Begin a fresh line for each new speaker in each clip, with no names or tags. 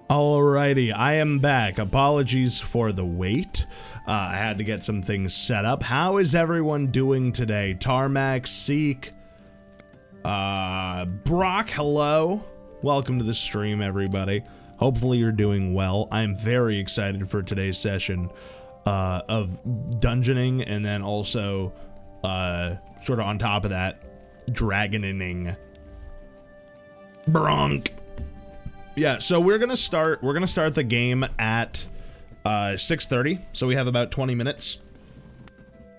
Alrighty, I am back. Apologies for the wait. I had to get some things set up. How is everyone doing today? Tarmac, Seek, Brock, hello. Welcome to the stream, everybody. Hopefully you're doing well. I'm very excited for today's session of dungeoning, and then also sort of on top of that, dragoning. Bronk. Yeah, so we're gonna start the game at 6:30, so we have about 20 minutes.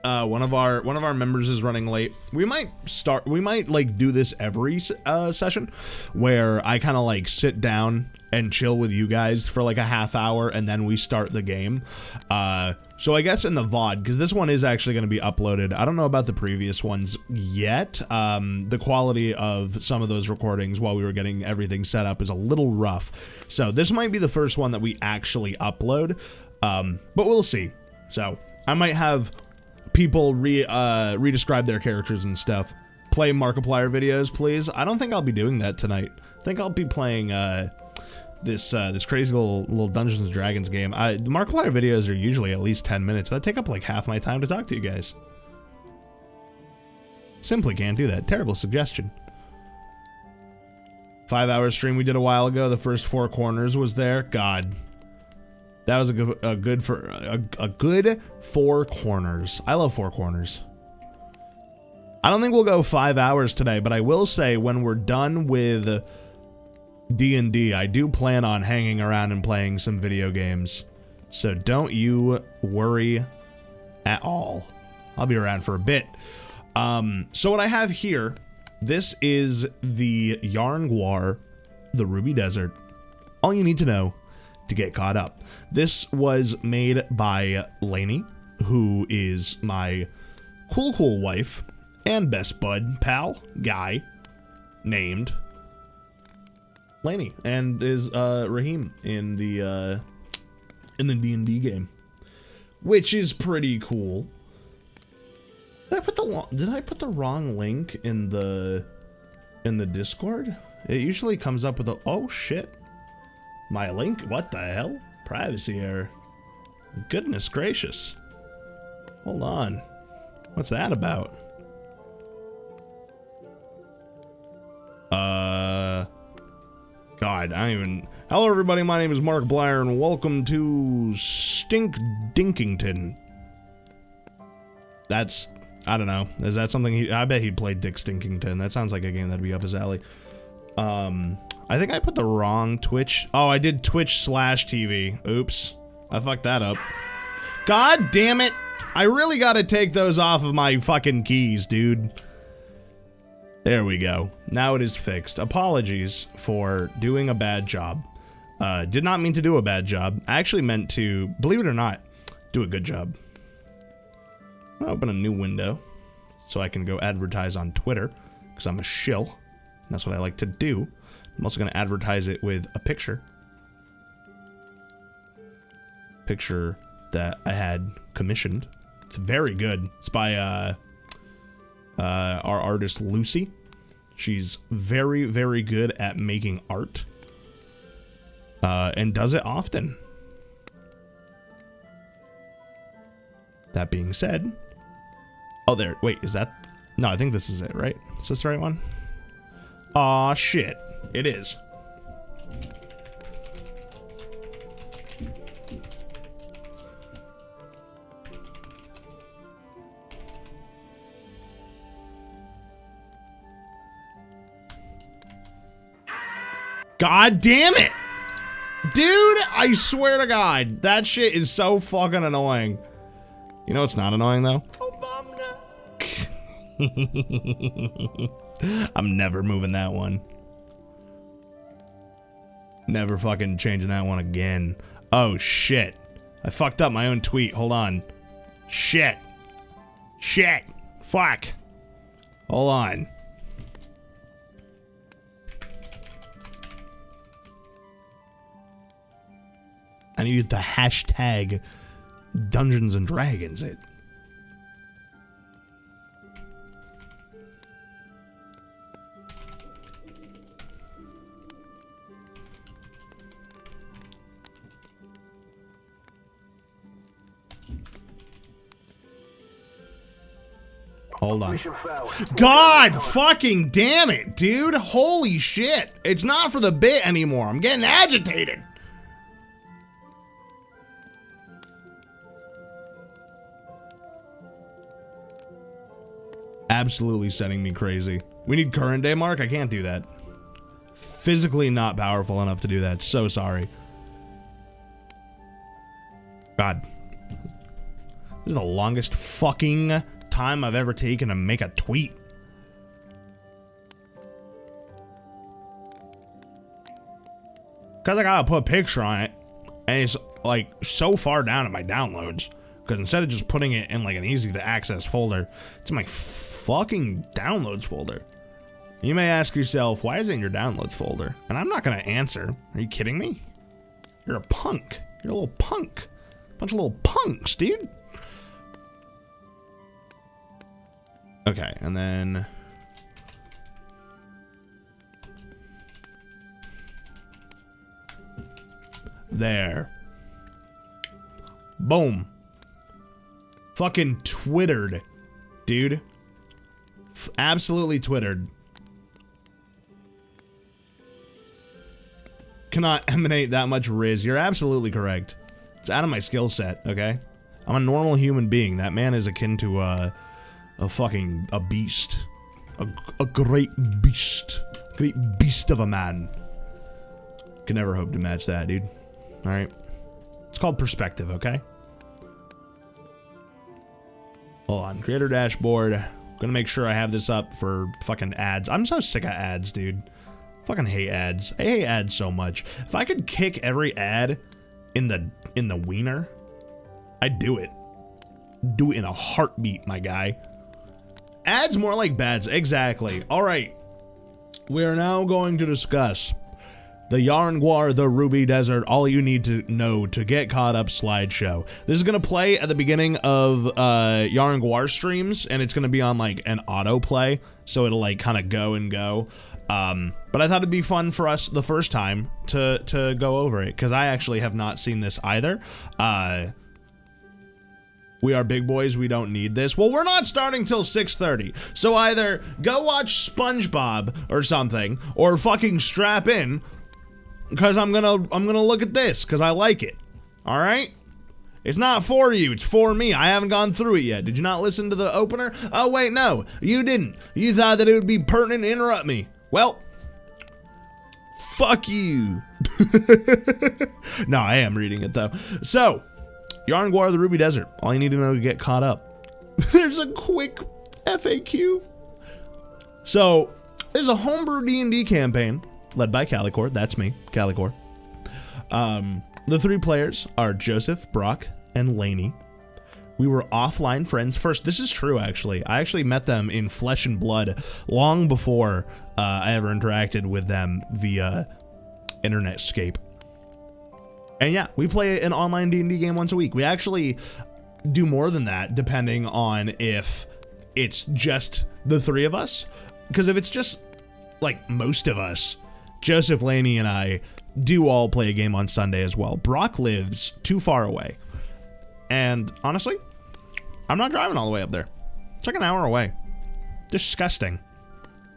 One of our members is running late. We might like do this every session where I kind of like sit down and chill with you guys for like a half hour and then we start the game. So I guess in the VOD, because this one is actually going to be uploaded. I don't know about the previous ones yet. The quality of some of those recordings while we were getting everything set up is a little rough. So this might be the first one that we actually upload, but we'll see. So I might have people re-describe their characters and stuff. Play Markiplier videos, please. I don't think I'll be doing that tonight. I think I'll be playing this crazy little Dungeons and Dragons game. The Markiplier videos are usually at least 10 minutes. That take up like half my time to talk to you guys. Simply can't do that. Terrible suggestion. 5-hour stream we did a while ago. The first 4 corners was there. God. That was a good 4 corners. I love 4 corners. I don't think we'll go 5 hours today, but I will say when we're done with D&D, I do plan on hanging around and playing some video games. So don't you worry at all. I'll be around for a bit. So what I have here, this is the Jaryn Guar, the Ruby Desert. All you need to know to get caught up. This was made by Laney, who is my cool wife and best bud pal guy named Laney, and is Rahim in the D&D game, which is pretty cool. Did I put the wrong link in the Discord? It usually comes up with a oh shit. My link? What the hell? Privacy error. Goodness gracious. Hold on. What's that about? God, I don't even... Hello everybody, my name is Markiplier and welcome to Stink Dinkington. That's... I don't know. Is that something I bet he'd play Dick Stinkington. That sounds like a game that'd be up his alley. I think I put the wrong Twitch. Oh, I did Twitch/TV. Oops. I fucked that up. God damn it. I really gotta take those off of my fucking keys, dude. There we go. Now it is fixed. Apologies for doing a bad job. Did not mean to do a bad job. I actually meant to, believe it or not, do a good job. I'll open a new window so I can go advertise on Twitter, because I'm a shill. And that's what I like to do. I'm also going to advertise it with a picture. Picture that I had commissioned. It's very good. It's by our artist Lucy. She's very, very good at making art. And does it often. That being said... Oh, there. Wait, is that... No, I think this is it, right? Is this the right one? Aw, shit. It is. God damn it! Dude, I swear to God, that shit is so fucking annoying. You know what's not annoying, though? I'm never moving that one. Never fucking changing that one again. Oh, shit. I fucked up my own tweet. Hold on. Shit. Shit. Fuck. Hold on. I need the hashtag Dungeons and Dragons it. Hold on. God fucking damn it, dude. Holy shit. It's not for the bit anymore. I'm getting agitated. Absolutely sending me crazy. We need current day mark? I can't do that. Physically not powerful enough to do that. So sorry. God. This is the longest fucking time I've ever taken to make a tweet. Cause I gotta put a picture on it, and it's like so far down in my downloads. Because instead of just putting it in like an easy to access folder, it's in my fucking downloads folder. You may ask yourself, why is it in your downloads folder? And I'm not gonna answer. Are you kidding me? You're a punk. You're a little punk. Bunch of little punks, dude. Okay, and then there. Boom. Fucking twittered, dude. Absolutely twittered. Cannot emanate that much riz. You're absolutely correct. It's out of my skill set, okay? I'm a normal human being. That man is akin to a beast. A great beast. Great beast of a man. Can never hope to match that, dude. Alright? It's called perspective, okay? Hold on. Creator dashboard. Gonna make sure I have this up for fucking ads. I'm so sick of ads, dude. Fucking hate ads. I hate ads so much. If I could kick every ad in the wiener, I'd do it. Do it in a heartbeat, my guy. Ads more like bads. Exactly. All right. We are now going to discuss the Jaryn Guar, the Ruby Desert, all you need to know to get caught up slideshow. This is going to play at the beginning of Jaryn Guar streams, and it's going to be on like an autoplay, so it'll like kind of go and go. But I thought it'd be fun for us the first time to go over it, because I actually have not seen this either. We are big boys, we don't need this. Well, we're not starting till 6:30, so either go watch SpongeBob or something, or fucking strap in, because I'm gonna look at this, because I like it. Alright? It's not for you, it's for me. I haven't gone through it yet. Did you not listen to the opener? Oh wait, no, you didn't. You thought that it would be pertinent to interrupt me. Well, fuck you. No, I am reading it though. So, Jaryn Guar, the Ruby Desert. All you need to know to get caught up. There's a quick FAQ. So, there's a homebrew D&D campaign led by Calicore. That's me, Calicore. The three players are Joseph, Brock, and Laney. We were offline friends first. This is true, actually. I actually met them in flesh and blood long before I ever interacted with them via InternetScape. And yeah, we play an online D&D game once a week. We actually do more than that, depending on if it's just the three of us. Because if it's just, like, most of us, Joseph, Laney, and I do all play a game on Sunday as well. Brock lives too far away. And honestly, I'm not driving all the way up there. It's like an hour away. Disgusting.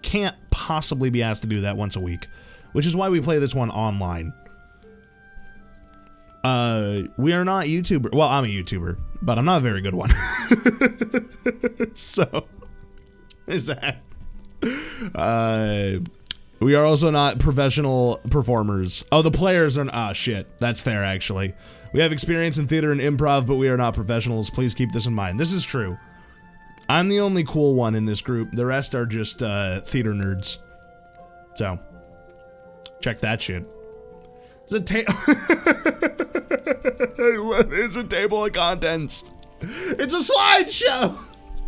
Can't possibly be asked to do that once a week. Which is why we play this one online. We are not YouTuber. Well, I'm a YouTuber, but I'm not a very good one. So, is that? We are also not professional performers. Oh, the players are. Ah, shit. That's fair, actually. We have experience in theater and improv, but we are not professionals. Please keep this in mind. This is true. I'm the only cool one in this group. The rest are just theater nerds. So, check that shit. There's a table of contents. It's a slideshow.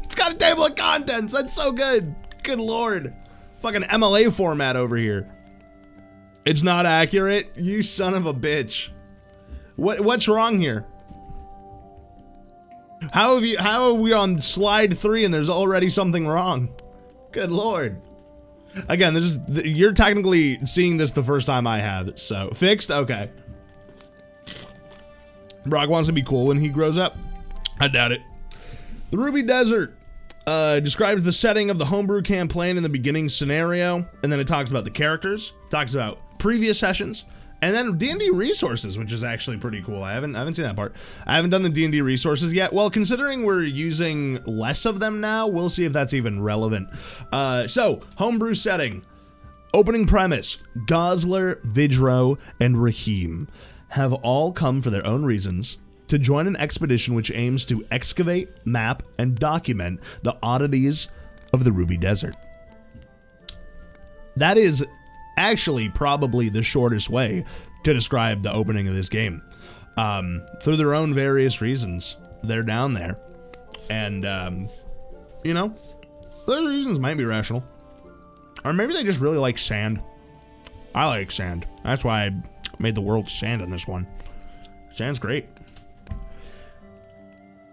It's got a table of contents. That's so good. Good lord. Fucking MLA format over here. It's not accurate. You son of a bitch. What's wrong here? How are we on slide 3 and there's already something wrong? Good lord. Again, you're technically seeing this the first time I have, so fixed? Okay. Brock wants to be cool when he grows up. I doubt it. The Ruby Desert. Describes the setting of the homebrew campaign in the beginning scenario, and then it talks about the characters, talks about previous sessions, and then D&D resources, which is actually pretty cool. I haven't seen that part. I haven't done the D&D resources yet. Well, considering we're using less of them now, we'll see if that's even relevant. So, homebrew setting. Opening premise. Gozzler, Vidro, and Rahim have all come for their own reasons to join an expedition which aims to excavate, map, and document the oddities of the Ruby Desert. That is actually probably the shortest way to describe the opening of this game. Through their own various reasons, they're down there. And, you know, those reasons might be rational. Or maybe they just really like sand. I like sand. That's why I made the world sand in this one. Sand's great.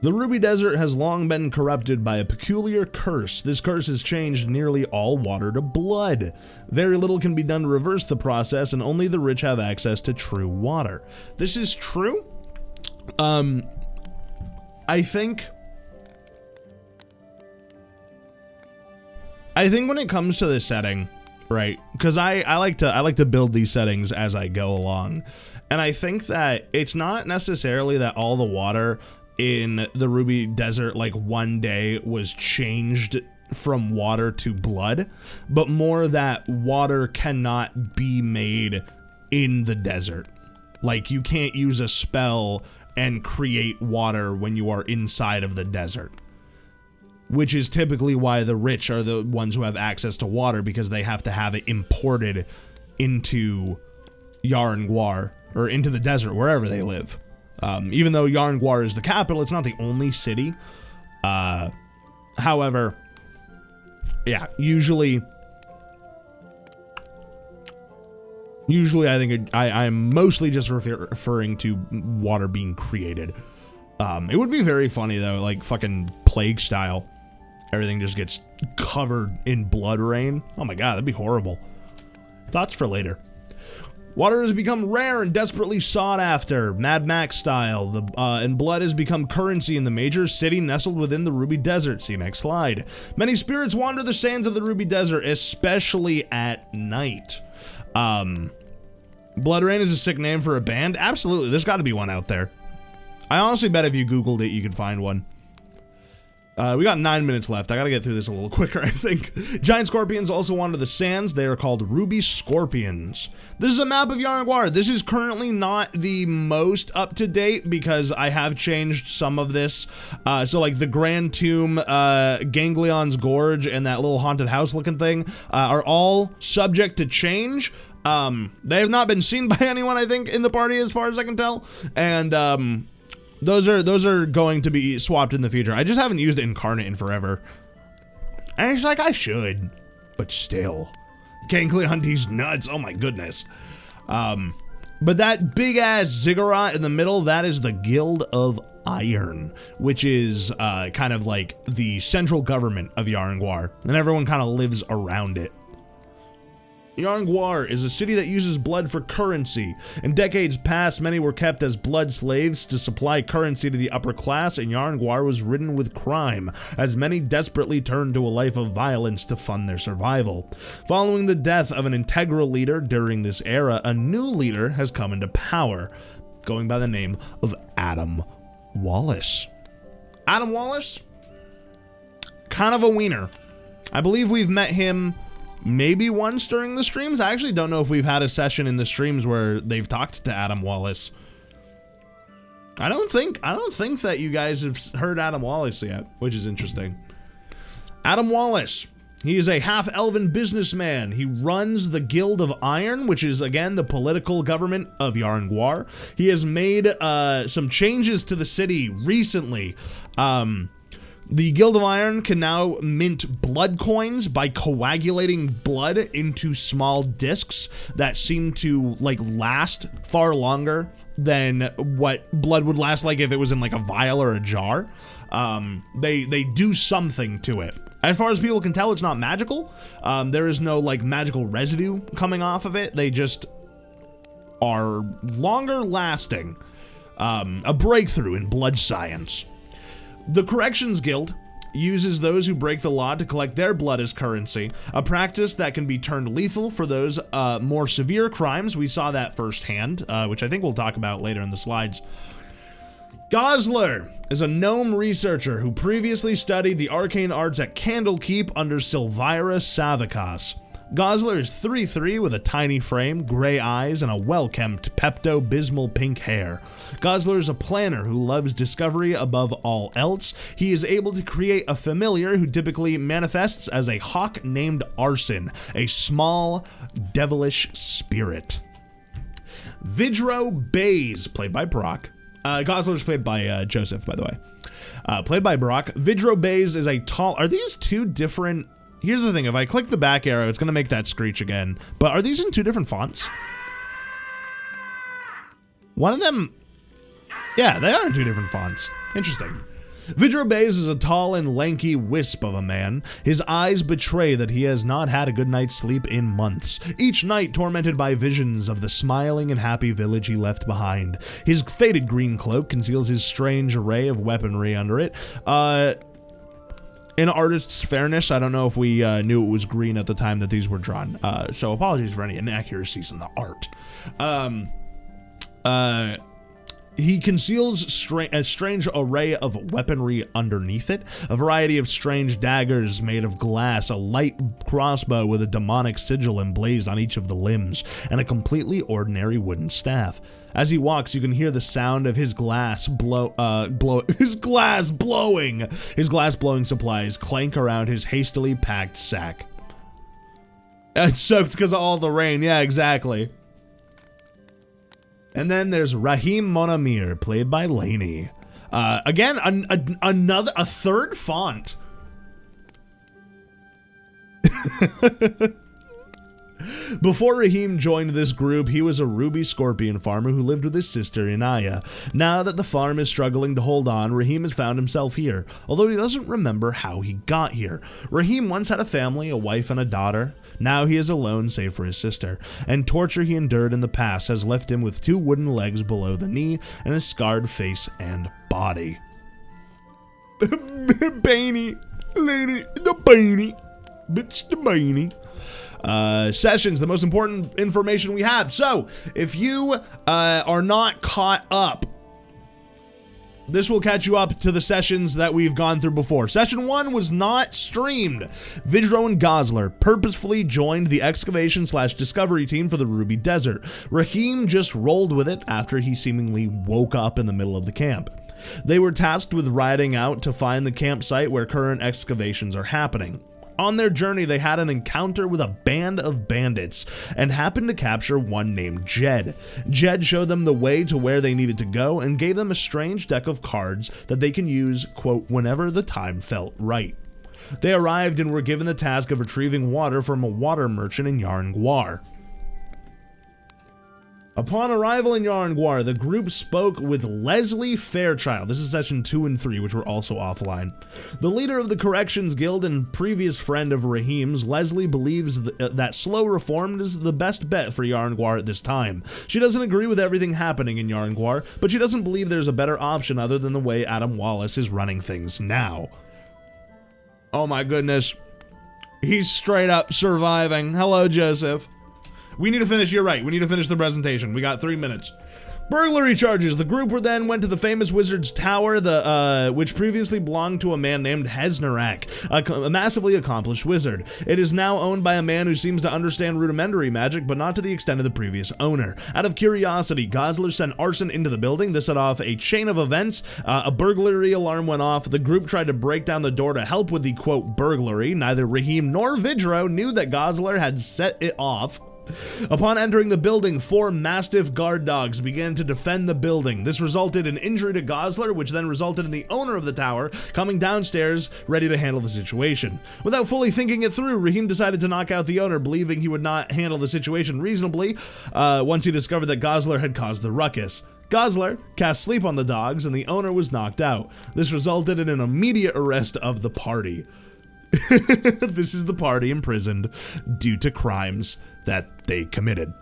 The Ruby Desert has long been corrupted by a peculiar curse. This curse has changed nearly all water to blood. Very little can be done to reverse the process, and only the rich have access to true water. This is true. I think when it comes to this setting, right? Because I like to build these settings as I go along, and I think that it's not necessarily that all the water in the Ruby Desert like one day was changed from water to blood, but more that water cannot be made in the desert. Like, you can't use a spell and create water when you are inside of the desert, which is typically why the rich are the ones who have access to water, because they have to have it imported into Jaryn Guar, or into the desert, wherever they live. Even though Jaryn Guar is the capital, it's not the only city. However, yeah, usually I think I'm mostly just referring to water being created. It would be very funny though, like fucking plague style. Everything just gets covered in blood rain. Oh my god, that'd be horrible. Thoughts for later. Water has become rare and desperately sought after, Mad Max style, and blood has become currency in the major city nestled within the Ruby Desert. See next slide. Many spirits wander the sands of the Ruby Desert, especially at night. Blood Rain is a sick name for a band? Absolutely, there's got to be one out there. I honestly bet if you Googled it, you could find one. We got 9 minutes left. I gotta get through this a little quicker, I think. Giant scorpions also wander the sands. They are called Ruby Scorpions. This is a map of Jaryn Guar. This is currently not the most up-to-date because I have changed some of this. So like the Grand Tomb, Ganglion's Gorge, and that little haunted house looking thing are all subject to change. They have not been seen by anyone, I think, in the party as far as I can tell. And, those are going to be swapped in the future. I just haven't used Incarnate in forever. And it's like, I should, but still. Ganglion, these nuts, oh my goodness. But that big ass ziggurat in the middle, that is the Guild of Iron, which is kind of like the central government of Jaryn Guar, and everyone kind of lives around it. Jaryn Guar is a city that uses blood for currency. In decades past, many were kept as blood slaves to supply currency to the upper class, and Jaryn Guar was ridden with crime, as many desperately turned to a life of violence to fund their survival. Following the death of an integral leader during this era, a new leader has come into power, going by the name of Adam Wallace. Adam Wallace? Kind of a wiener. I believe we've met him maybe once during the streams. I actually don't know if we've had a session in the streams where they've talked to Adam Wallace. I don't think that you guys have heard Adam Wallace yet, which is interesting. Adam Wallace. He is a half-elven businessman. He runs the Guild of Iron, which is, again, the political government of Jaryn Guar. He has made some changes to the city recently. The Guild of Iron can now mint blood coins by coagulating blood into small discs that seem to, like, last far longer than what blood would last like if it was in, like, a vial or a jar. They do something to it. As far as people can tell, it's not magical. There is no, like, magical residue coming off of it. They just are longer lasting. A breakthrough in blood science. The Corrections Guild uses those who break the law to collect their blood as currency, a practice that can be turned lethal for those more severe crimes. We saw that firsthand, which I think we'll talk about later in the slides. Gozzler is a gnome researcher who previously studied the arcane arts at Candlekeep under Silvira Savikas. Gozzler is 3'3" with a tiny frame, gray eyes, and a well-kempt Pepto-Bismol pink hair. Gozzler is a planner who loves discovery above all else. He is able to create a familiar who typically manifests as a hawk named Arson, a small, devilish spirit. Vidro Beyz, played by Brock. Gozzler is played by Joseph, by the way. Played by Brock. Vidro Beyz is a tall... Are these two different... Here's the thing, if I click the back arrow, it's gonna make that screech again. But are these in two different fonts? One of them... Yeah, they are in two different fonts. Interesting. Vidro Beyz is a tall and lanky wisp of a man. His eyes betray that he has not had a good night's sleep in months, each night tormented by visions of the smiling and happy village he left behind. His faded green cloak conceals his strange array of weaponry under it. In artist's fairness, I don't know if we knew it was green at the time that these were drawn, so apologies for any inaccuracies in the art. He conceals a strange array of weaponry underneath it, a variety of strange daggers made of glass, a light crossbow with a demonic sigil emblazed on each of the limbs, and a completely ordinary wooden staff. As he walks, you can hear the sound of his glass blowing supplies clank around his hastily packed sack. It's soaked because of all the rain. Yeah, exactly. And then there's Rahim Monamiir, played by Laney. Again, a third font. Before Rahim joined this group, he was a ruby scorpion farmer who lived with his sister Inaya. Now that the farm is struggling to hold on, Rahim has found himself here, although he doesn't remember how he got here. Rahim once had a family, a wife and a daughter. Now he is alone save for his sister, and torture he endured in the past has left him with 2 wooden legs below the knee and a scarred face and body. Bainy, lady, the bainy, bitch the bainy. Sessions, the most important information we have. So, if you are not caught up, this will catch you up to the sessions that we've gone through before. Session 1 was not streamed. Vidro and Gozzler purposefully joined the excavation/discovery team for the Ruby Desert. Rahim just rolled with it after he seemingly woke up in the middle of the camp. They were tasked with riding out to find the campsite where current excavations are happening. On their journey, they had an encounter with a band of bandits and happened to capture one named Jed. Jed showed them the way to where they needed to go and gave them a strange deck of cards that they can use, quote, whenever the time felt right. They arrived and were given the task of retrieving water from a water merchant in Jaryn Guar. Upon arrival in Jaryn Guar, the group spoke with Leslie Fairchild. This is session 2 and 3, which were also offline. The leader of the Corrections Guild and previous friend of Rahim's, Leslie believes that slow reform is the best bet for Jaryn Guar at this time. She doesn't agree with everything happening in Jaryn Guar, but she doesn't believe there's a better option other than the way Adam Wallace is running things now. Oh my goodness. He's straight up surviving. Hello, Joseph. We need to finish, you're right, we need to finish the presentation. We got 3 minutes. Burglary charges. The group then went to the famous wizard's tower, which previously belonged to a man named Hesnerak, a massively accomplished wizard. It is now owned by a man who seems to understand rudimentary magic, but not to the extent of the previous owner. Out of curiosity, Gozzler sent Arson into the building. This set off a chain of events. A burglary alarm went off. The group tried to break down the door to help with the, quote, burglary. Neither Rahim nor Vidro knew that Gozzler had set it off. Upon entering the building, 4 mastiff guard dogs began to defend the building. This resulted in injury to Gozzler, which then resulted in the owner of the tower coming downstairs ready to handle the situation. Without fully thinking it through, Rahim decided to knock out the owner, believing he would not handle the situation reasonably once he discovered that Gozzler had caused the ruckus. Gozzler cast sleep on the dogs and the owner was knocked out. This resulted in an immediate arrest of the party. This is the party imprisoned due to crimes that they committed.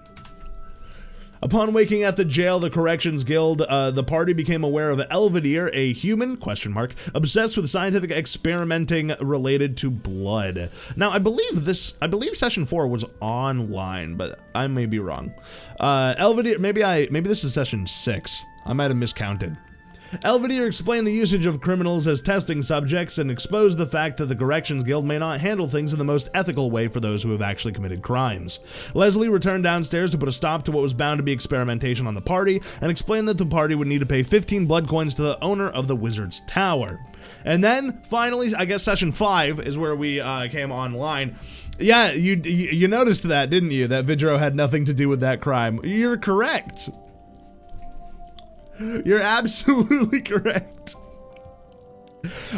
Upon waking at the jail, the Corrections Guild, the party became aware of Elvidir, a human, obsessed with scientific experimenting related to blood. Now, I believe session 4 was online, but I may be wrong. Elvidir, maybe this is session 6. I might have miscounted. Elvidir explained the usage of criminals as testing subjects and exposed the fact that the Corrections Guild may not handle things in the most ethical way for those who have actually committed crimes. Leslie returned downstairs to put a stop to what was bound to be experimentation on the party and explained that the party would need to pay 15 blood coins to the owner of the Wizard's Tower. And then, finally, I guess session 5 is where we came online. Yeah, you noticed that, didn't you? That Vidro had nothing to do with that crime. You're correct. You're absolutely correct.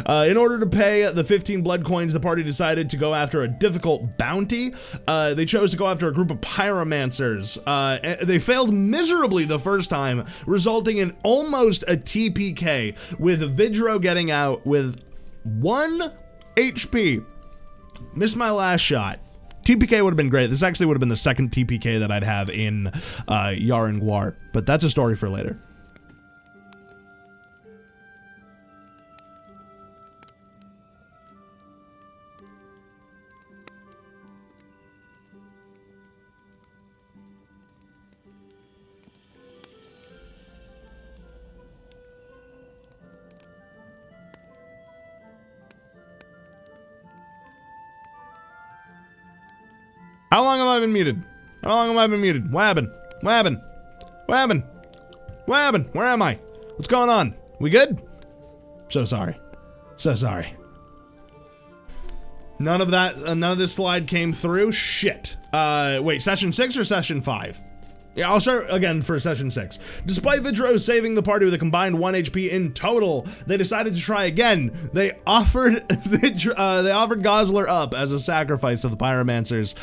In order to pay the 15 blood coins, the party decided to go after a difficult bounty. They chose to go after a group of pyromancers. They failed miserably the first time, resulting in almost a TPK, with Vidro getting out with 1 HP. Missed my last shot. TPK would have been great. This actually would have been the second TPK that I'd have in Jaryn Guar, but that's a story for later. How long have I been muted? How long have I been muted? What happened? What happened? What happened? What happened? Where am I? What's going on? We good? So sorry. So sorry. None of this slide came through. Shit. Wait, session 6 or session 5? Yeah, I'll start again for session 6. Despite Vidro saving the party with a combined 1 HP in total, they decided to try again. They offered Gozzler up as a sacrifice to the pyromancers,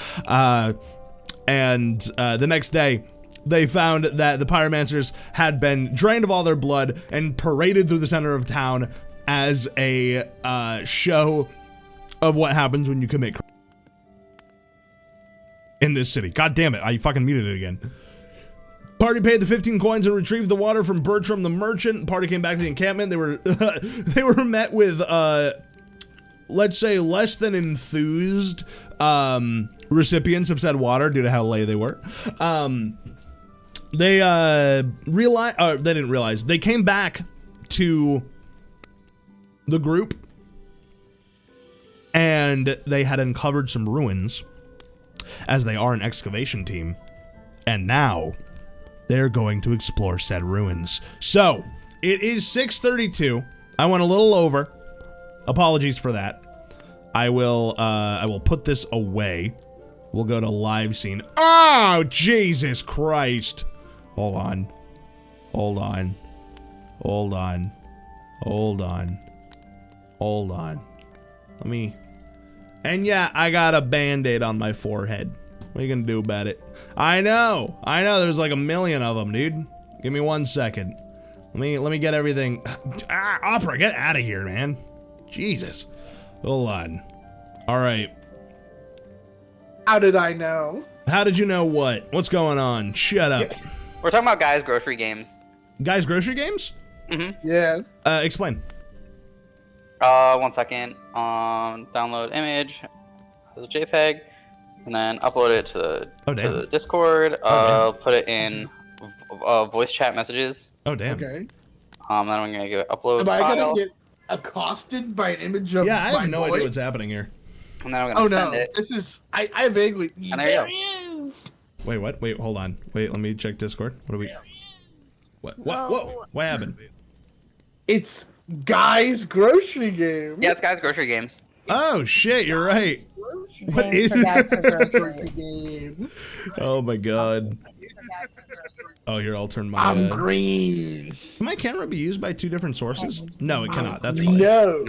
and the next day, they found that the pyromancers had been drained of all their blood and paraded through the center of town as a show of what happens when you commit crime in this city. God damn it! I fucking muted it again. Party paid the 15 coins and retrieved the water from Bertram the merchant. Party came back to the encampment. They were they were met with let's say less than enthused recipients of said water due to how lay they were. They didn't realize. They came back to the group and they had uncovered some ruins, as they are an excavation team, and now they're going to explore said ruins. So, it is 6:32. I went a little over. Apologies for that. I will put this away. We'll go to live scene. Oh, Jesus Christ. Hold on. Hold on. Hold on. Hold on. Hold on. Let me... And yeah, I got a band-aid on my forehead. What are you gonna do about it? I know, there's like a million of them, dude. Give me 1 second. Let me get everything. Opera, get out of here, man. Jesus. Hold on. All right.
How did I know?
How did you know what? What's going on? Shut up.
We're talking about Guys Grocery Games.
Guys Grocery Games?
Mm-hmm.
Yeah.
Explain.
1 second. Download image as a JPEG, and then upload it to the Discord. Put it in voice chat messages.
Oh damn.
Okay.
Then I'm gonna give it upload.
Am I gonna get accosted by an image of?
Yeah, I have no idea what's happening here.
And then I'm gonna send it.
This is I vaguely.
And there
he is.
Wait, what? Wait, hold on. Wait, let me check Discord. What are we? What happened?
It's Guys Grocery Game.
Yeah, it's Guys Grocery Games.
Oh shit, you're right. What is
Grocery Game?
Oh my god. Oh, here, I'll turn my...
I'm green.
Can my camera be used by 2 different sources? No, it cannot. That's fine.
No.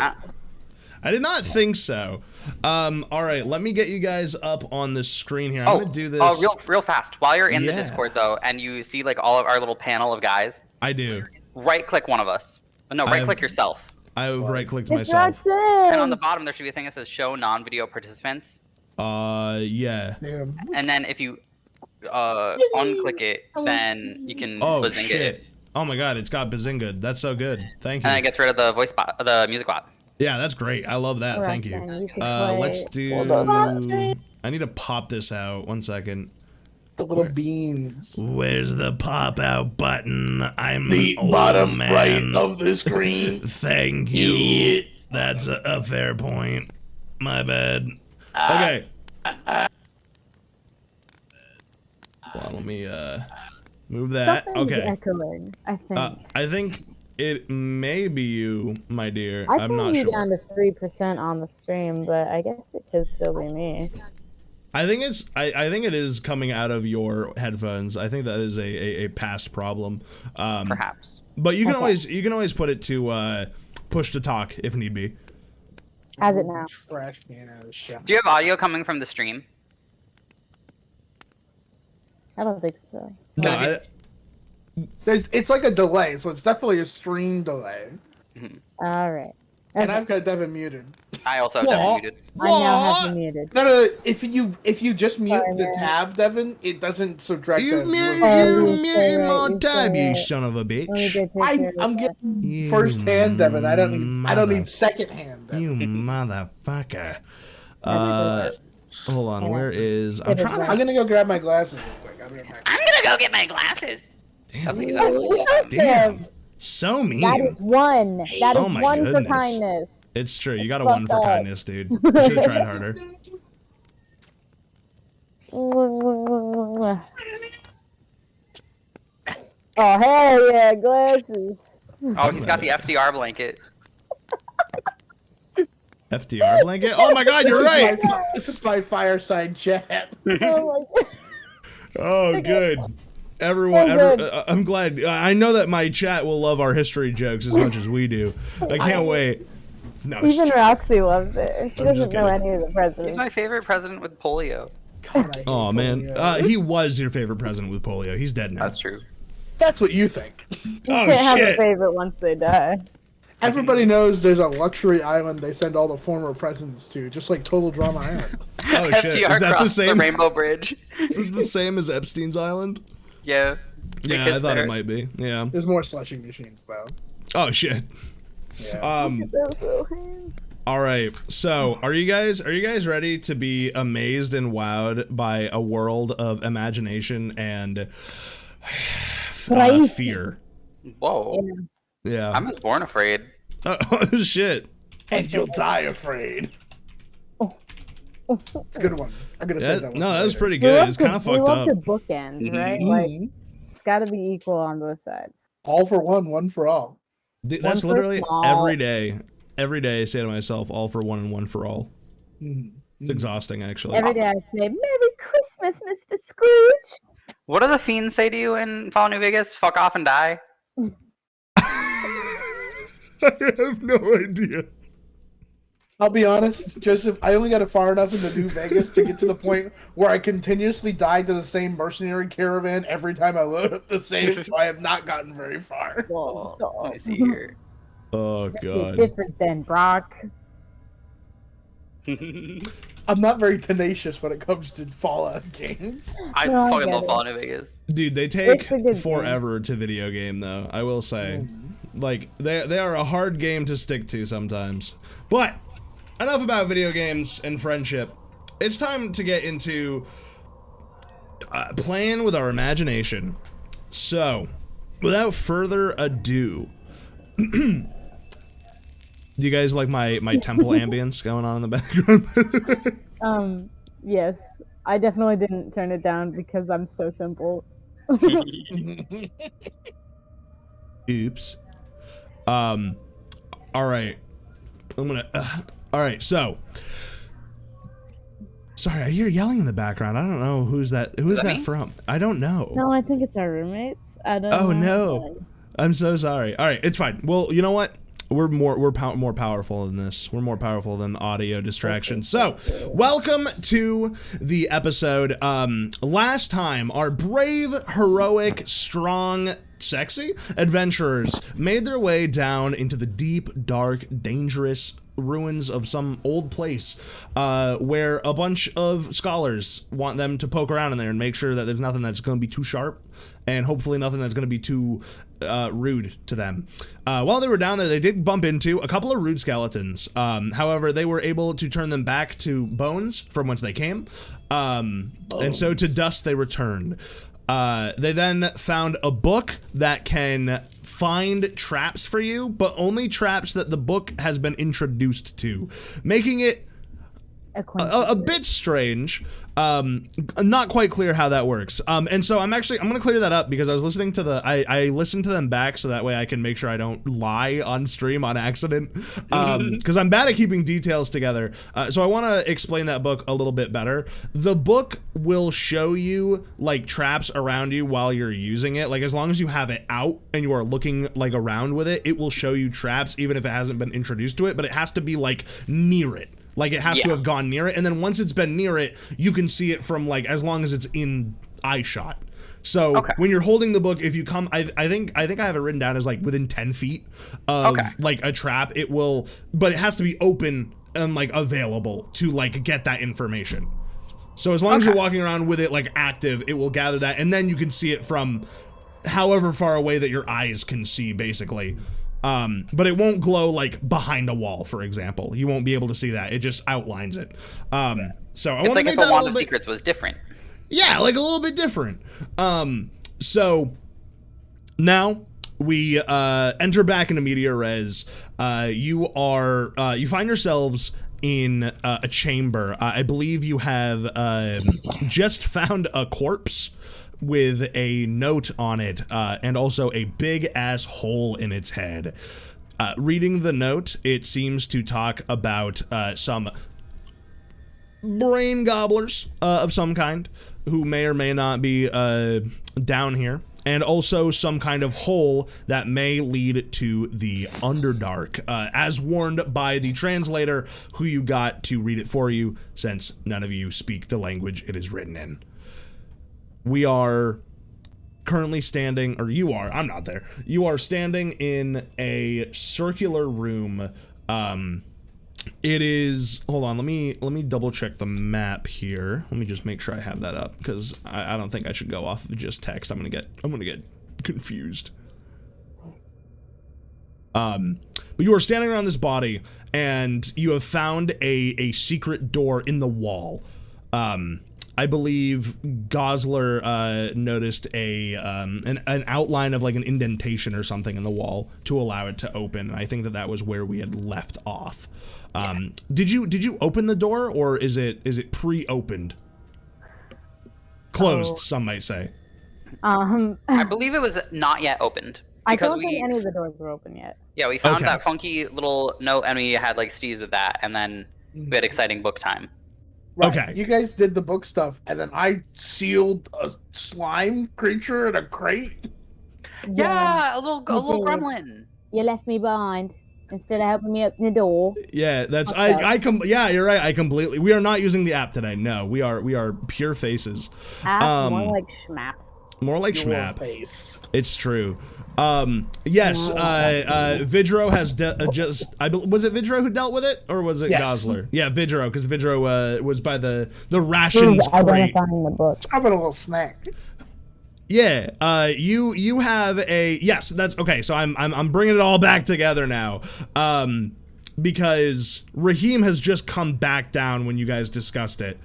I did not think so. All right, let me get you guys up on the screen here. I'm gonna do this.
Oh, real fast. While you're in the Discord though, and you see like all of our little panel of guys.
I do.
Right-click one of us. No, right-click yourself.
I've right-clicked myself.
And on the bottom there should be a thing that says Show Non-Video Participants.
Yeah.
Damn.
And then if you unclick it, then you can
Oh
Bazinga
shit!
it.
Oh my god, it's got Bazinga. That's so good. Thank you.
And it gets rid of the voice bot, the music bot.
Yeah, that's great. I love that. Thank you. Let's do. I need to pop this out. 1 second.
The little beans.
Where's the pop out button? I'm
The
an old
bottom
man.
right of the screen.
Thank you. That's a fair point. My bad. Okay. Well, let me move that.
Something's
Okay.
echoing, I think.
I think it may be you, my dear.
I
I'm not
turned you
sure.
down to 3% on the stream, but I guess it could still be me.
I think it's. I think it is coming out of your headphones. I think that is a past problem.
Perhaps.
But you can always put it to push to talk if need be.
Has it now?
Trash can out of the shop.
Do you have audio coming from the stream?
I don't think so.
No,
It's like a delay, so it's definitely a stream delay.
All right.
And
Okay.
I've got Devin muted.
I also have Devin muted.
I now have you muted.
No, if you just mute
Sorry,
the
man.
tab, Devin, it doesn't subtract
you
that.
muted my
right,
tab,
you're
you
right.
son of a
Let me
bitch.
go take care of
I'm
that.
getting first hand, Devin. I don't need second hand. Devin.
You motherfucker.
That's
Hold on. Where is? I'm
It is
trying
I'm
to.
gonna go grab my glasses real quick. I'll be right back.
I'm gonna go get my glasses. That's
Damn.
what he said.
Damn. So mean.
That is one. That is
Oh my
one for
goodness.
kindness.
It's true. You got a
Fuck
1 for
up.
kindness, dude. You should have tried harder.
Oh, hell yeah, glasses.
Oh, he's got the FDR blanket.
FDR blanket. Oh my God, you're right.
This is my fireside chat.
Oh my God.
Oh, good. Everyone,
So good.
I'm glad. I know that my chat will love our history jokes as much as we do. I can't wait. No, it's
Even Roxy loves it. She
I'm
doesn't
just
know
kidding.
any of the
He's
presidents.
my favorite president with polio.
God, I hate
oh man,
polio.
he was your favorite president with polio. He's dead now.
That's true.
That's what you think.
You
Oh
can't have a
shit.
favorite once they die.
Everybody knows there's a luxury island they send all the former presidents to, just like Total Drama Island.
Oh shit.
FDR
Is that the
crossed
same?
Rainbow Bridge.
Is it the same as Epstein's Island?
Yeah.
Yeah, I
Because
thought
they're-
it might be. Yeah.
There's more slushing machines though.
Oh shit.
Yeah.
Those little hands.
All right. So, are you guys ready to be amazed and wowed by a world of imagination and
Crazy.
fear?
Whoa.
Yeah.
I'm born afraid.
Oh shit.
And you'll die afraid. It's a good one. I'm gonna say that one.
No, that was
later.
pretty
We
good.
love
It's
to-
kind of
we
fucked
love
up.
to bookend, right?
Mhm.
Like,
Mhm.
it's got to be equal on both sides.
All for one for all.
Dude,
One
that's
for
literally
small.
every day. Every day I say to myself, all for one and one for all.
Mhm.
It's exhausting, actually.
Every day I say, Merry Christmas, Mr. Scrooge.
What do the fiends say to you in Fallout New Vegas? Fuck off and die.
I have no idea.
I'll be honest, Joseph, I only got it far enough into New Vegas to get to the point where I continuously died to the same mercenary caravan every time I load up the save, so I have not gotten very far.
Whoa.
Let me see here.
Oh
It's
god.
different than Brock.
I'm not very tenacious when it comes to Fallout games.
I
No, I
fucking
get
love
it.
Fallout New Vegas.
Dude, they take
It's a good game.
forever to video game though, I will say. Like, they are a hard game to stick to sometimes. But enough about video games and friendship. It's time to get into playing with our imagination. So, without further ado, do you guys like my temple ambience going on in the background?
Yes. I definitely didn't turn it down because I'm so simple.
Oops. All right. I'm gonna. All right. So, sorry, I hear yelling in the background. I don't know who's that. Who's
that
that
me?
from? I don't know.
No, I think it's our roommates. I don't
Oh,
know.
no. I'm so sorry. All right, it's fine. Well, you know what? We're more powerful than this. We're more powerful than audio distraction. So, welcome to the episode. Last time, our brave, heroic, strong, sexy adventurers made their way down into the deep, dark, dangerous ruins of some old place where a bunch of scholars want them to poke around in there and make sure that there's nothing that's going to be too sharp and hopefully nothing that's going to be too rude to them. While they were down there, they did bump into a couple of rude skeletons. However, they were able to turn them back to bones from whence they came. And so to dust they returned. They then found a book that can find traps for you, but only traps that the book has been introduced to, making it a bit strange. Not quite clear how that works. And so I'm gonna clear that up because I was listening to I listened to them back so that way I can make sure I don't lie on stream on accident. Because I'm bad at keeping details together. So I want to explain that book a little bit better. The book will show you like traps around you while you're using it. Like as long as you have it out and you are looking like around with it, it will show you traps even if it hasn't been introduced to it, but it has to be like near it. Like it has to have gone near it, and then once it's been near it, you can see it from like as long as it's in eye shot. So when you're holding the book, if you come, I think I have it written down as like within 10 feet of like a trap, it will, but it has to be open and like available to like get that information. So as long as you're walking around with it like active, it will gather that, and then you can see it from however far away that your eyes can see, basically. But it won't glow like behind a wall, for example. You won't be able to see that. It just outlines it. So I want to make that a
Wand of Secrets was different.
Yeah, like a little bit different. So now we enter back into Media Res. You find yourselves in a chamber. I believe you have just found a corpse with a note on it, and also a big-ass hole in its head. Reading the note, it seems to talk about some brain gobblers of some kind, who may or may not be down here, and also some kind of hole that may lead to the Underdark, as warned by the translator, who you got to read it for you, since none of you speak the language it is written in. We are currently standing, or you are, I'm not there. You are standing in a circular room. It is, hold on, let me double check the map here. Let me just make sure I have that up, because I don't think I should go off of just text. I'm gonna get confused. But you are standing around this body, and you have found a secret door in the wall. I believe Gozzler noticed an outline of like an indentation or something in the wall to allow it to open. And I think that was where we had left off. Did you open the door, or is it pre-opened? Closed, some might say.
I believe it was not yet opened.
I don't think any of the doors were open yet.
Yeah, we found that funky little note, and we had like stees with that, and then we had exciting book time.
Right.
Okay.
You guys did the book stuff, and then I sealed a slime creature in a crate.
Yeah, a little gremlin.
You left me behind instead of helping me open the door.
Yeah, that's yeah, you're right. I completely. We are not using the app today. No, we are pure faces.
More like schmap.
More like
Your
schmap.
face.
It's true. Yes, Vidro has was it Vidro who dealt with it, or was it Gozzler? Yeah, Vidro, because Vidro was by the rations crate.
Identifying the book.
I'm having a little snack.
Yeah, you have a that's okay. So I'm bringing it all back together now, because Rahim has just come back down when you guys discussed it.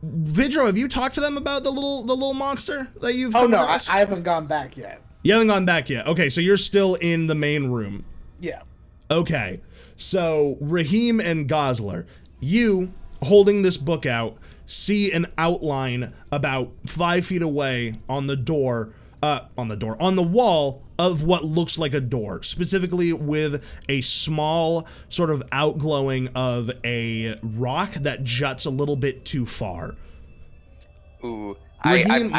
Vidro, have you talked to them about the little monster that you've?
Oh no, I haven't gone back yet.
You haven't gone back yet. Okay, so you're still in the main room.
Yeah.
Okay, so Rahim and Gozzler, you holding this book out, see an outline about 5 feet away on the wall of what looks like a door, specifically with a small sort of outglowing of a rock that juts a little bit too far.
Ooh,
Rahim,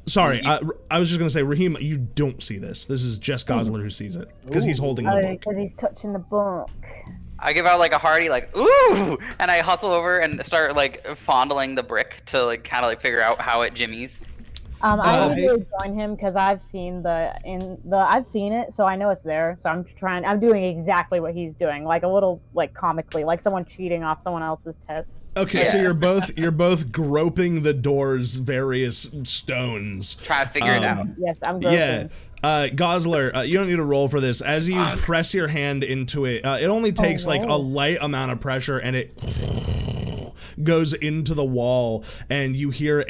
sorry, I was just gonna say, Rahim, you don't see this. This is just Gozzler who sees it, because he's holding the book.
Because he's touching the book.
I give out like a hearty like ooh, and I hustle over and start like fondling the brick to like kind of like figure out how it jimmies.
I usually join him because I've seen I've seen it, so I know it's there. So I'm doing exactly what he's doing, like a little like comically, like someone cheating off someone else's test.
Okay, so you're both groping the door's various stones.
Try to figure it out.
Yes, I'm groping.
Yeah. Gozzler, you don't need to roll for this. As you press your hand into it, it only takes like a light amount of pressure, and it goes into the wall, and you hear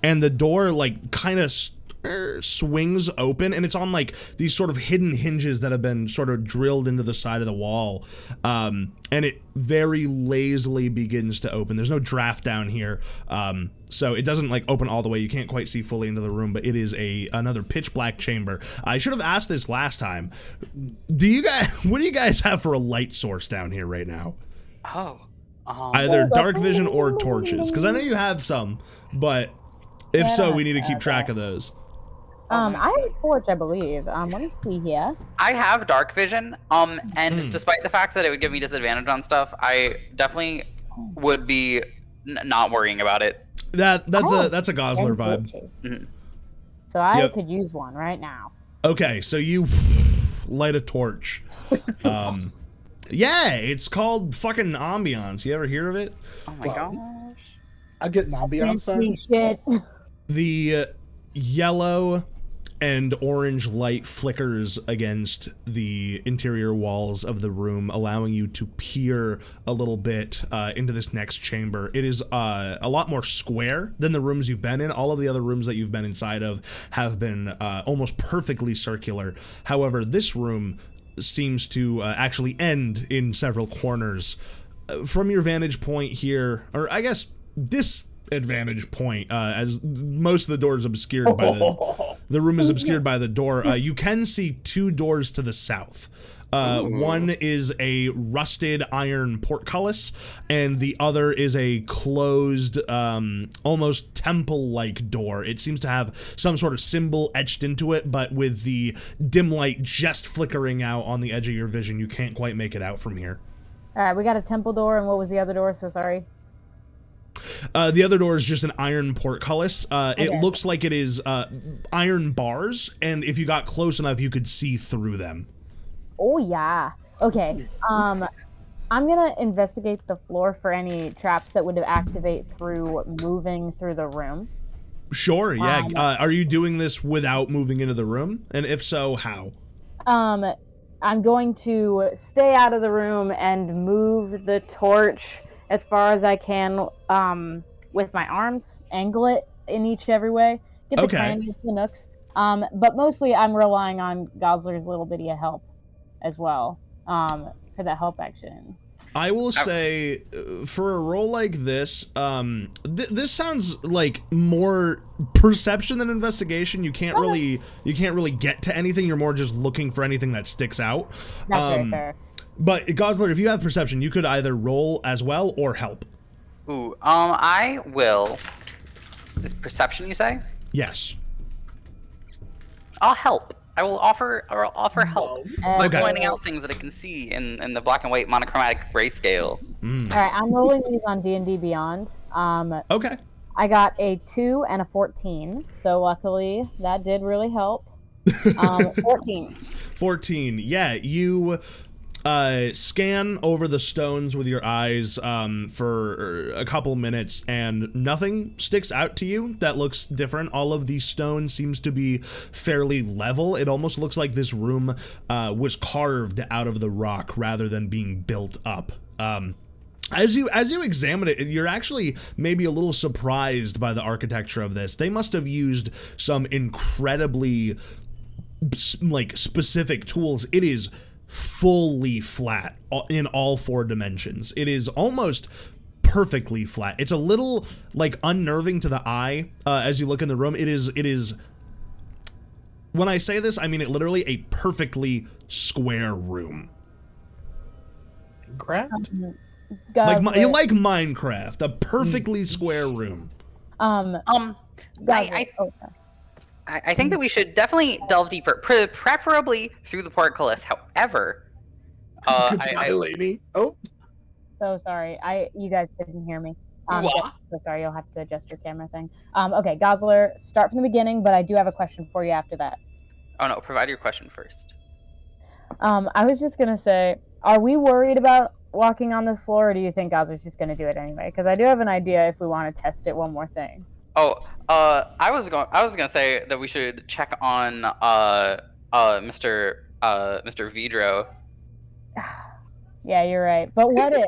and the door like kind of swings open, and it's on like these sort of hidden hinges that have been sort of drilled into the side of the wall, and it very lazily begins to open. There's no draft down here, so it doesn't like open all the way. You can't quite see fully into the room, but it is another pitch black chamber. I should have asked this last time. What do you guys have for a light source down here right now? Either dark vision or torches, because I know you have some, but if so, we need to keep track of those.
I have a torch, I believe. Let me see here.
I have dark vision, and despite the fact that it would give me disadvantage on stuff, I definitely would be not worrying about it.
That's a Gozzler vibe.
So I could use one right now.
Okay, so you light a torch. Yeah, it's called fucking ambiance. You ever hear of it?
Oh my gosh.
I get an ambiance.
Shit.
The yellow and orange light flickers against the interior walls of the room, allowing you to peer a little bit into this next chamber. It is a lot more square than the rooms you've been in. All of the other rooms that you've been inside of have been almost perfectly circular. However, this room seems to actually end in several corners. From your vantage point here, or I guess disadvantage point, as most of the door is obscured by the room is obscured by the door, you can see two doors to the south. One is a rusted iron portcullis, and the other is a closed, almost temple-like door. It seems to have some sort of symbol etched into it, but with the dim light just flickering out on the edge of your vision, you can't quite make it out from here.
All right, we got a temple door, and what was the other door? So sorry.
The other door is just an iron portcullis. It looks like it is iron bars, and if you got close enough, you could see through them.
Oh yeah. Okay. I'm gonna investigate the floor for any traps that would activate through moving through the room.
Sure. Yeah. Are you doing this without moving into the room? And if so, how?
I'm going to stay out of the room and move the torch as far as I can with my arms, angle it in every way, get the tiniest the nooks. But mostly I'm relying on Gozzler's little bitty of help as well for that help action.
I will say, for a role like this, this sounds like more perception than investigation. You can't really get to anything. You're more just looking for anything that sticks out.
That's very fair.
But Gozzler, if you have perception, you could either roll as well or help.
Ooh, I will. Is perception, you say?
Yes.
I'll help. I will offer help by pointing out things that I can see in the black and white monochromatic grayscale.
All right, I'm rolling these on D&D Beyond.
Okay.
I got a 2 and a 14, so luckily that did really help. 14.
14. Yeah, you scan over the stones with your eyes for a couple minutes, and nothing sticks out to you that looks different. All of these stones seems to be fairly level. It almost looks like this room was carved out of the rock rather than being built up. As you examine it, you're actually maybe a little surprised by the architecture of this. They must have used some incredibly specific tools. It is fully flat in all 4 dimensions. It is almost perfectly flat. It's a little unnerving to the eye as you look in the room. It is when I say this, I mean it literally a perfectly square room.
Minecraft?
You like Minecraft, a perfectly square room.
I think that we should definitely delve deeper, preferably through the portcullis. However,
Laney. Oh,
so sorry. You guys couldn't hear me. So sorry, you'll have to adjust your camera thing. Okay, Gozzler, start from the beginning, but I do have a question for you after that.
Oh no, provide your question first.
I was just gonna say, are we worried about walking on this floor, or do you think Gozzler's just gonna do it anyway? Because I do have an idea if we want to test it one more thing.
Oh, I was gonna say that we should check on Mr. Vidro.
Yeah, you're right. But what if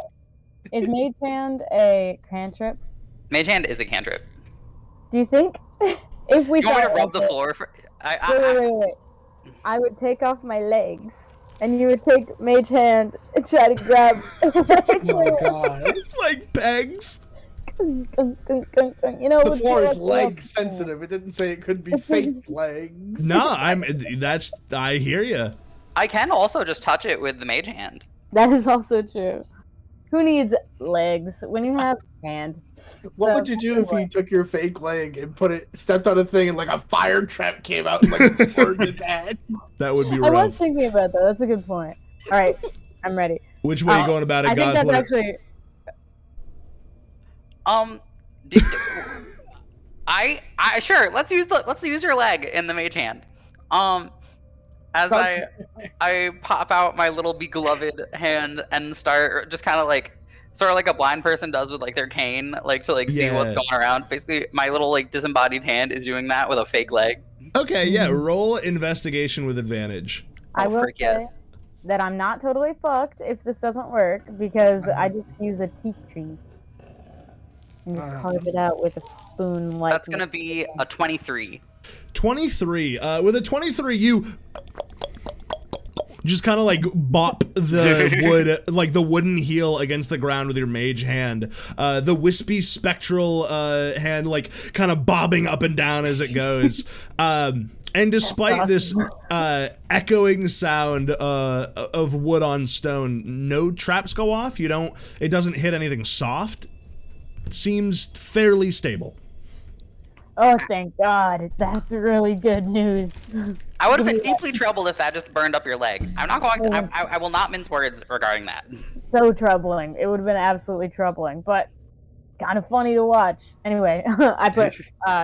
is Mage Hand a cantrip?
Mage Hand is a cantrip.
Do you think if we
You want me to rub the floor for?
Wait. I would take off my legs, and you would take Mage Hand and try to grab.
Oh God!
Like pegs.
You know,
The floor is leg sensitive. It didn't say it could be fake legs.
No, I hear you.
I can also just touch it with the Mage Hand.
That is also true. Who needs legs when you have a hand?
What would you do if you took your fake leg and stepped on a thing and like a fire trap came out and like burned it dead?
That would be
I was
rough.
thinking about that. That's a good point. All right, I'm ready.
Which way are you going about it,
I think
Gozzler?
that's actually.
Sure. Let's use your leg in the Mage Hand. As I pop out my little beloved hand and start just kind of like, sort of like a blind person does with like their cane, like to like see what's going around. Basically, my little like disembodied hand is doing that with a fake leg.
Okay, yeah. Roll investigation with advantage.
I will say that I'm not totally fucked if this doesn't work because I just use a teak tree and just carve it out with a spoon. Like
that's gonna be a 23.
23. With a 23, you just kind of like bop the wood, like the wooden heel against the ground with your mage hand. The wispy spectral hand like kind of bobbing up and down as it goes. And despite this echoing sound of wood on stone, no traps go off. It doesn't hit anything soft. It seems fairly stable.
Oh, thank God. That's really good news.
I would have been deeply troubled if that just burned up your leg. I'm not going to, I will not mince words regarding that.
So troubling. It would have been absolutely troubling, but kind of funny to watch. Anyway,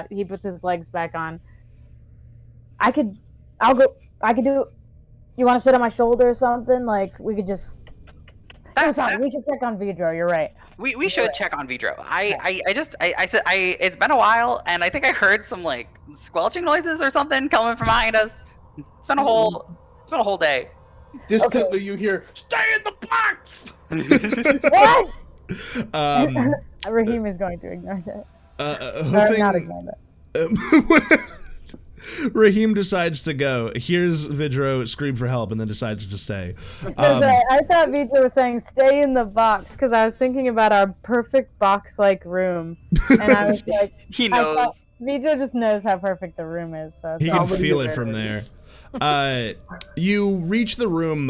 he puts his legs back on. I could do it. You want to sit on my shoulder or something? Like, we could just... we should check on Vidro, you're right.
We should check on Vidro. It's been a while, and I think I heard some like squelching noises or something coming from behind us. It's been a whole day.
Distantly, you hear, "Stay in the box!"
What? Rahim is going to ignore that. Not ignore that.
Rahim decides to go. Hears Vidro scream for help and then decides to stay.
I thought Vidro was saying stay in the box because I was thinking about our perfect box-like room. And I was like,
he knows.
Vidro just knows how perfect the room is. So
he can feel it from there. You reach the room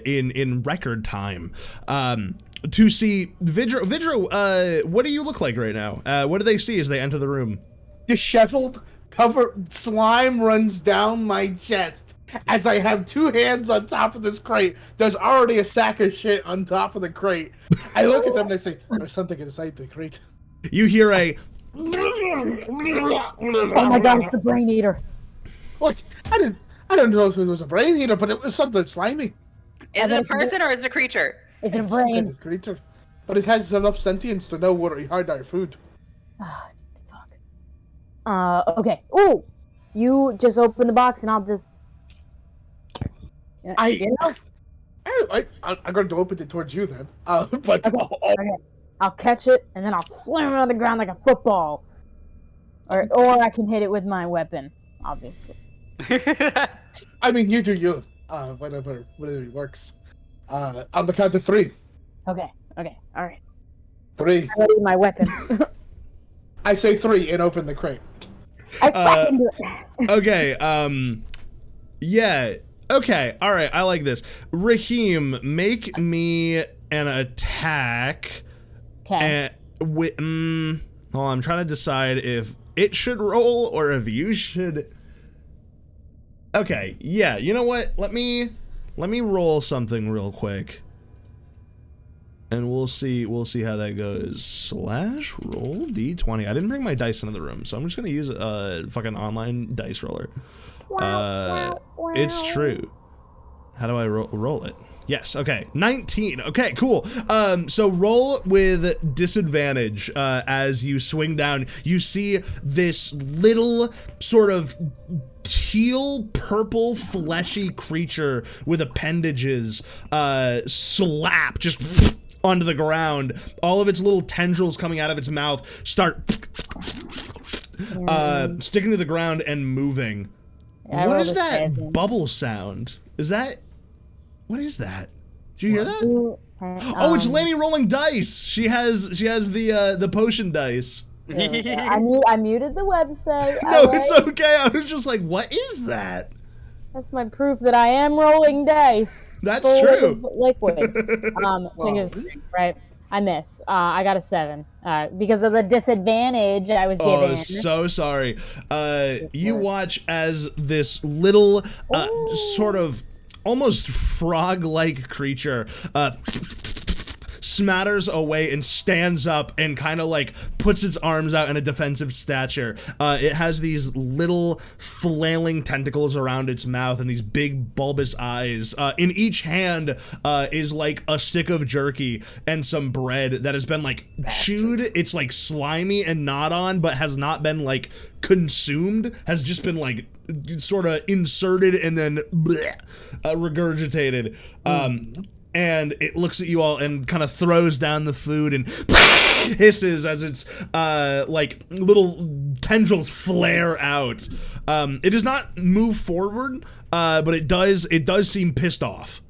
in record time. To see Vidro, what do you look like right now? What do they see as they enter the room?
Disheveled. Slime runs down my chest as I have two hands on top of this crate. There's already a sack of shit on top of the crate. I look at them and I say, "There's something inside the crate."
You hear a...
Oh my God, it's the brain eater.
What? I don't know if it was a brain eater, but it was something slimy.
Is it a person or is it a creature?
It's a brain.
It's a creature. But it has enough sentience to know what we hide our food.
Okay. Ooh, you just open the box and I'll just.
I'm going to open it towards you then. But
okay. I'll catch it and then I'll slam it on the ground like a football, or I can hit it with my weapon, obviously.
I mean, you do you. Whatever works. On the count of 3.
Okay. All right.
3.
I ready my weapon.
I say 3 and open the crate.
I can do it.
Okay, yeah, okay, alright, I like this. Rahim, make me an attack.
Okay.
Hold on, I'm trying to decide if it should roll or if you should... Okay, yeah, you know what? Let me roll something real quick. and we'll see how that goes. Slash roll d20. I didn't bring my dice into the room, so I'm just gonna use a fucking online dice roller. It's true. How do I roll it? Yes, okay. 19. Okay, cool. So roll with disadvantage as you swing down. You see this little sort of teal purple fleshy creature with appendages slap just onto the ground. All of its little tendrils coming out of its mouth start sticking to the ground and moving.
Yeah,
what is that bubble sound? Is that... What is that? Did you hear that? Oh, it's Laney rolling dice. She has the potion dice.
Yeah. I muted the website.
No, it's okay. I was just like, what is that?
That's my proof that I am rolling dice.
That's true.
Liquid. Right. I miss. I got a 7 because of the disadvantage I was given.
Oh, so sorry. You watch as this little sort of almost frog-like creature smatters away and stands up and kind of like puts its arms out in a defensive stature. It has these little flailing tentacles around its mouth and these big bulbous eyes. In each hand is like a stick of jerky and some bread that has been like chewed. It's like slimy and gnawed on, but has not been like consumed, has just been like sort of inserted and then bleh, regurgitated. And it looks at you all and kind of throws down the food and hisses as its like little tendrils flare out. It does not move forward, but it does seem pissed off.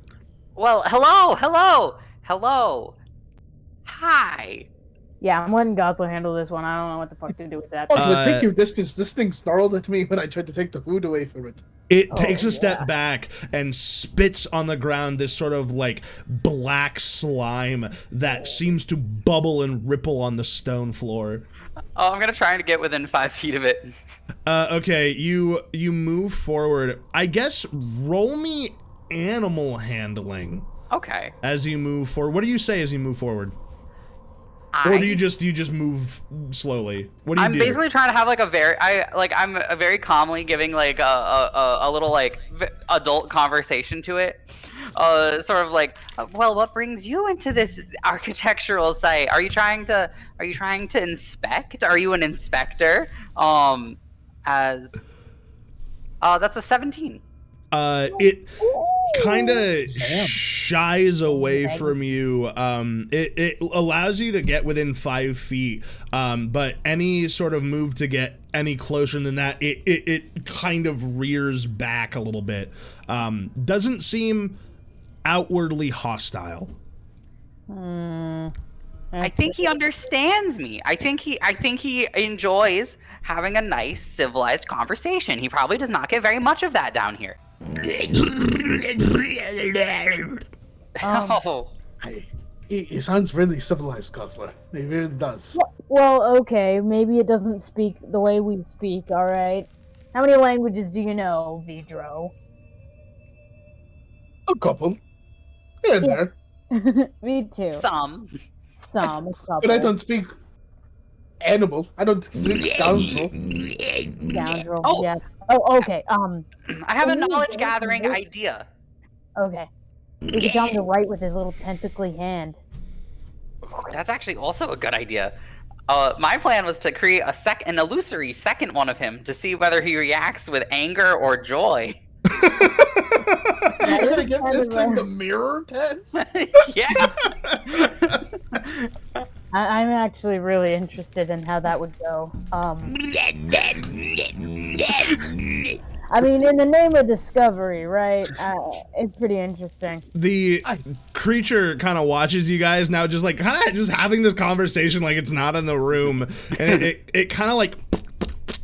Well, hello. Hi.
Yeah, I'm letting Gozzler handle this one. I don't know what the fuck to do with that.
Oh, so to take your distance, this thing snarled at me when I tried to take the food away from it.
It takes a step back and spits on the ground this sort of like black slime that seems to bubble and ripple on the stone floor.
Oh, I'm gonna try to get within 5 feet of it.
Okay, you move forward. I guess roll me animal handling.
Okay.
As you move forward. What do you say as you move forward? Or do you just move slowly? What do you do?
I'm basically trying to have like I'm very calmly giving like a little like adult conversation to it. Sort of like, well, what brings you into this architectural site? Are you trying to inspect? Are you an inspector? That's a 17.
It kind of shies away from you. It allows you to get within 5 feet, but any sort of move to get any closer than that, it kind of rears back a little bit. Doesn't seem outwardly hostile.
I think he understands me. I think he enjoys having a nice civilized conversation. He probably does not get very much of that down here.
He sounds really civilized, Gozzler. He really does.
Well, okay, maybe it doesn't speak the way we speak, alright? How many languages do you know, Vidro?
A couple. Here and there.
Me too.
Some.
A couple.
But I don't speak animal. I don't speak scoundrel.
Scoundrel,
Oh.
yeah. Oh, okay,
I have a knowledge gathering idea.
okay. You can tell him to write with his little tentacly hand.
That's actually also a good idea. My plan was to create an illusory second one of him to see whether he reacts with anger or joy.
You're gonna give this thing the mirror test?
Yeah.
I'm actually really interested in how that would go. I mean, in the name of discovery, right? It's pretty interesting.
The creature kind of watches you guys now, just like kind of just having this conversation like it's not in the room, and it kind of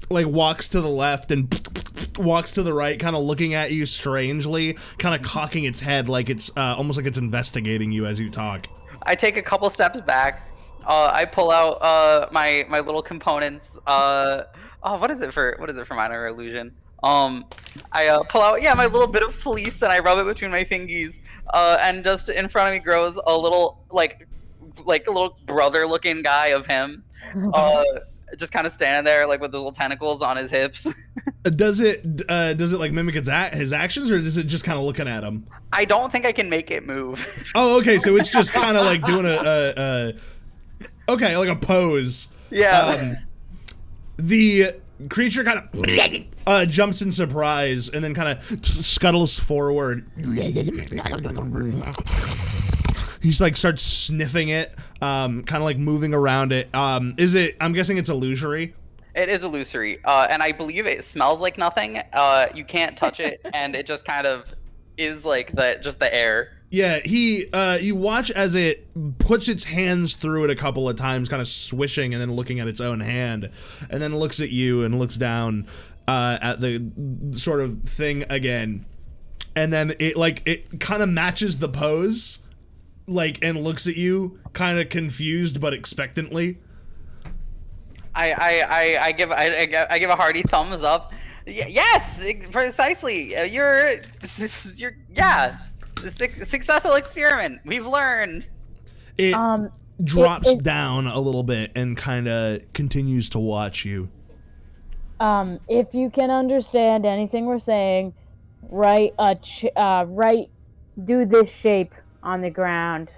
like walks to the left and walks to the right, kind of looking at you strangely, kind of cocking its head like it's almost like it's investigating you as you talk.
I take a couple steps back. I pull out my little components. What is it for minor illusion? I pull out my little bit of fleece and I rub it between my fingies. And just in front of me grows a little like little brother-looking guy of him, just kind of standing there like with the little tentacles on his hips.
Does it like mimic his actions, or is it just kind of looking at him?
I don't think I can make it move.
Oh, okay, so it's just kind of like doing okay, like a pose.
Yeah.
The creature kind of jumps in surprise and then kind of scuttles forward. He's like starts sniffing it, kind of like moving around it. I'm guessing it's illusory.
It is illusory, and I believe it smells like nothing. You can't touch it, and it just kind of is like the air.
Yeah, you watch as it puts its hands through it a couple of times, kind of swishing and then looking at its own hand, and then looks at you and looks down at the sort of thing again, and then it kind of matches the pose, like, and looks at you kind of confused but expectantly.
I give a hearty thumbs up. Yes, precisely. Successful experiment. We've learned.
It drops down a little bit and kind of continues to watch you.
If you can understand anything we're saying, do this shape on the ground,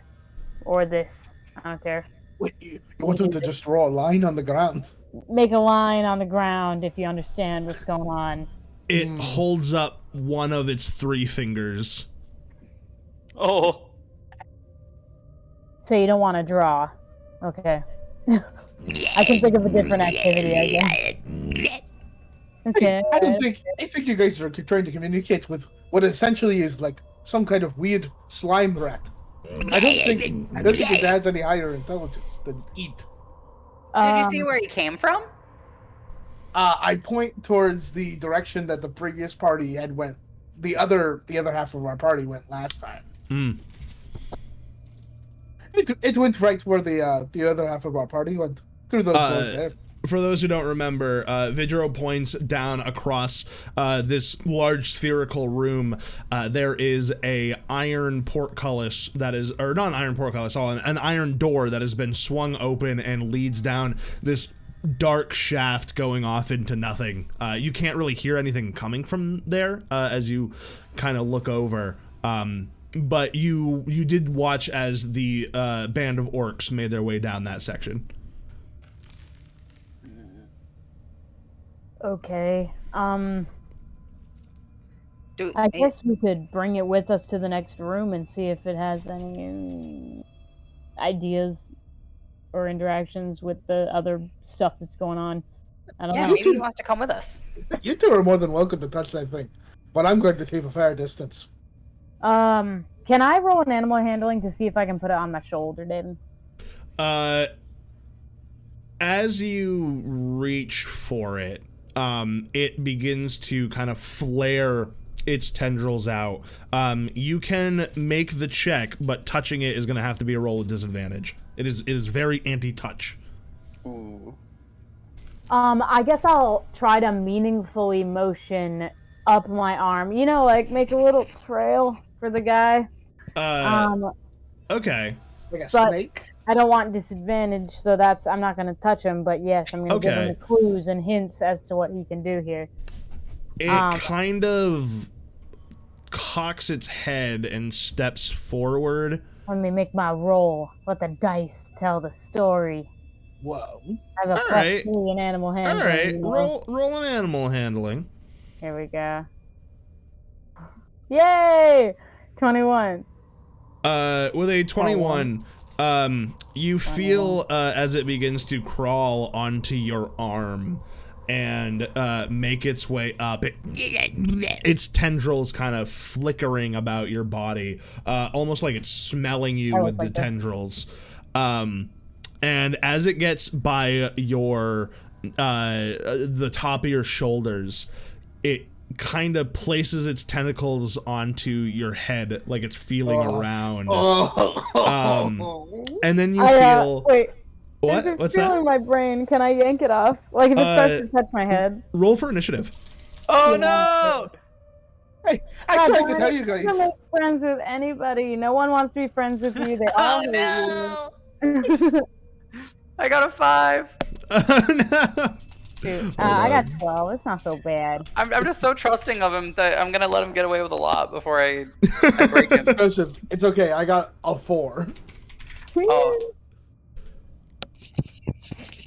or this. I don't care.
Wait, you want him to just draw a line on the ground?
Make a line on the ground if you understand what's going on.
It holds up one of its 3 fingers.
Oh.
So you don't want to draw. Okay. I can think of a different activity, I guess. Okay.
I think you guys are trying to communicate with what essentially is like some kind of weird slime rat. I don't think it has any higher intelligence than eat.
Did you see where he came from?
I point towards the direction that the previous party had went. The other half of our party went last time. It went right where the other half of our party went, through those doors there.
For those who don't remember, Vidro points down across this large spherical room. There is a iron portcullis that is, or not an iron portcullis, an iron door that has been swung open and leads down this dark shaft going off into nothing. You can't really hear anything coming from there as you kind of look over. But you did watch as the band of orcs made their way down that section.
Okay. I guess we could bring it with us to the next room and see if it has any ideas or interactions with the other stuff that's going on. I don't know.
Maybe he wants to come with us.
You two are more than welcome to touch that thing, but I'm going to keep a fair distance.
Can I roll an animal handling to see if I can put it on my shoulder, David?
As you reach for it, it begins to kind of flare its tendrils out. You can make the check, but touching it is going to have to be a roll with disadvantage. It is very anti-touch.
Ooh.
I guess I'll try to meaningfully motion up my arm. You know, like make a little trail for the guy.
Okay.
Like a snake?
I don't want disadvantage, so I'm not going to touch him, but yes, I'm going to give him the clues and hints as to what he can do here.
It kind of cocks its head and steps forward.
Let me make my roll. Let the dice tell the story.
Whoa.
I have a plus 3 in animal handling.
All right, roll an animal handling.
Here we go. Yay! 21.
With a 21, you feel as it begins to crawl onto your arm and make its way up. Its tendrils kind of flickering about your body, almost like it's smelling you with the tendrils. And as it gets by your the top of your shoulders, it kind of places its tentacles onto your head, like it's feeling around. And then you feel.
Wait.
What? What's that?
In my brain. Can I yank it off? Like if it starts to touch my head.
Roll for initiative.
Oh no!
Hey, I tried to tell you guys.
I'm not friends with anybody. No one wants to be friends with you. They all hate you.
I got a 5.
Oh no.
Dude, I got 12. It's not so bad.
I'm just so trusting of him that I'm gonna let him get away with a lot before I break him.
Joseph, it's okay. I got a 4.
Oh.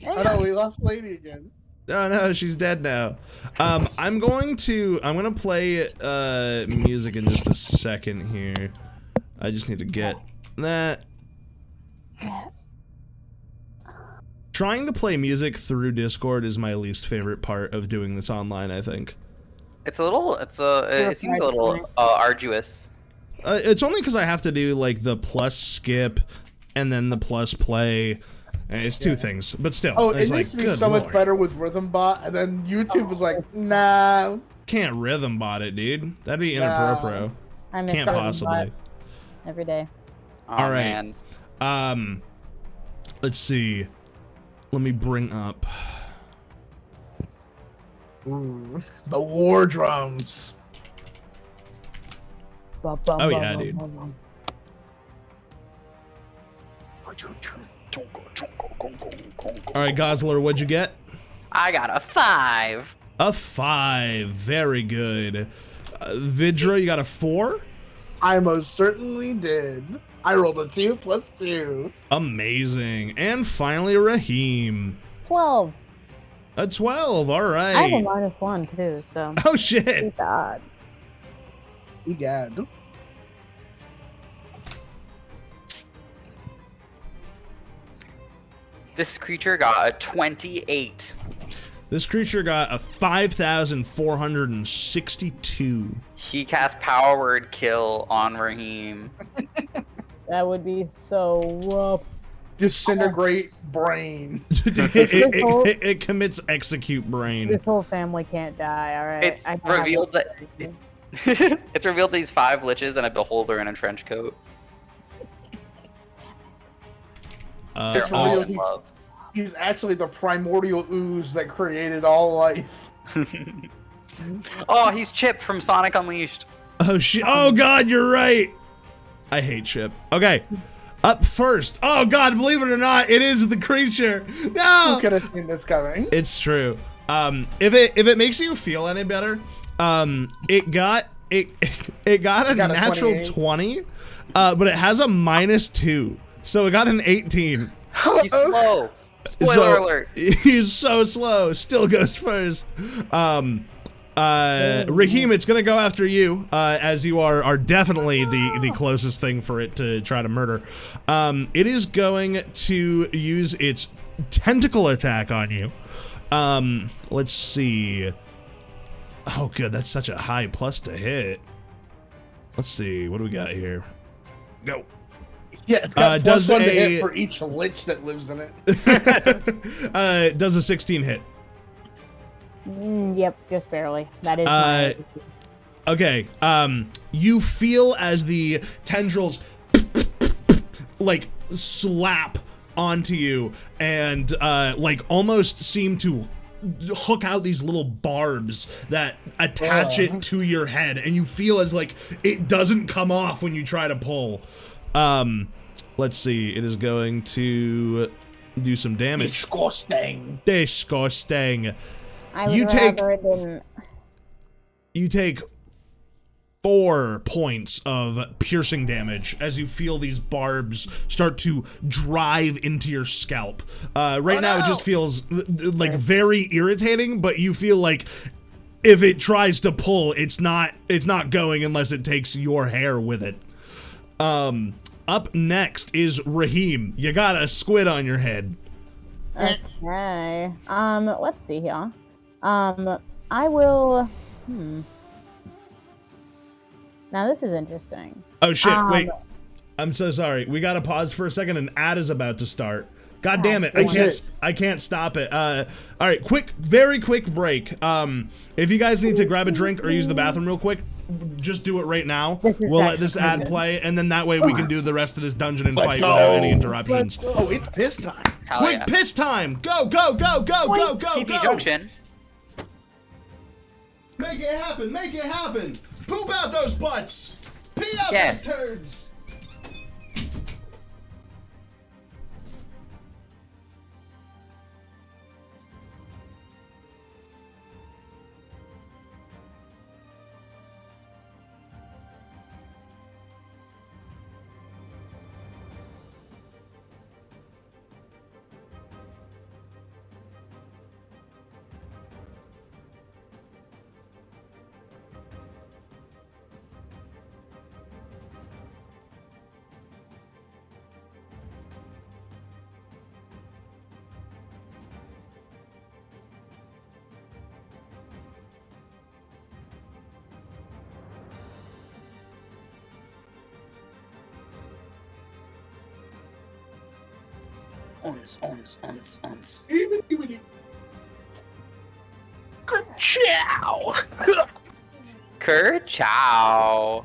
Oh no, we lost Laney again.
Oh no, she's dead now. I'm gonna play music in just a second here. I just need to get that. Trying to play music through Discord is my least favorite part of doing this online, I think.
It seems a little arduous.
It's only because I have to do like the plus skip and then the plus play. And it's two things, but still.
Oh, it
like,
needs to be so much better with Rhythm Bot, and then YouTube was like, nah.
Can't Rhythm Bot it, dude. That'd be inappropriate.
I miss
Can't possibly.
Every day.
Oh,
all right.
Man.
Let's see. Let me bring up.
Ooh, the war drums.
Oh yeah, dude. All right, Gozzler, what'd you get?
I got a 5.
A 5. Very good. Vidro, you got a 4?
I most certainly did. I rolled a 2 plus 2.
Amazing. And finally, Rahim.
12.
A 12. All right.
I have a -1 too, so.
Oh shit.
God.
Egad.
This creature got a 28.
This creature got a 5,462.
He cast Power Word Kill on Rahim.
That would be so rough.
Disintegrate brain.
It commits execute brain.
This whole family can't die, alright?
It's revealed that it's revealed these 5 liches and a beholder in a trench coat. They're all in love.
He's actually the primordial ooze that created all life.
Oh, he's Chip from Sonic Unleashed.
Oh shit! Oh god, you're right. I hate Chip. Okay, up first. Oh god, believe it or not, it is the creature. No.
Who could have seen this coming?
It's true. If it makes you feel any better, it got a natural 20, but it has a -2, so it got an 18.
He's slow. Spoiler alert.
He's so slow. Still goes first. Rahim, it's gonna go after you, as you are definitely the closest thing for it to try to murder. It is going to use its tentacle attack on you. Let's see. Oh, good. That's such a high plus to hit. Let's see. What do we got here? Go.
Yeah, it's got plus 1 to hit for each lich that lives in it.
Does a 16 hit?
Yep, just barely. That is my...
Okay, you feel as the tendrils like slap onto you and like almost seem to hook out these little barbs that attach it to your head, and you feel as like it doesn't come off when you try to pull. Let's see, it is going to do some damage.
Disgusting.
Disgusting.
I would rather it didn't.
You take 4 points of piercing damage as you feel these barbs start to drive into your scalp. Right now it just feels like very irritating, but you feel like if it tries to pull, it's not going unless it takes your hair with it. Up next is Rahim. You got a squid on your head.
Okay. Let's see here. I will. Now this is interesting.
Oh shit! Wait, I'm so sorry. We gotta pause for a second. An ad is about to start. God damn it! I can't stop it. All right, very quick break. If you guys need to grab a drink or use the bathroom real quick, just do it right now. We'll let this ad play, and then that way we can do the rest of this dungeon and fight without any interruptions.
Oh, it's piss time!
Quick piss time! Go, go, go, go, go, go,
TP
go!
Junction.
Make it happen! Make it happen! Poop out those butts! Pee out those turds!
Ciao.
Kerchow.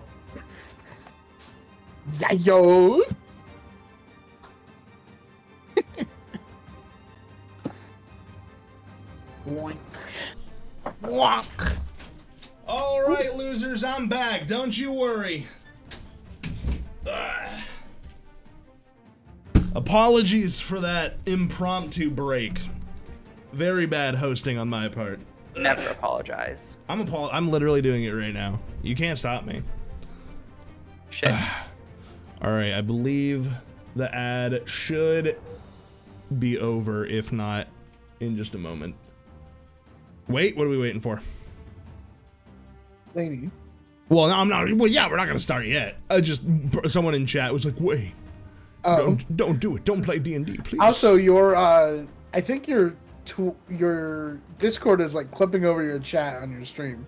Yeah, yo. Wonk. Wonk.
All right, losers, I'm back. Don't you worry. Apologies for that impromptu break. Very bad hosting on my part.
Never apologize.
I'm literally doing it right now. You can't stop me.
Shit.
All right, I believe the ad should be over, if not in just a moment. Wait, what are we waiting for?
Laney.
Well, no, I'm not. Well, yeah, we're not gonna start yet. Someone in chat was like, "Wait, don't do it. Don't play D&D, please."
Also, your I think your Discord is like clipping over your chat on your stream.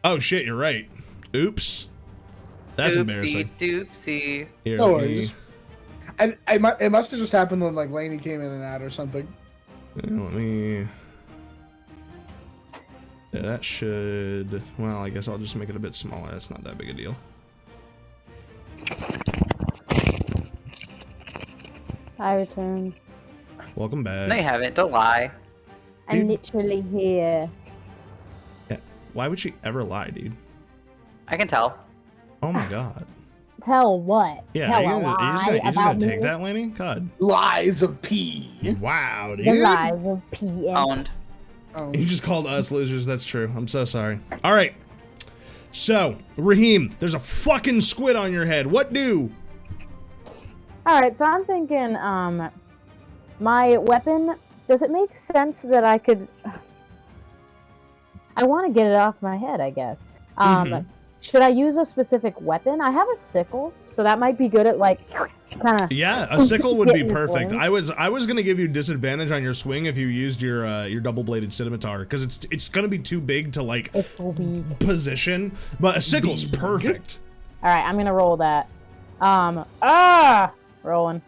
Oh shit, you're right. Oops. That's embarrassing.
Doopsie.
Here,
No
let me-
worries. It must have just happened when like Laney came in and out or something.
Let me. Yeah, that should. Well, I guess I'll just make it a bit smaller. That's not that big a deal.
I return.
Welcome back.
No, you haven't. Don't lie.
I'm
Dude.
literally here.
Yeah. Why would she ever lie, dude?
I can tell.
Oh my god.
Tell what?
Yeah,
Tell
are you
a
gonna,
lie
you just
about
gonna take
me?
that, Laney? God.
Lies of P.
Wow, dude.
The lies of PM.
Owned.
Oh.
You just called us losers. That's true. I'm so sorry. All right. So, Rahim, there's a fucking squid on your head. What do?
All right, so I'm thinking, my weapon. Does it make sense that I could? I want to get it off my head, I guess. Should I use a specific weapon? I have a sickle, so that might be good at like kind of.
Yeah, a sickle would be
Getting
perfect.
points.
I was gonna give you disadvantage on your swing if you used your double-bladed scimitar, because it's gonna be too big to like
It's so big.
position. But a sickle's perfect.
All right, I'm gonna roll that. Rolling.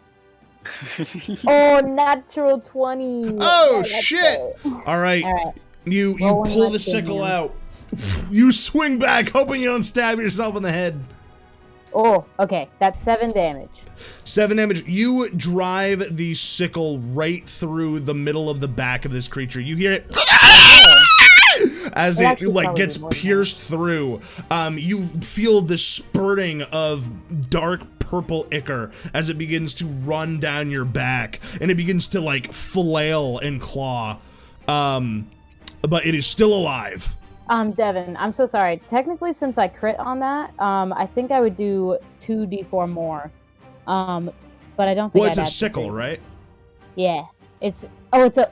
Oh, natural 20.
Oh
Let's
shit!
go.
All right,
All right.
you
Rolling
pull the
my
sickle
fingers.
out. You swing back, hoping you don't stab yourself in the head.
Oh, okay. That's 7 damage.
7 damage. You drive the sickle right through the middle of the back of this creature. You hear it as
It
it
actually
like
probably
gets
did more than
pierced through. You feel the spurting of dark purple ichor as it begins to run down your back, and it begins to like flail and claw. But it is still alive.
Devin, I'm so sorry. Technically, since I crit on that, I think I would do 2d4 more. But I don't think
Well, it's
I'd
a
add
sickle,
3.
right?
Yeah. It's a.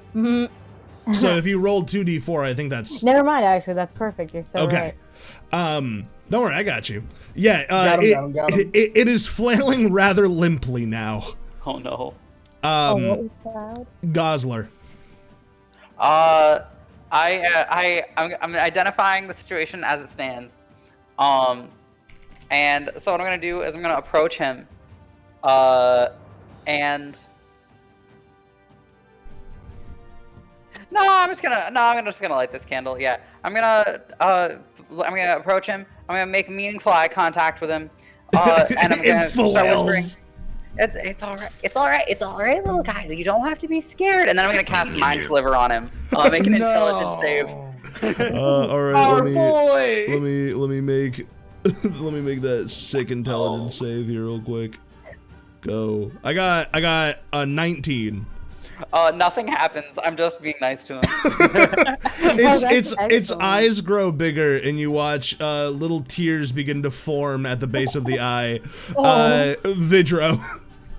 So if you roll 2d4, I think that's
Never mind. Actually, that's perfect. You're so
okay.
right.
Don't worry, I got you. Yeah,
Got him.
it is flailing rather limply now.
Oh no.
What was that?
Gozzler.
I'm identifying the situation as it stands. And so what I'm gonna do is I'm gonna approach him. And I'm just gonna light this candle. Yeah, I'm gonna approach him. I'm gonna make meaningful eye contact with him. And I'm gonna start whispering. It's all right, little guy. You don't have to be scared. And then I'm gonna cast Mind Sliver on him. Make an intelligence save.
All right,
Our boy.
let me make that sick intelligence save here real quick. Go. I got a 19.
Nothing happens. I'm just being nice to him.
Its
excellent.
eyes grow bigger, and you watch little tears begin to form at the base of the eye. Vidro.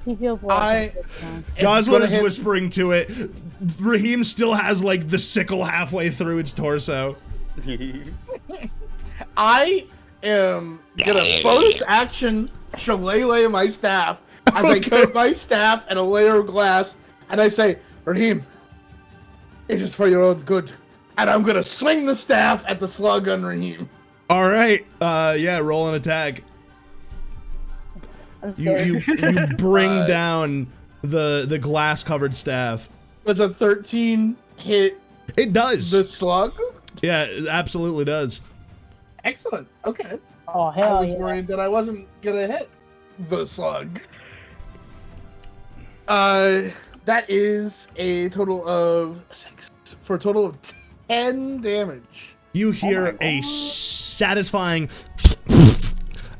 He feels like
Gozzler is whispering to it. Rahim still has like the sickle halfway through its torso.
I am gonna bonus action shillelagh my staff as I coat my staff in a layer of glass, and I say, Rahim, this is for your own good. And I'm gonna swing the staff at the slug on Rahim.
All right, yeah, roll an attack. You bring down the glass covered staff.
Does a 13 hit?
It does.
The slug?
Yeah, it absolutely does.
Excellent. Okay.
Oh hell
I was
yeah!
worried that I wasn't gonna hit the slug. That is a total of 6 for a total of 10 damage.
You hear a satisfying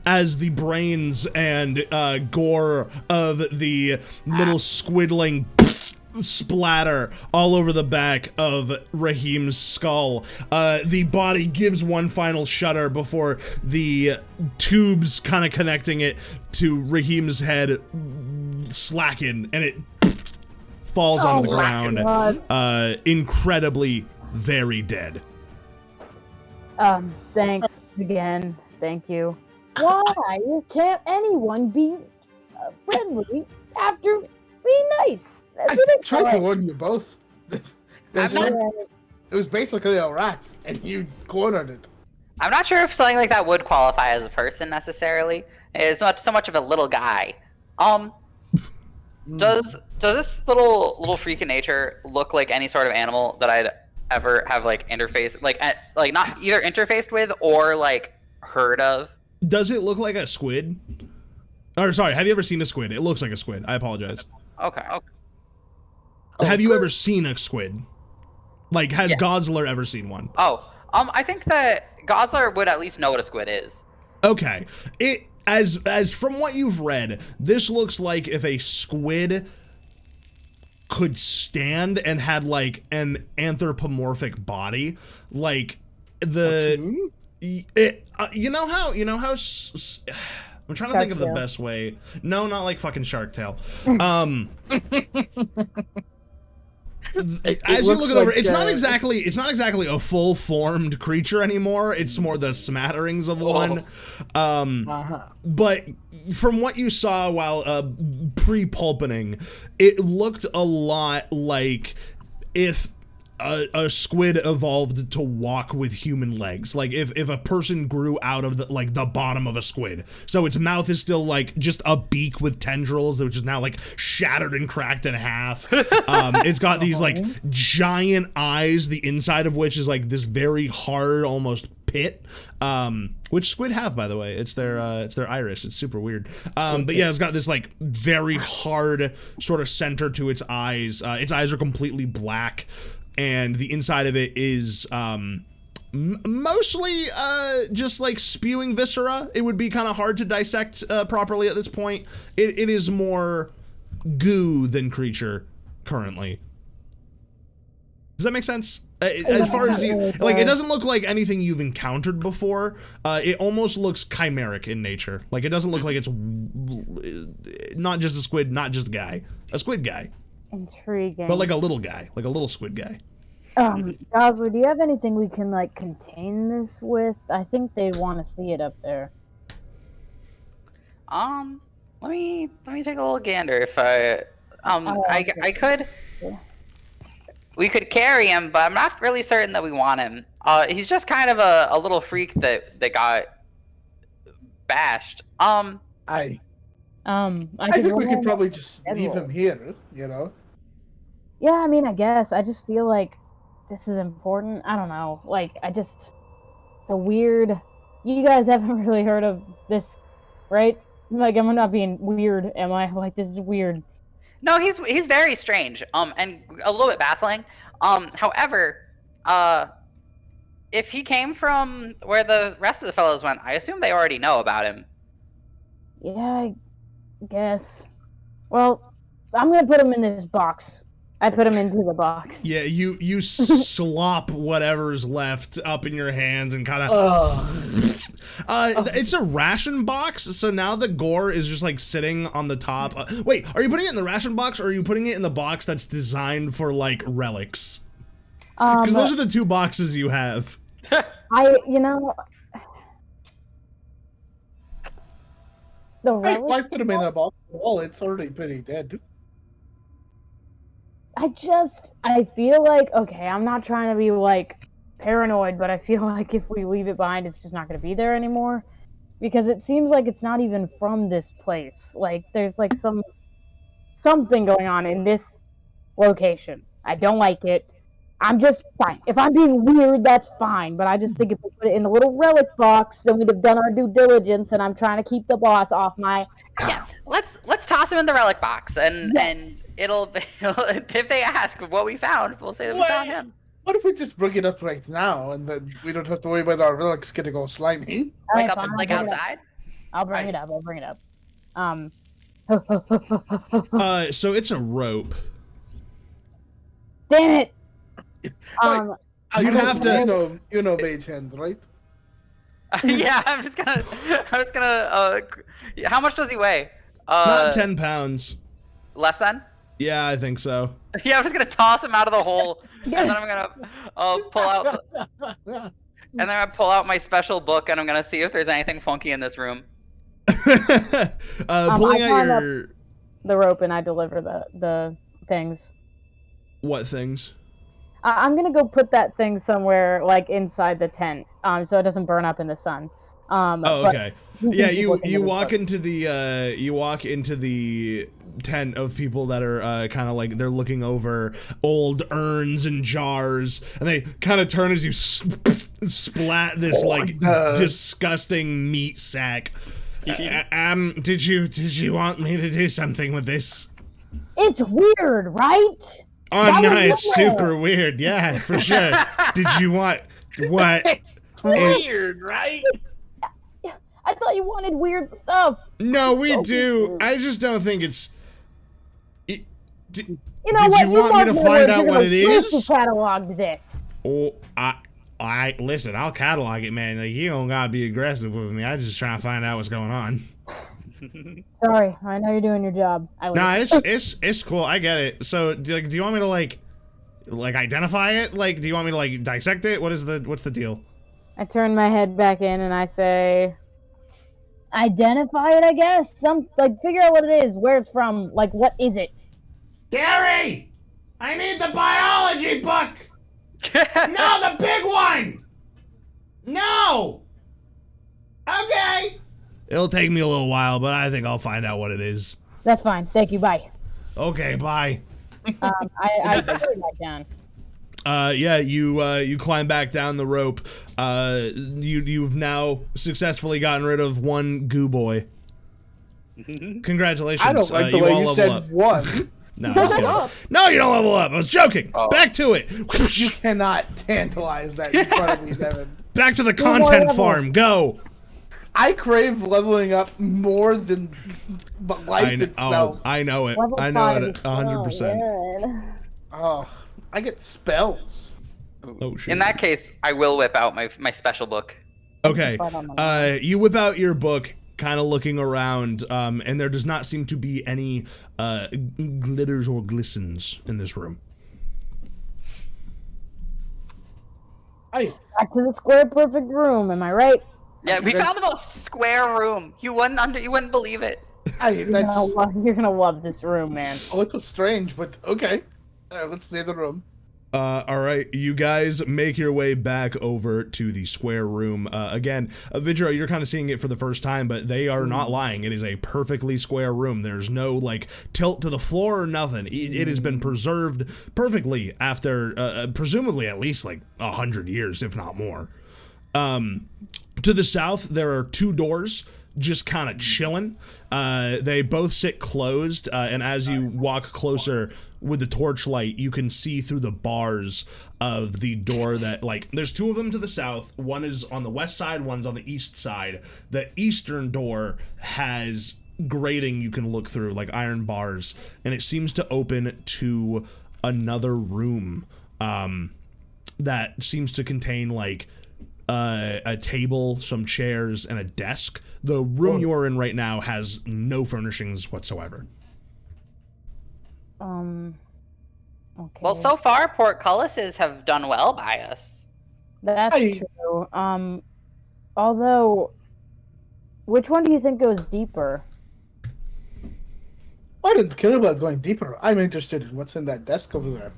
as the brains and gore of the little squidling splatter all over the back of Rahim's skull. The body gives one final shudder before the tubes kind of connecting it to Rahim's head slacken, and it falls onto the ground, incredibly very dead.
Thanks again. Thank you. Why can't anyone be friendly after being nice?
I tried to warn you both. It was basically a rat, and you cornered it.
I'm not sure if something like that would qualify as a person necessarily. It's not so much of a little guy. Does this little freak of nature look like any sort of animal that I'd ever have like interfaced, like not either interfaced with or like heard of?
Does it look like a squid? Or sorry, have you ever seen a squid? It looks like a squid. I apologize.
Okay.
Have you ever seen a squid? Like, has Gozzler ever seen one?
I think that Gozzler would at least know what a squid is.
Okay. As from what you've read, this looks like if a squid could stand and had like an anthropomorphic body, like you know how I'm trying to think of the best way. No, not like fucking Shark Tale. As you look it over, it's not exactly a full formed creature anymore. It's more the smatterings of one. But from what you saw while pre-pulpening, it looked a lot like if a squid evolved to walk with human legs. Like if a person grew out of the bottom of a squid. So its mouth is still like just a beak with tendrils, which is now like shattered and cracked in half. It's got these like giant eyes, the inside of which is like this very hard, almost pit. Which squid have, by the way. It's their iris. It's super weird. But yeah, it's got this like very hard sort of center to its eyes. Its eyes are completely black. And the inside of it is mostly just like spewing viscera. It would be kind of hard to dissect properly at this point. It is more goo than creature currently. Does that make sense? As far as like, it doesn't look like anything you've encountered before. It almost looks chimeric in nature. Like it doesn't look like it's not just a squid, not just a squid guy.
Intriguing.
But like a little guy, like a little squid guy.
Gozzler, do you have anything we can like contain this with? I think they'd want to see it up there.
Let me take a little gander. If I could. We could carry him, but I'm not really certain that we want him. He's just kind of a little freak that got bashed.
I think we could probably just leave him here, you know?
Yeah, I mean, I guess. I just feel like this is important. I don't know. Like, it's a weird... You guys haven't really heard of this, right? Like, I'm not being weird, am I? Like, this is weird.
No, he's very strange, and a little bit baffling. However, if he came from where the rest of the fellows went, I assume they already know about him.
Yeah, I guess. Well, I'm gonna put him in this box. I put him into the box.
Yeah, you slop whatever's left up in your hands and kind of. It's a ration box, so now the gore is just like sitting on the top. Wait, are you putting it in the ration box, or are you putting it in the box that's designed for like relics? Because those are the two boxes you have.
Why put him in a box? Well, it's already pretty dead.
I feel like, okay, I'm not trying to be like paranoid, but I feel like if we leave it behind, it's just not going to be there anymore. Because it seems like it's not even from this place. Like, there's like some something going on in this location. I don't like it. I'm just fine. If I'm being weird, that's fine. But I just think if we put it in the little relic box, then we'd have done our due diligence. And I'm trying to keep the boss off my.
Yeah, let's toss him in the relic box, and it'll if they ask what we found, we'll say that we found him.
What if we just bring it up right now, and then we don't have to worry about our relics getting all slimy?
Like
Fine,
outside.
I'll bring it up. I'll bring it up.
So it's a rope.
Damn it.
You'd have to.
You know mage hand, right?
Yeah, I'm just gonna. How much does he weigh?
Not 10 pounds.
Less than?
Yeah, I think so.
Yeah, I'm just gonna toss him out of the hole, and then I'm gonna pull out. And then I pull out my special book, and I'm gonna see if there's anything funky in this room.
Pulling out your
the rope, and I deliver the things.
What things?
I'm gonna go put that thing somewhere like inside the tent, so it doesn't burn up in the sun.
Oh, okay. Yeah, you walk into the tent of people that are kind of like they're looking over old urns and jars, and they kind of turn as you splat this disgusting meat sack. Did you want me to do something with this?
It's weird, right?
Oh, nice, super weird. Yeah, for sure. Did you want what?
It's weird, right?
I thought you wanted weird stuff.
No, we do. I just don't think it's.
You know
did
what?
you want me to find out what it is?
Cataloged this.
Oh, I listen. I'll catalog it, man. Like, you don't gotta be aggressive with me. I just try to find out what's going on.
Sorry, I know you're doing your job.
Nah, it's cool. I get it. So, do you want me to like identify it? Like, do you want me to like dissect it? What's the deal?
I turn my head back in and I say, identify it, I guess. Figure out what it is, where it's from. Like, what is it?
Gary, I need the biology book. No, the big one. No. Okay. It'll take me a little while, but I think I'll find out what it is.
That's fine. Thank you. Bye.
Okay, bye.
I put it back down.
Yeah, you climb back down the rope. You've now successfully gotten rid of one goo boy. Congratulations.
I don't like the way you said one.
No, I was kidding. No, you don't level up. I was joking.
Oh.
Back to it.
You cannot tantalize that in front of me, Devin.
Back to the content farm. Go.
I crave leveling up more than life itself.
Oh, I know it.
Level
I know
5
it
is
100%.
Oh, I get spells.
Oh shit.
In that case, I will whip out my special book.
Okay. You whip out your book, kind of looking around, and there does not seem to be any glitters or glistens in this room.
Hey,
Back to the square perfect room, am I right?
Yeah, we found the most square room. You wouldn't believe it.
hey, that's
You're gonna love this room, man.
a little strange, but okay. Let's stay in the room.
All right, you guys make your way back over to the square room. Again, Vidro, you're kind of seeing it for the first time, but they are not lying. It is a perfectly square room. There's no, like, tilt to the floor or nothing. It has been preserved perfectly after, presumably at least, like, 100 years, if not more. To the south, there are two doors just kind of chilling. They both sit closed, and as you walk closer with the torchlight, you can see through the bars of the door that, like, there's two of them to the south. One is on the west side, one's on the east side. The eastern door has grating you can look through, like iron bars, and it seems to open to another room that seems to contain, like, a table, some chairs, and a desk. The room you are in right now has no furnishings whatsoever.
Okay.
Well, so far, portcullises have done well by us.
That's true. Although, which one do you think goes deeper?
I didn't care about going deeper. I'm interested in what's in that desk over there.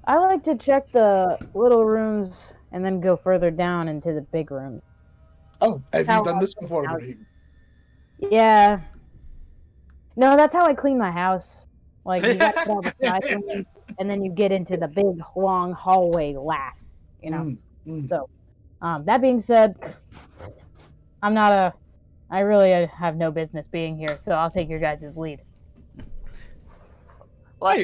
I like to check the little rooms and then go further down into the big room.
Oh, have you done this before, Rahim?
Yeah. No, that's how I clean my house Like, you got to get all the side rooms, and then you get into the big, long hallway last, you know? So, that being said, I really have no business being here, so I'll take your guys' lead.
Well,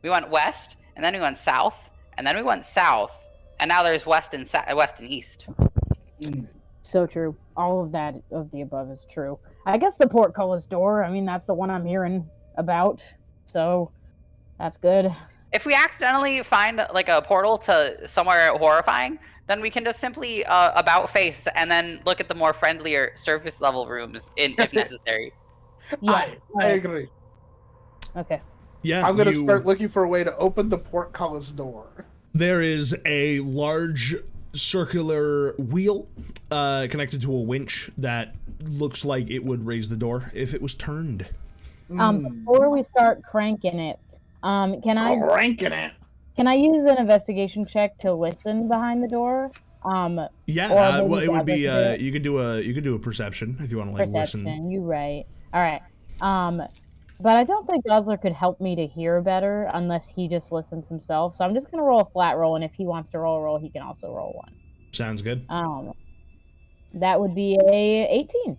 we went west, and then we went south, and then we went south, and now there's west and east.
So true. All of that of the above is true. I guess the portcullis door, I mean, that's the one I'm hearing about, so that's good.
If we accidentally find like a portal to somewhere horrifying, then we can just simply about face and then look at the more friendlier surface level rooms if necessary.
Yeah,
I agree.
Okay.
Yeah,
I'm gonna start looking for a way to open the portcullis door.
There is a large circular wheel connected to a winch that looks like it would raise the door if it was turned.
Before we start cranking it, can I use an investigation check to listen behind the door?
Yeah, well, it would be you could do a perception if you want to like
perception.
listen.
You're right. All right. But I don't think Gozzler could help me to hear better unless he just listens himself. So I'm just gonna roll a flat roll, and if he wants to roll a roll, he can also roll one.
Sounds good.
That would be a 18.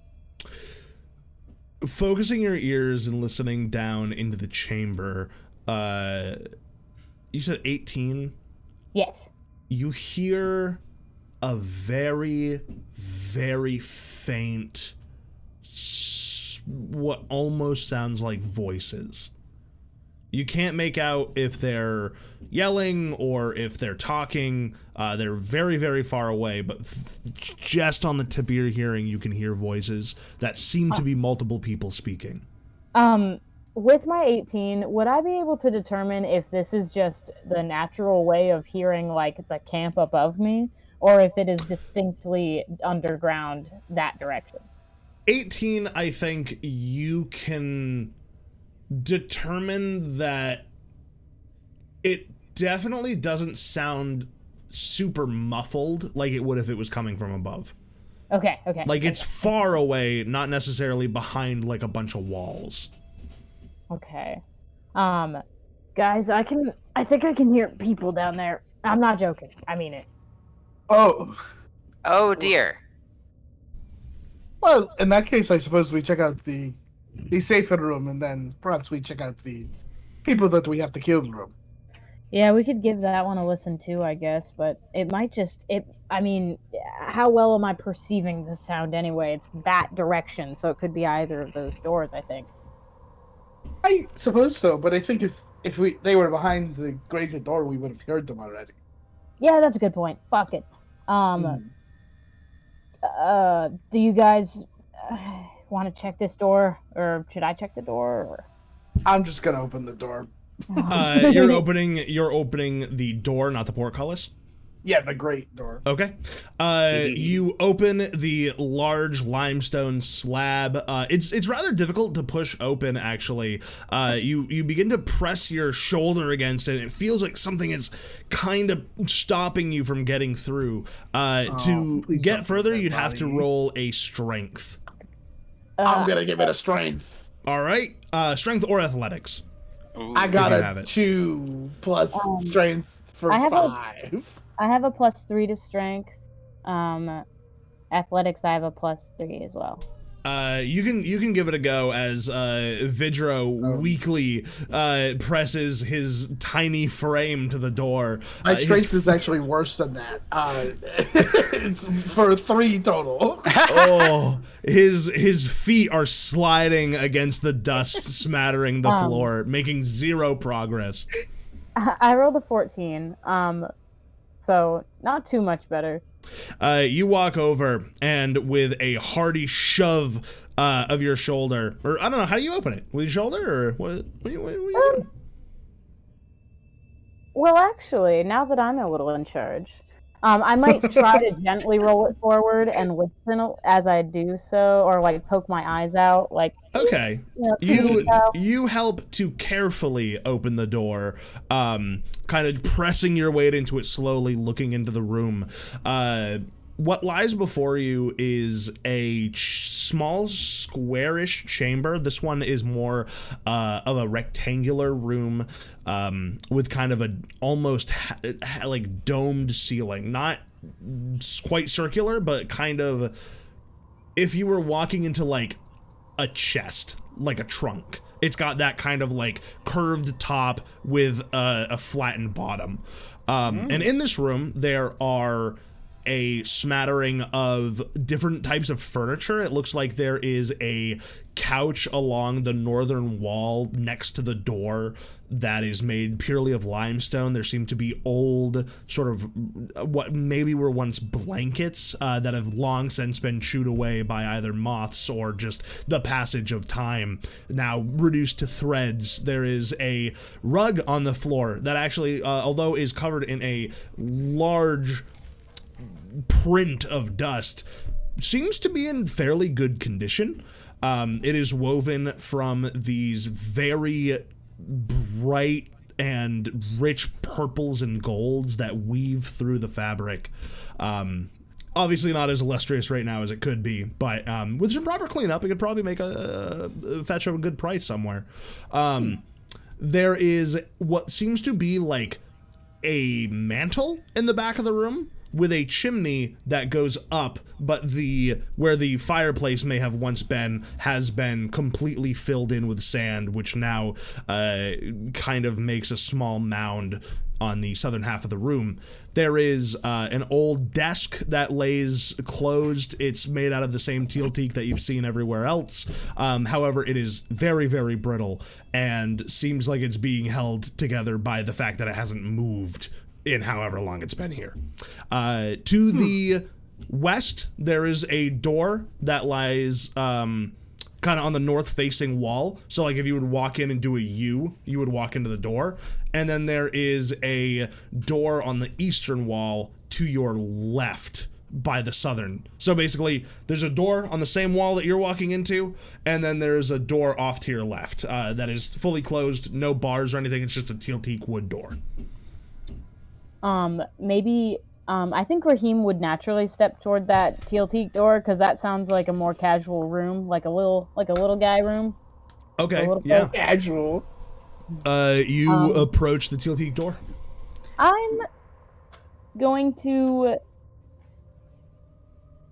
Focusing your ears and listening down into the chamber, you said 18?
Yes.
You hear a very, very faint, what almost sounds like voices. You can't make out if they're yelling or if they're talking. They're very, very far away, but just on the tip of your hearing, you can hear voices that seem to be multiple people speaking.
With my 18, would I be able to determine if this is just the natural way of hearing, like, the camp above me, or if it is distinctly underground that direction?
18, I think you can determine that it definitely doesn't sound super muffled like it would if it was coming from above.
Okay.
Like, it's far away, not necessarily behind, like, a bunch of walls.
Okay. Guys, I think I can hear people down there. I'm not joking. I mean it.
Oh dear.
Well, in that case, I suppose we check out the safer room, and then perhaps we check out the people that we have to kill room.
Yeah, we could give that one a listen too, I guess, but it might just, I mean, how well am I perceiving the sound anyway? It's that direction, so it could be either of those doors, I think.
I suppose so, but I think if they were behind the grated door, we would have heard them already.
Yeah, that's a good point. Fuck it. Do you guys want to check this door, or should I check the door? Or?
I'm just gonna open the door.
You're opening the door, not the portcullis?
Yeah, the great door.
Okay. You open the large limestone slab. It's rather difficult to push open, actually. You begin to press your shoulder against it. It feels like something is kind of stopping you from getting through. To get further, you'd have to roll a strength.
I'm gonna give it a strength.
All right. Strength or athletics.
Ooh.
I got a 2 plus strength for 5.
I have a +3 to strength. Athletics, I have a +3 as well.
You can give it a go as Vidro weakly presses his tiny frame to the door.
My strength is actually worse than that. It's for 3 total.
Oh, his feet are sliding against the dust, smattering the floor, making 0 progress.
I rolled a 14. So not too much better.
You walk over and with a hearty shove of your shoulder, or I don't know, how do you open it? With your shoulder, or what are you doing?
Well, actually, now that I'm a little in charge, I might try to gently roll it forward and listen as I do so, or like poke my eyes out, like.
Okay. You help to carefully open the door, kind of pressing your weight into it slowly, looking into the room. what lies before you is a small squarish chamber. This one is more of a rectangular room with kind of a almost like domed ceiling. Not quite circular, but kind of if you were walking into like a chest, like a trunk. It's got that kind of like curved top with a flattened bottom. And in this room, there are a smattering of different types of furniture. It looks like there is a couch along the northern wall next to the door that is made purely of limestone. There seem to be old sort of what maybe were once blankets that have long since been chewed away by either moths or just the passage of time, now reduced to threads. There is a rug on the floor that actually, although is covered in a large print of dust, seems to be in fairly good condition. It is woven from these very bright and rich purples and golds that weave through the fabric. Obviously not as illustrious right now as it could be, but with some proper cleanup, it could probably make fetch a good price somewhere. There is what seems to be like a mantle in the back of the room, with a chimney that goes up, but where the fireplace may have once been has been completely filled in with sand, which now kind of makes a small mound on the southern half of the room. There is an old desk that lays closed. It's made out of the same teal teak that you've seen everywhere else. However, it is very, very brittle and seems like it's being held together by the fact that it hasn't moved in however long it's been here. To the west, there is a door that lies kind of on the north-facing wall. So, like, if you would walk in and do a U, you would walk into the door. And then there is a door on the eastern wall to your left by the southern. So basically, there's a door on the same wall that you're walking into, and then there's a door off to your left that is fully closed, no bars or anything. It's just a teal teak wood door.
Maybe, I think Rahim would naturally step toward that teal teak door, because that sounds like a more casual room, like a little guy room.
Okay, yeah.
Casual.
You approach the teal teak door.
I'm going to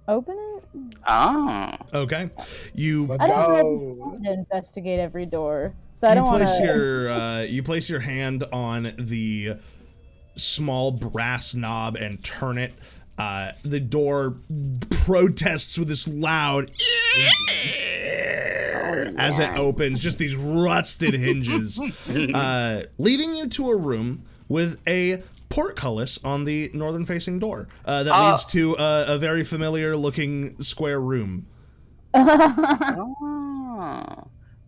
open it.
Oh.
Okay.
Let's
I don't
go.
have to investigate every door, so I don't want to.
You place your hand on the small brass knob and turn it. The door protests with this loud as it opens, just these rusted hinges, leading you to a room with a portcullis on the northern facing door that leads to a very familiar looking square room.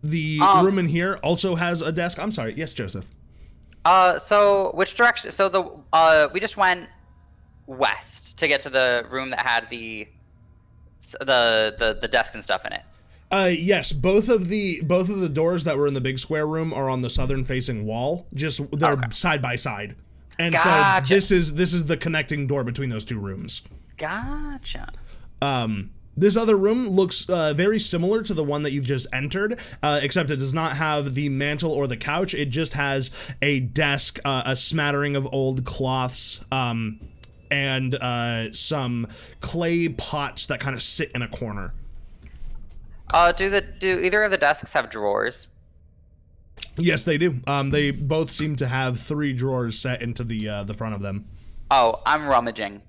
The room in here also has a desk. I'm sorry. Yes, Joseph.
So which direction? So we just went west to get to the room that had the desk and stuff in it.
Yes, both of the doors that were in the big square room are on the southern facing wall. Just they're side by side. And
gotcha.
So this is the connecting door between those two rooms.
Gotcha.
This other room looks very similar to the one that you've just entered, except it does not have the mantle or the couch. It just has a desk, a smattering of old cloths, and some clay pots that kind of sit in a corner.
Do either of the desks have drawers?
Yes, they do. They both seem to have 3 drawers set into the front of them.
Oh, I'm rummaging.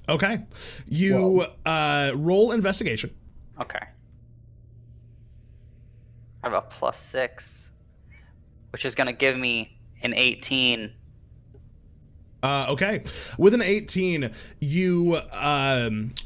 Okay. You roll investigation.
Okay. I have a +6, which is going to give me an 18.
Okay. With an 18, you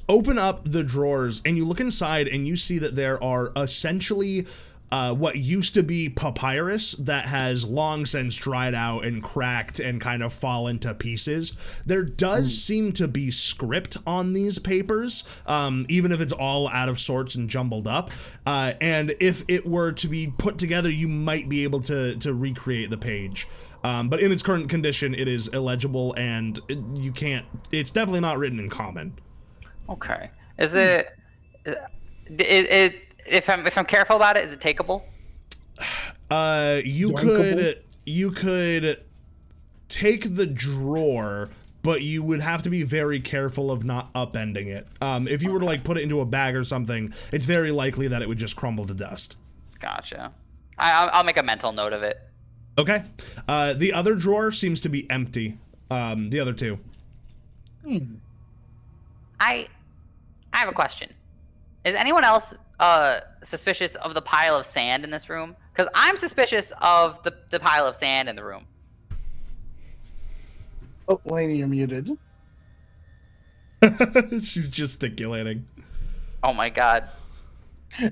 open up the drawers and you look inside and you see that there are essentially what used to be papyrus that has long since dried out and cracked and kind of fallen to pieces. There does seem to be script on these papers, even if it's all out of sorts and jumbled up. And if it were to be put together, you might be able to recreate the page. But in its current condition, it is illegible and you can't, it's definitely not written in common.
Okay. Is it? If I'm careful about it, is it takeable?
You could take the drawer, but you would have to be very careful of not upending it. If you were to like put it into a bag or something, it's very likely that it would just crumble to dust.
Gotcha. I'll make a mental note of it.
Okay. The other drawer seems to be empty. The other two.
I have a question. Is anyone else suspicious of the pile of sand in this room? Because I'm suspicious of the pile of sand in the room.
Oh, Laney, you're muted.
She's gesticulating.
Oh my god.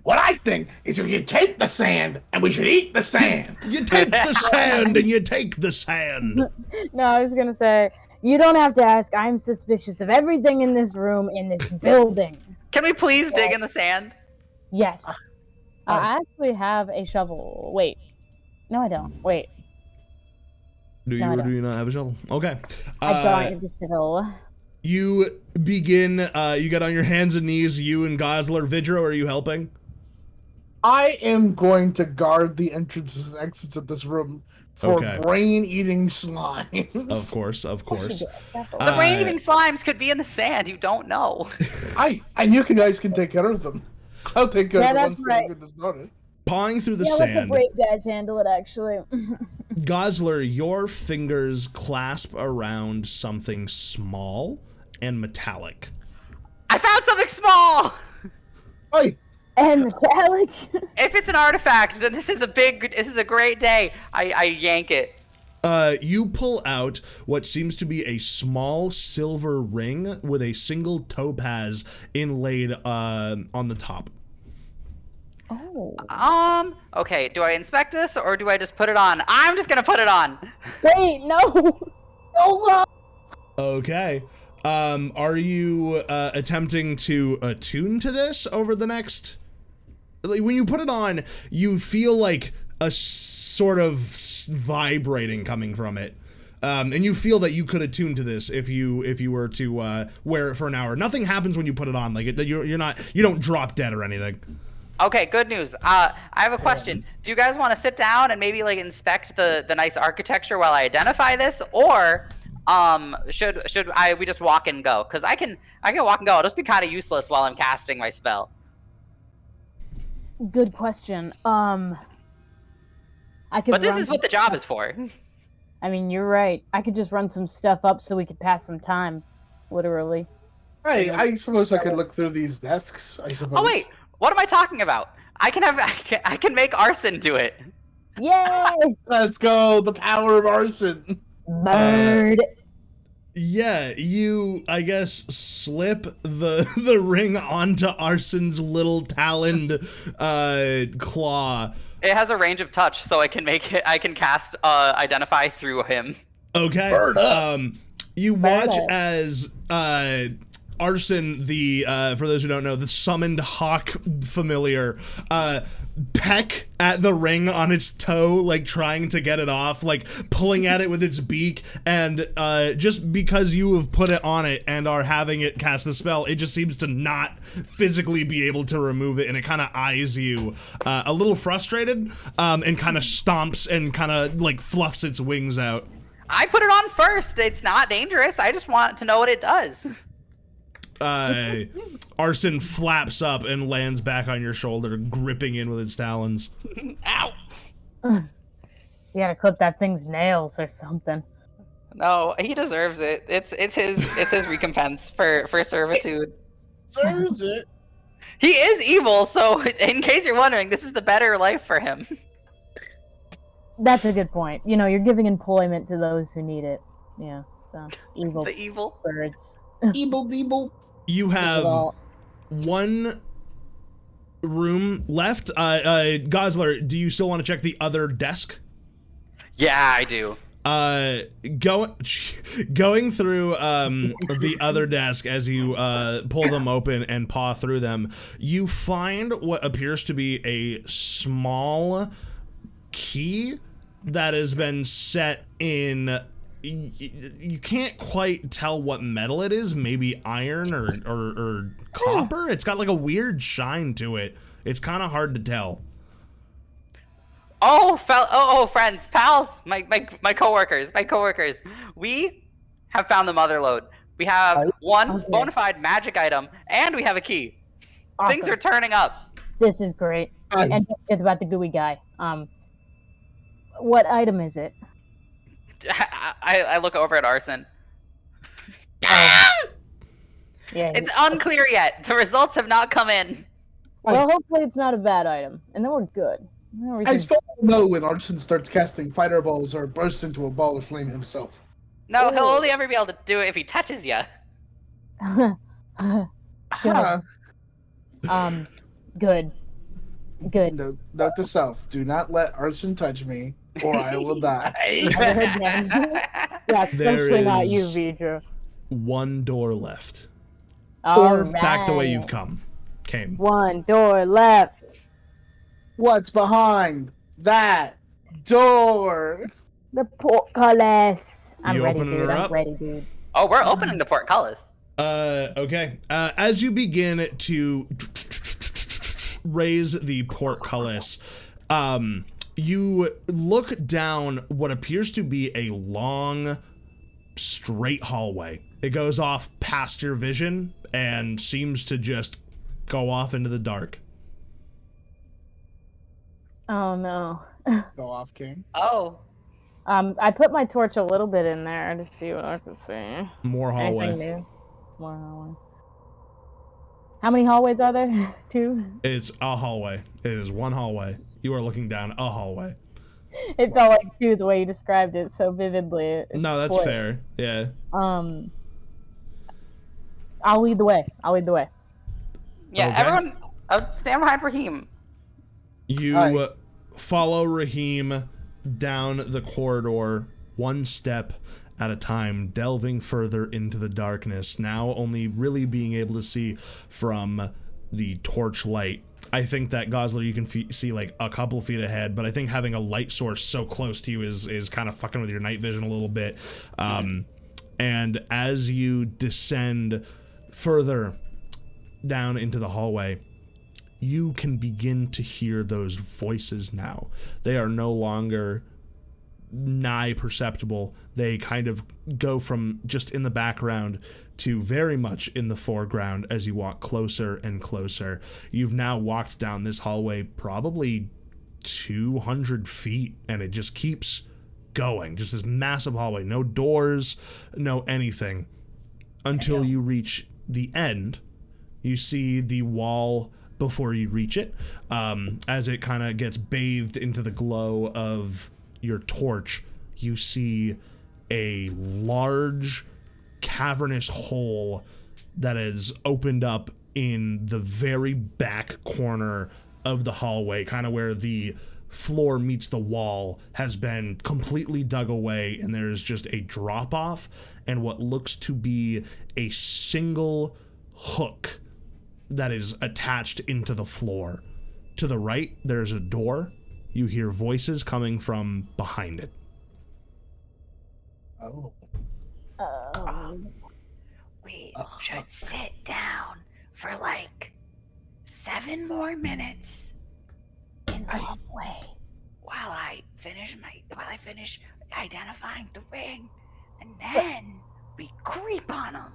What I think is we should take the sand and we should eat the sand.
You take the sand and you take the sand.
No, I was gonna say, you don't have to ask. I'm suspicious of everything in this room, in this building.
Can we please dig in the sand?
Yes. I actually have a shovel. Wait. No, I don't. Wait.
Do you or do you not have a shovel? Okay.
I don't have a shovel.
You begin, you get on your hands and knees, you and Gozzler. Vidro, are you helping?
I am going to guard the entrances and exits of this room for brain-eating slimes.
Of course, of course.
The brain-eating slimes could be in the sand. You don't know.
And you guys can take care of them. I'll take care of them once I get this started.
Pawing through the
sand.
Let
the great guys handle it, actually.
Gozzler, your fingers clasp around something small and metallic.
I found something small!
Hey!
And metallic?
If it's an artifact, then this is a great day. I yank it.
You pull out what seems to be a small silver ring with a single topaz inlaid on the top.
Oh.
Okay, do I inspect this or do I just put it on? I'm just gonna put it on.
Wait, no. No.
Okay. Are you attempting to attune to this over the next... Like, when you put it on, you feel like a sort of vibrating coming from it. And you feel that you could attune to this if you were to wear it for an hour. Nothing happens when you put it on. Like you don't drop dead or anything.
Okay, good news. I have a question. Do you guys want to sit down and maybe like inspect the nice architecture while I identify this, or should we just walk and go? Because I can walk and go. It'll just be kind of useless while I'm casting my spell.
Good question. I could.
But this is what the job is for.
I mean, you're right. I could just run some stuff up so we could pass some time, literally.
Hey, I suppose I could look through these desks. I suppose.
Oh wait. What am I talking about? I can make arson do it.
Yay!
Let's go! The power of arson.
Bird.
Yeah, you, I guess, slip the ring onto Arson's little taloned claw.
It has a range of touch, so I can cast identify through him.
Okay. You watch as Arson, for those who don't know, the summoned hawk familiar, peck at the ring on its toe, like trying to get it off, like pulling at it with its beak, and just because you have put it on it and are having it cast the spell, it just seems to not physically be able to remove it, and it kind of eyes you a little frustrated, and kind of stomps and kind of like fluffs its wings out.
I put it on first. It's not dangerous. I just want to know what it does.
Arson flaps up and lands back on your shoulder, gripping in with its talons.
Ow!
You gotta clip that thing's nails or something.
No, he deserves it. It's his recompense for servitude.
Deserves it.
He is evil, so in case you're wondering, this is the better life for him.
That's a good point. You know, you're giving employment to those who need it. Yeah, so evil.
The evil
birds.
Evil.
You have one room left. Gozzler, do you still want to check the other desk?
Yeah, I do.
Going through the other desk as you pull them open and paw through them, you find what appears to be a small key that has been set in you can't quite tell what metal it is. Maybe iron or copper. It's got like a weird shine to it. It's kind of hard to tell.
Oh, friends, pals, my coworkers, we have found the mother lode. We have one bona fide magic item, and we have a key.
Awesome.
Things are turning up.
This is great. And it's about the gooey guy. What item is it?
I look over at Arson.
Yeah.
It's unclear yet. The results have not come in.
Well, hopefully it's not a bad item, and then we're good.
I suppose we'll know when Arson starts casting fighter balls or bursts into a ball of flame himself.
No, he'll only ever be able to do it if he touches you.
Good.
Note to self: do not let Arson touch me, or I will die.
Yeah, especially not you, Vidro.
One door left.
Or
back the way you've came.
One door left.
What's behind that door?
The portcullis. I'm
You
ready,
opening
dude.
her
I'm
up?
ready, dude.
Oh, we're opening the portcullis.
Okay. As you begin to raise the portcullis, you look down what appears to be a long, straight hallway. It goes off past your vision and seems to just go off into the dark.
Oh no.
Go off, King.
Oh.
I put my torch a little bit in there to see what I could see.
More hallway.
Anything new? More hallway. How many hallways are there? 2?
It's a hallway. It is one hallway. You are looking down a hallway.
It felt like 2 the way you described it so vividly.
No, that's fair. Yeah.
I'll lead the way.
Yeah,
Okay.
everyone, stand behind Rahim.
You follow Rahim down the corridor, one step at a time, delving further into the darkness, now only really being able to see from the torch light. I think that, Gozzler, you can see like a couple feet ahead, but I think having a light source so close to you is kind of fucking with your night vision a little bit. And as you descend further down into the hallway, you can begin to hear those voices now. They are no longer nigh perceptible. They kind of go from just in the background to very much in the foreground as you walk closer and closer. You've now walked down this hallway probably 200 feet, and it just keeps going. Just this massive hallway. No doors, no anything. Until you reach the end. You see the wall before you reach it, as it kind of gets bathed into the glow of your torch. You see a large cavernous hole that is opened up in the very back corner of the hallway, kind of where the floor meets the wall, has been completely dug away, and there's just a drop off and what looks to be a single hook that is attached into the floor. To the right, there's a door. You hear voices coming from behind it.
Oh.
We should sit down for like 7 more minutes
In the hallway.
while I finish identifying the ring, and then we creep on them.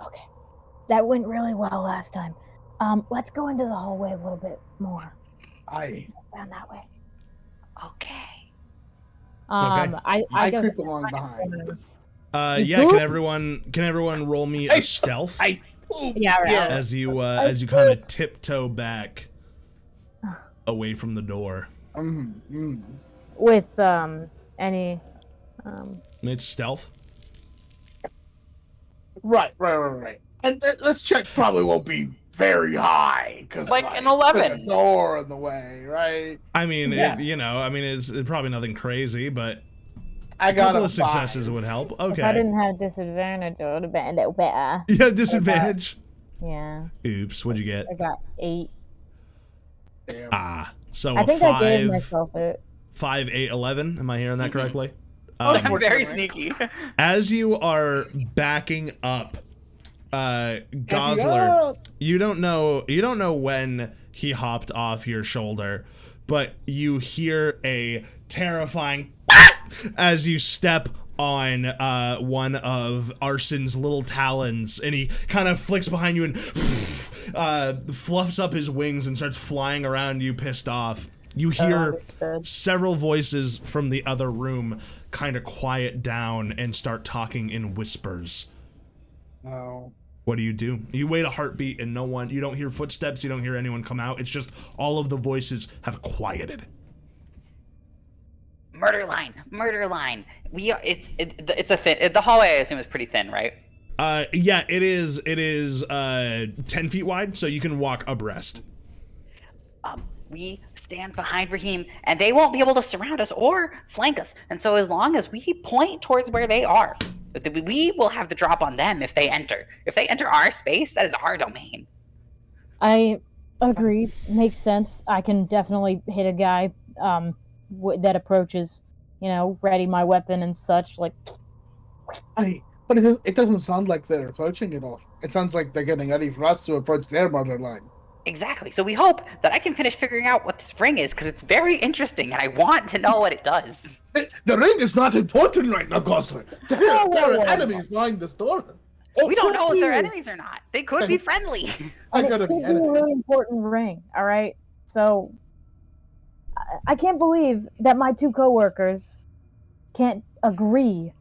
Okay. That went really well last time. Let's go into the hallway a little bit more. Down that way.
Okay.
I
go
creep along behind.
Yeah, can everyone roll me a stealth?
Yeah, right.
As you kind of tiptoe back away from the door.
With any
It's stealth.
Right. And let's check. Probably won't be very high because
Like an 11.
there's a door in the way, right?
I mean,
Yeah.
it's probably nothing crazy, but
I
a
got
couple
a
of successes
5.
would help.
If I
Okay.
didn't have disadvantage, it would have been a little better.
You have disadvantage.
Yeah.
Oops. What'd you get?
I got 8.
Damn.
So
I
a
think
5,
I gave myself it.
5, 8, 11. Am I hearing that correctly?
I'm very sneaky.
As you are backing up, Gozzler, you don't know when he hopped off your shoulder, but you hear a terrifying as you step on one of Arson's little talons, and he kind of flicks behind you and fluffs up his wings and starts flying around you, pissed off. You hear several voices from the other room kind of quiet down and start talking in whispers.
Oh.
What do? You wait a heartbeat and you don't hear footsteps, you don't hear anyone come out. It's just all of the voices have quieted.
Murder line. It's a thin. The hallway, I assume, is pretty thin, right?
Yeah, it is 10 feet wide, so you can walk abreast.
We stand behind Rahim, and they won't be able to surround us or flank us. And so as long as we point towards where they are, we will have the drop on them if they enter. If they enter our space, that is our domain.
I agree. Makes sense. I can definitely hit a guy that approaches, ready my weapon and such. Like,
but it doesn't sound like they're approaching at all. It sounds like they're getting ready for us to approach their borderline.
Exactly. So we hope that I can finish figuring out what this ring is, because it's very interesting, and I want to know what it does.
The ring is not important right now, Gozzler. There are enemies behind this door.
We don't know if they're enemies or not. They could be friendly.
I gotta be
It's a really important ring, all right? So, I can't believe that my two coworkers can't agree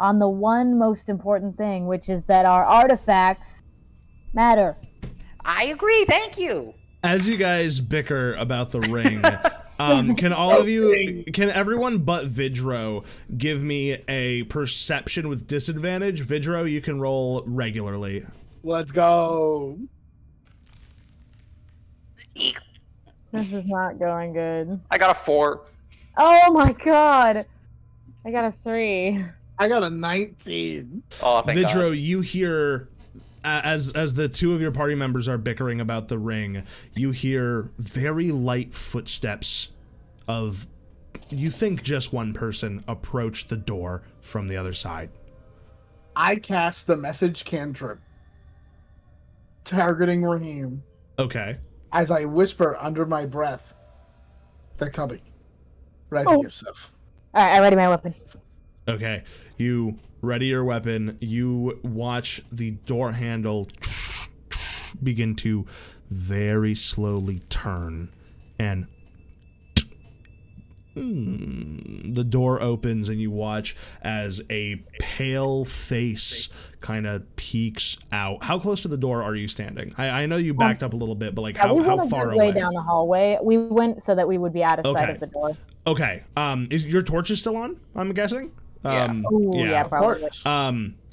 on the one most important thing, which is that our artifacts matter.
I agree. Thank you.
As you guys bicker about the ring, can everyone but Vidro give me a perception with disadvantage? Vidro, you can roll regularly.
Let's go.
This is not going good.
I got a 4.
Oh my god! I got a 3.
I got a 19.
Oh, thank
Vidro,
God.
you hear, as the two of your party members are bickering about the ring, you hear very light footsteps of, you think just one person, approach the door from the other side.
I cast the message cantrip, targeting Rahim.
Okay.
As I whisper under my breath, they're coming. Ready yourself.
Alright, I ready my weapon.
Okay. You ready your weapon. You watch the door handle begin to very slowly turn, and the door opens, and you watch as a pale face kind of peeks out. How close to the door are you standing? I know you backed up a little bit, but like how far away?
Way down the hallway. We went so that we would be out of sight of the door.
Okay. Is your torch still on? I'm guessing.
Yeah.
Yeah, probably.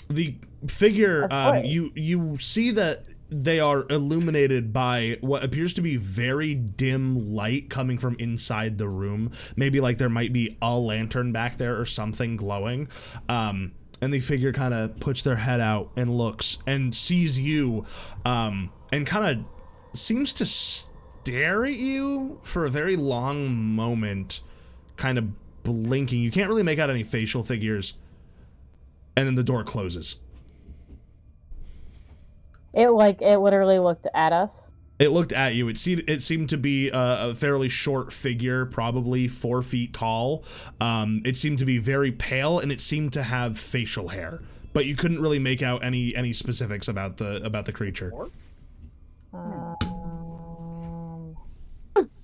The figure, you see that they are illuminated by what appears to be very dim light coming from inside the room. Maybe like there might be a lantern back there or something glowing. And the figure kind of puts their head out and looks and sees you, and kind of seems to stare at you for a very long moment, kind of blinking. You can't really make out any facial figures, and then the door closes.
It literally looked at us.
It looked at you. It seemed to be a fairly short figure, probably 4 feet tall. It seemed to be very pale, and it seemed to have facial hair, but you couldn't really make out any specifics about the creature.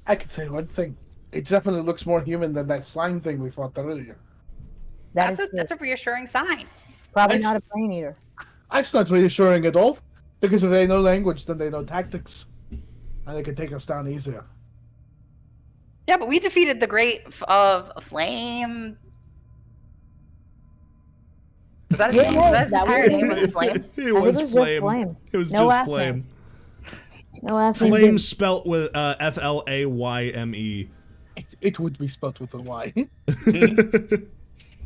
I could say one thing. It definitely looks more human than that slime thing we fought earlier.
That's a reassuring sign.
Probably not a brain eater.
That's not reassuring at all. Because if they know language, then they know tactics. And they can take us down easier.
Yeah, but we defeated the Great Flame. Was that his name? Was that his entire name? Was it Flame?
It was Flame. It was just Flame.
No last name.
Flame spelt with F-L-A-Y-M-E.
It would be spelt with a Y.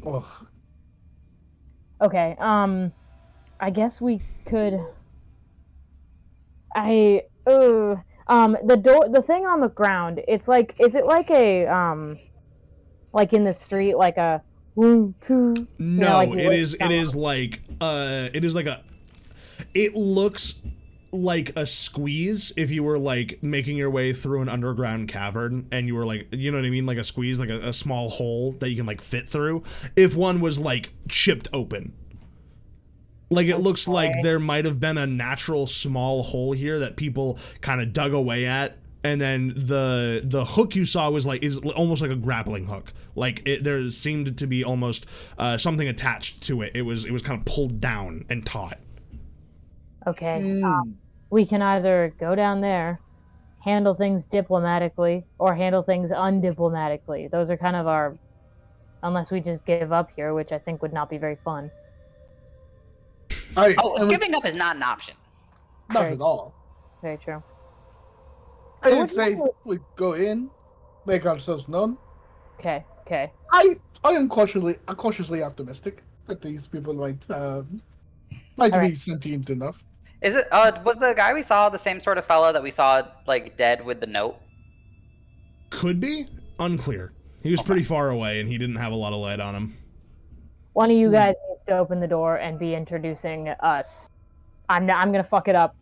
Oh.
Okay, I guess we could... the thing on the ground, it's like, is it like a, like in the street, like a 1, 2.
No,
like
it is like it looks like a squeeze if you were like making your way through an underground cavern and you were like, you know what I mean, like a squeeze, like a small hole that you can like fit through, if one was like chipped open. Like it looks like there might have been a natural small hole here that people kind of dug away at, and then the hook you saw is almost like a grappling hook. Like there seemed to be almost something attached to it. It was kind of pulled down and taut.
Okay. We can either go down there, handle things diplomatically, or handle things undiplomatically. Those are kind of our, unless we just give up here, which I think would not be very fun.
Giving up is not an option.
Not at all.
Very true.
I would say we go in, make ourselves known.
Okay.
I am cautiously optimistic that these people might be sentient enough.
Is it? Was the guy we saw the same sort of fellow that we saw like dead with the note?
Could be. Unclear. He was pretty far away and he didn't have a lot of light on him.
One of you guys needs to open the door and be introducing us. I'm gonna fuck it up.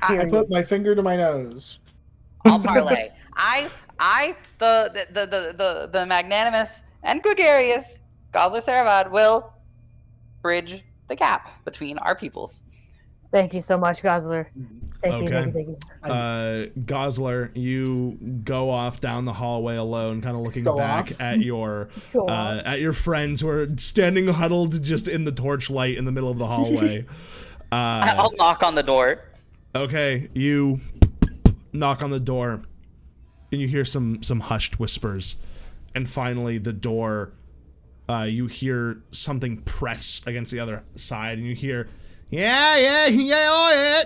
I put my finger to my nose.
I'll parlay. the magnanimous and gregarious Gozzler Saravad will bridge the gap between our peoples.
Thank you so much, Gozzler. Thank you.
Gozzler, you go off down the hallway alone, kind of looking back at your friends who are standing huddled just in the torchlight in the middle of the hallway.
I'll knock on the door.
Okay, you knock on the door, and you hear some hushed whispers, and finally the door. You hear something press against the other side, and you hear, yeah, oh,
yeah.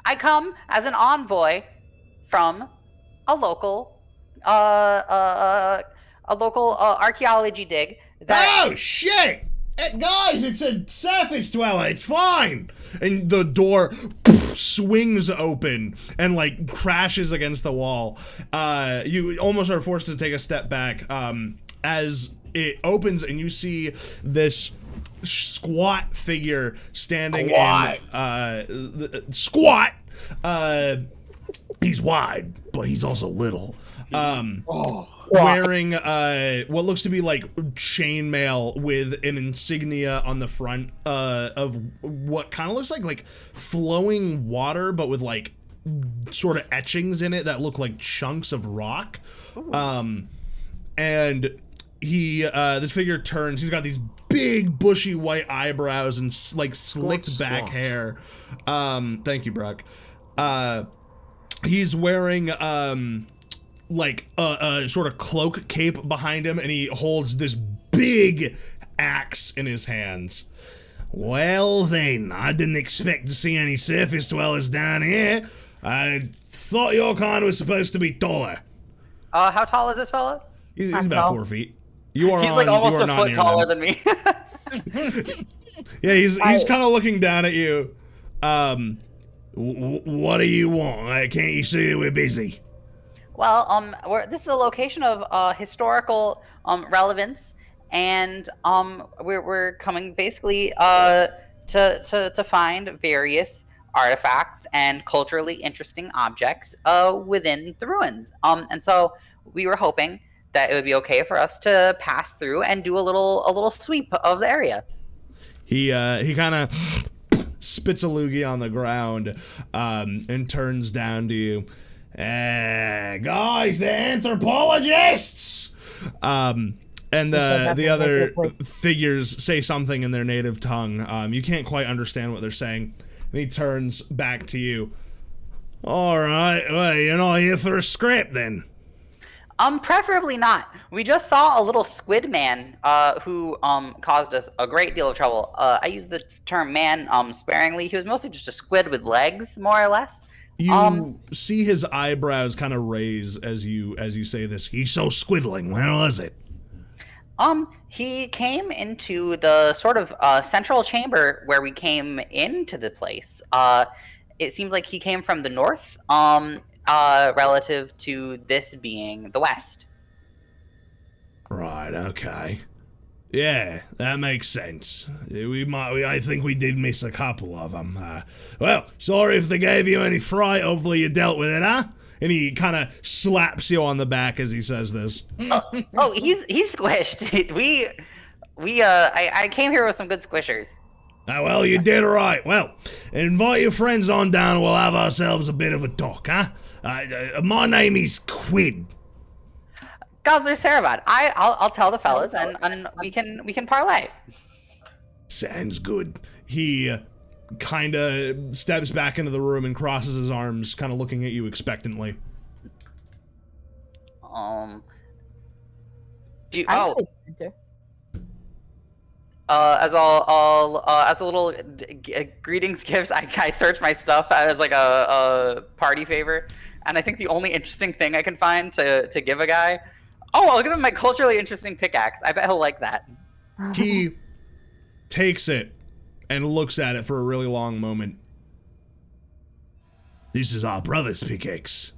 I come as an envoy from a local archaeology dig.
Oh shit! Guys, it's a surface dweller. It's fine. And the door swings open and like crashes against the wall. You almost are forced to take a step back as it opens, and you see this squat figure standing squat. He's wide, but he's also little. Wearing what looks to be like chainmail with an insignia on the front of what kind of looks like flowing water, but with like sort of etchings in it that look like chunks of rock. And he this figure turns. He's got these big bushy white eyebrows and like slicked back hair. Thank you, Brock. He's wearing like a sort of cloak cape behind him, and he holds this big axe in his hands. Well then, I didn't expect to see any surface dwellers down here. I thought your kind was supposed to be taller.
How tall is this fella?
He's about 4 feet. He's
like almost a foot taller than me.
Yeah, he's kind of looking down at you. What do you want? Can't you see that we're busy?
Well, this is a location of historical relevance, and we're coming basically to find various artifacts and culturally interesting objects within the ruins. And so we were hoping that it would be okay for us to pass through and do a little sweep of the area.
He kind of spits a loogie on the ground and turns down to you. Guys, the anthropologists! And the other figures say something in their native tongue. You can't quite understand what they're saying. And he turns back to you. Alright, well, you're not here for a scrap then.
Preferably not. We just saw a little squid man who caused us a great deal of trouble. I use the term man sparingly. He was mostly just a squid with legs, more or less.
You see his eyebrows kind of raise as you say this. He's so squiddling. Where was it?
He came into the sort of central chamber where we came into the place. It seemed like he came from the north. relative to this being the west.
Right, okay. Yeah, that makes sense. I think we did miss a couple of them. Well, sorry if they gave you any fright. Hopefully you dealt with it, huh? And he kind of slaps you on the back as he says this.
Oh, he's squished. I came here with some good squishers.
Well, you did right. Well, invite your friends on down and we'll have ourselves a bit of a talk, huh? My name is Quid.
Gozzler Sarabot. I'll tell the fellas and we can parlay.
Sounds good. He kind of steps back into the room and crosses his arms, kind of looking at you expectantly.
As a little greetings gift, I search my stuff as like a party favor, and I think the only interesting thing I can find to give a guy. Oh, I'll give him my culturally interesting pickaxe. I bet he'll like that.
He takes it and looks at it for a really long moment. This is our brother's pickaxe.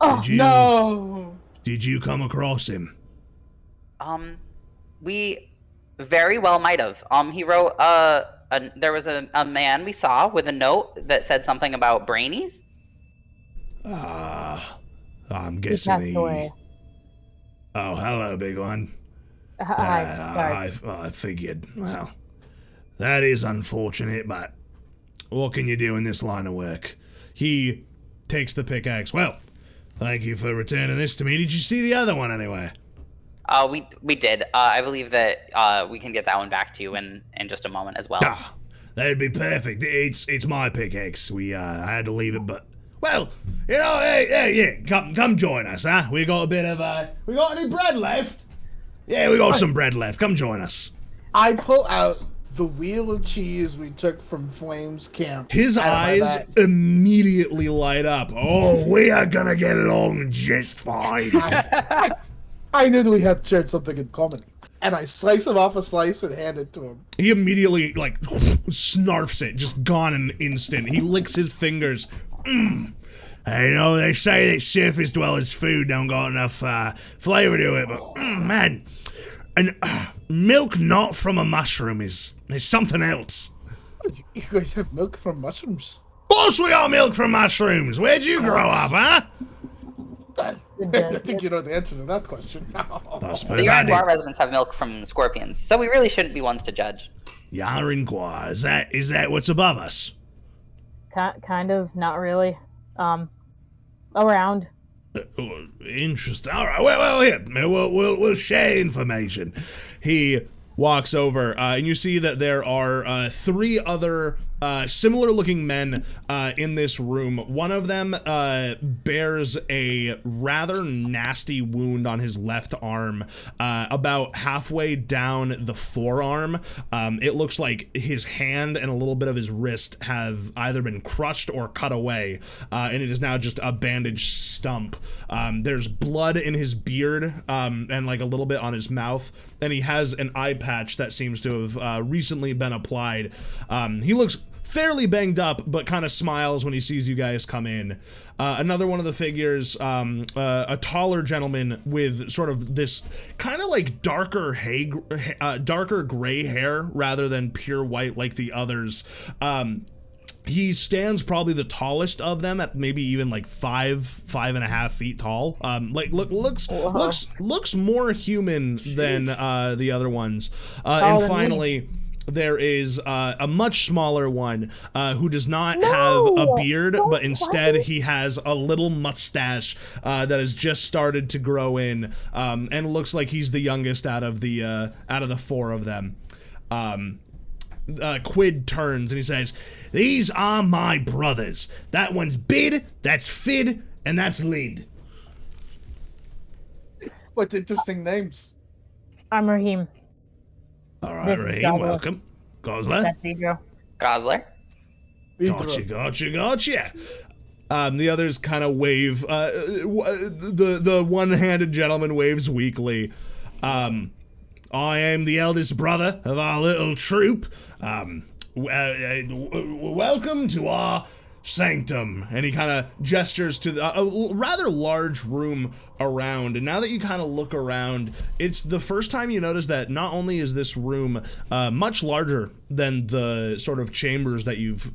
Oh, no!
Did you come across him?
We very well might have. He wrote, there was a man we saw with a note that said something about brainies.
I'm guessing he...
away.
Oh, hello, big one.
Hi,
I figured. Well, that is unfortunate, but what can you do in this line of work? He takes the pickaxe. Well, thank you for returning this to me. Did you see the other one anyway?
We did. I believe that we can get that one back to you in just a moment as well.
That'd be perfect. It's my pickaxe. I had to leave it, but well, you know, hey, come join us, huh? We got a bit of we got any bread left? Yeah, we got some bread left. Come join us.
I pull out the wheel of cheese we took from Flame's camp.
His eyes immediately light up. Oh, we are gonna get along just fine.
I knew that we had shared something in common. And I slice him off a slice and hand it to him.
He immediately, like, snarfs it, just gone in an instant. He licks his fingers. I know they say that surface dwellers' food don't got enough flavor to it, but man, and milk not from a mushroom is something else.
You guys have milk from mushrooms?
Of course we got milk from mushrooms. Where'd you grow up, huh?
I think you know the answer to that question.
The Jaryn Guar residents have milk from scorpions, so we really shouldn't be ones to judge.
Jaryn Guar, is that what's above us?
Kind of, not really. Around.
Interesting. All right. Well, here we'll share information. He walks over, and you see that there are 3 other similar-looking men in this room. One of them bears a rather nasty wound on his left arm, about halfway down the forearm. It looks like his hand and a little bit of his wrist have either been crushed or cut away, and it is now just a bandaged stump. There's blood in his beard, and like a little bit on his mouth, and he has an eye patch that seems to have recently been applied. He looks fairly banged up, but kind of smiles when he sees you guys come in. Another one of the figures, a taller gentleman with sort of this kind of like darker gray hair rather than pure white like the others. He stands probably the tallest of them at maybe even like 5.5 feet tall. Looks more human than the other ones. And finally, there is a much smaller one who does not have a beard, but instead he has a little mustache that has just started to grow in, and looks like he's the youngest out of the 4 of them. Quid turns and he says, "These are my brothers. That one's Bid, that's Fid, and that's Lid."
What interesting names.
I'm Rahim.
All right, Rahim, welcome. Gozzler.
That's Vidro.
Gozzler.
Gotcha. The others kind of wave. The one-handed gentleman waves weakly. I am the eldest brother of our little troop. Welcome to our sanctum, and he kind of gestures to a rather large room around. And now that you kind of look around, it's the first time you notice that not only is this room much larger than the sort of chambers that you've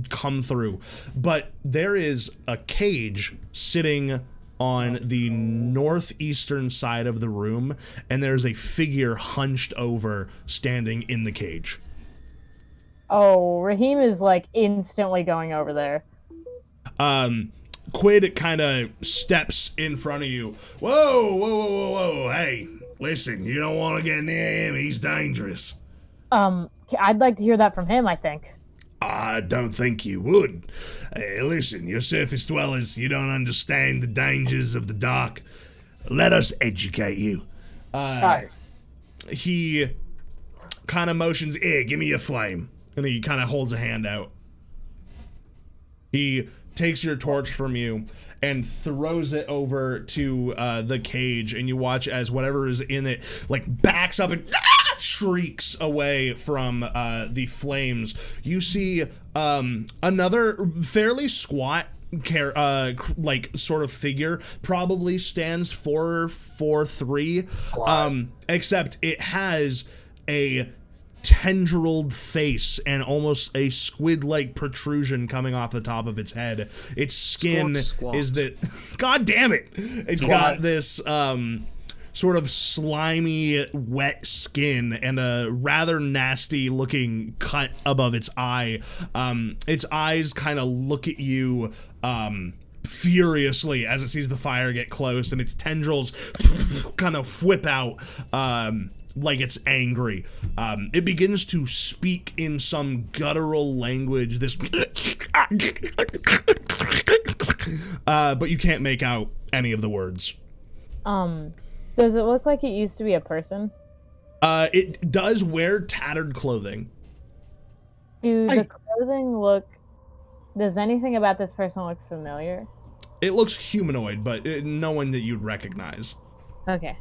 come through, but there is a cage sitting on the northeastern side of the room, and there's a figure hunched over, standing in the cage.
Oh, Rahim is like instantly going over there.
Quid kind of steps in front of you. Whoa, hey, listen, you don't want to get near him, he's dangerous.
I'd like to hear that from him, I think.
I don't think you would. Listen, you surface dwellers, you don't understand the dangers of the dark. Let us educate you.
Hi.
He kind of motions, here, give me your flame. And he kind of holds a hand out. He takes your torch from you and throws it over to the cage, and you watch as whatever is in it like backs up and shrieks away from the flames. You see another fairly squat like sort of figure, probably stands 4'3", except it has a tendrilled face and almost a squid-like protrusion coming off the top of its head. Its skin is that, god damn it, it's got this sort of slimy, wet skin and a rather nasty looking cut above its eye. Its eyes kind of look at you furiously as it sees the fire get close, and its tendrils kind of whip out like it's angry. It begins to speak in some guttural language, this but you can't make out any of the words.
Does it look like it used to be a person?
It does wear tattered clothing.
The clothing look... Does anything about this person look familiar?
It looks humanoid, but no one that you'd recognize.
Okay.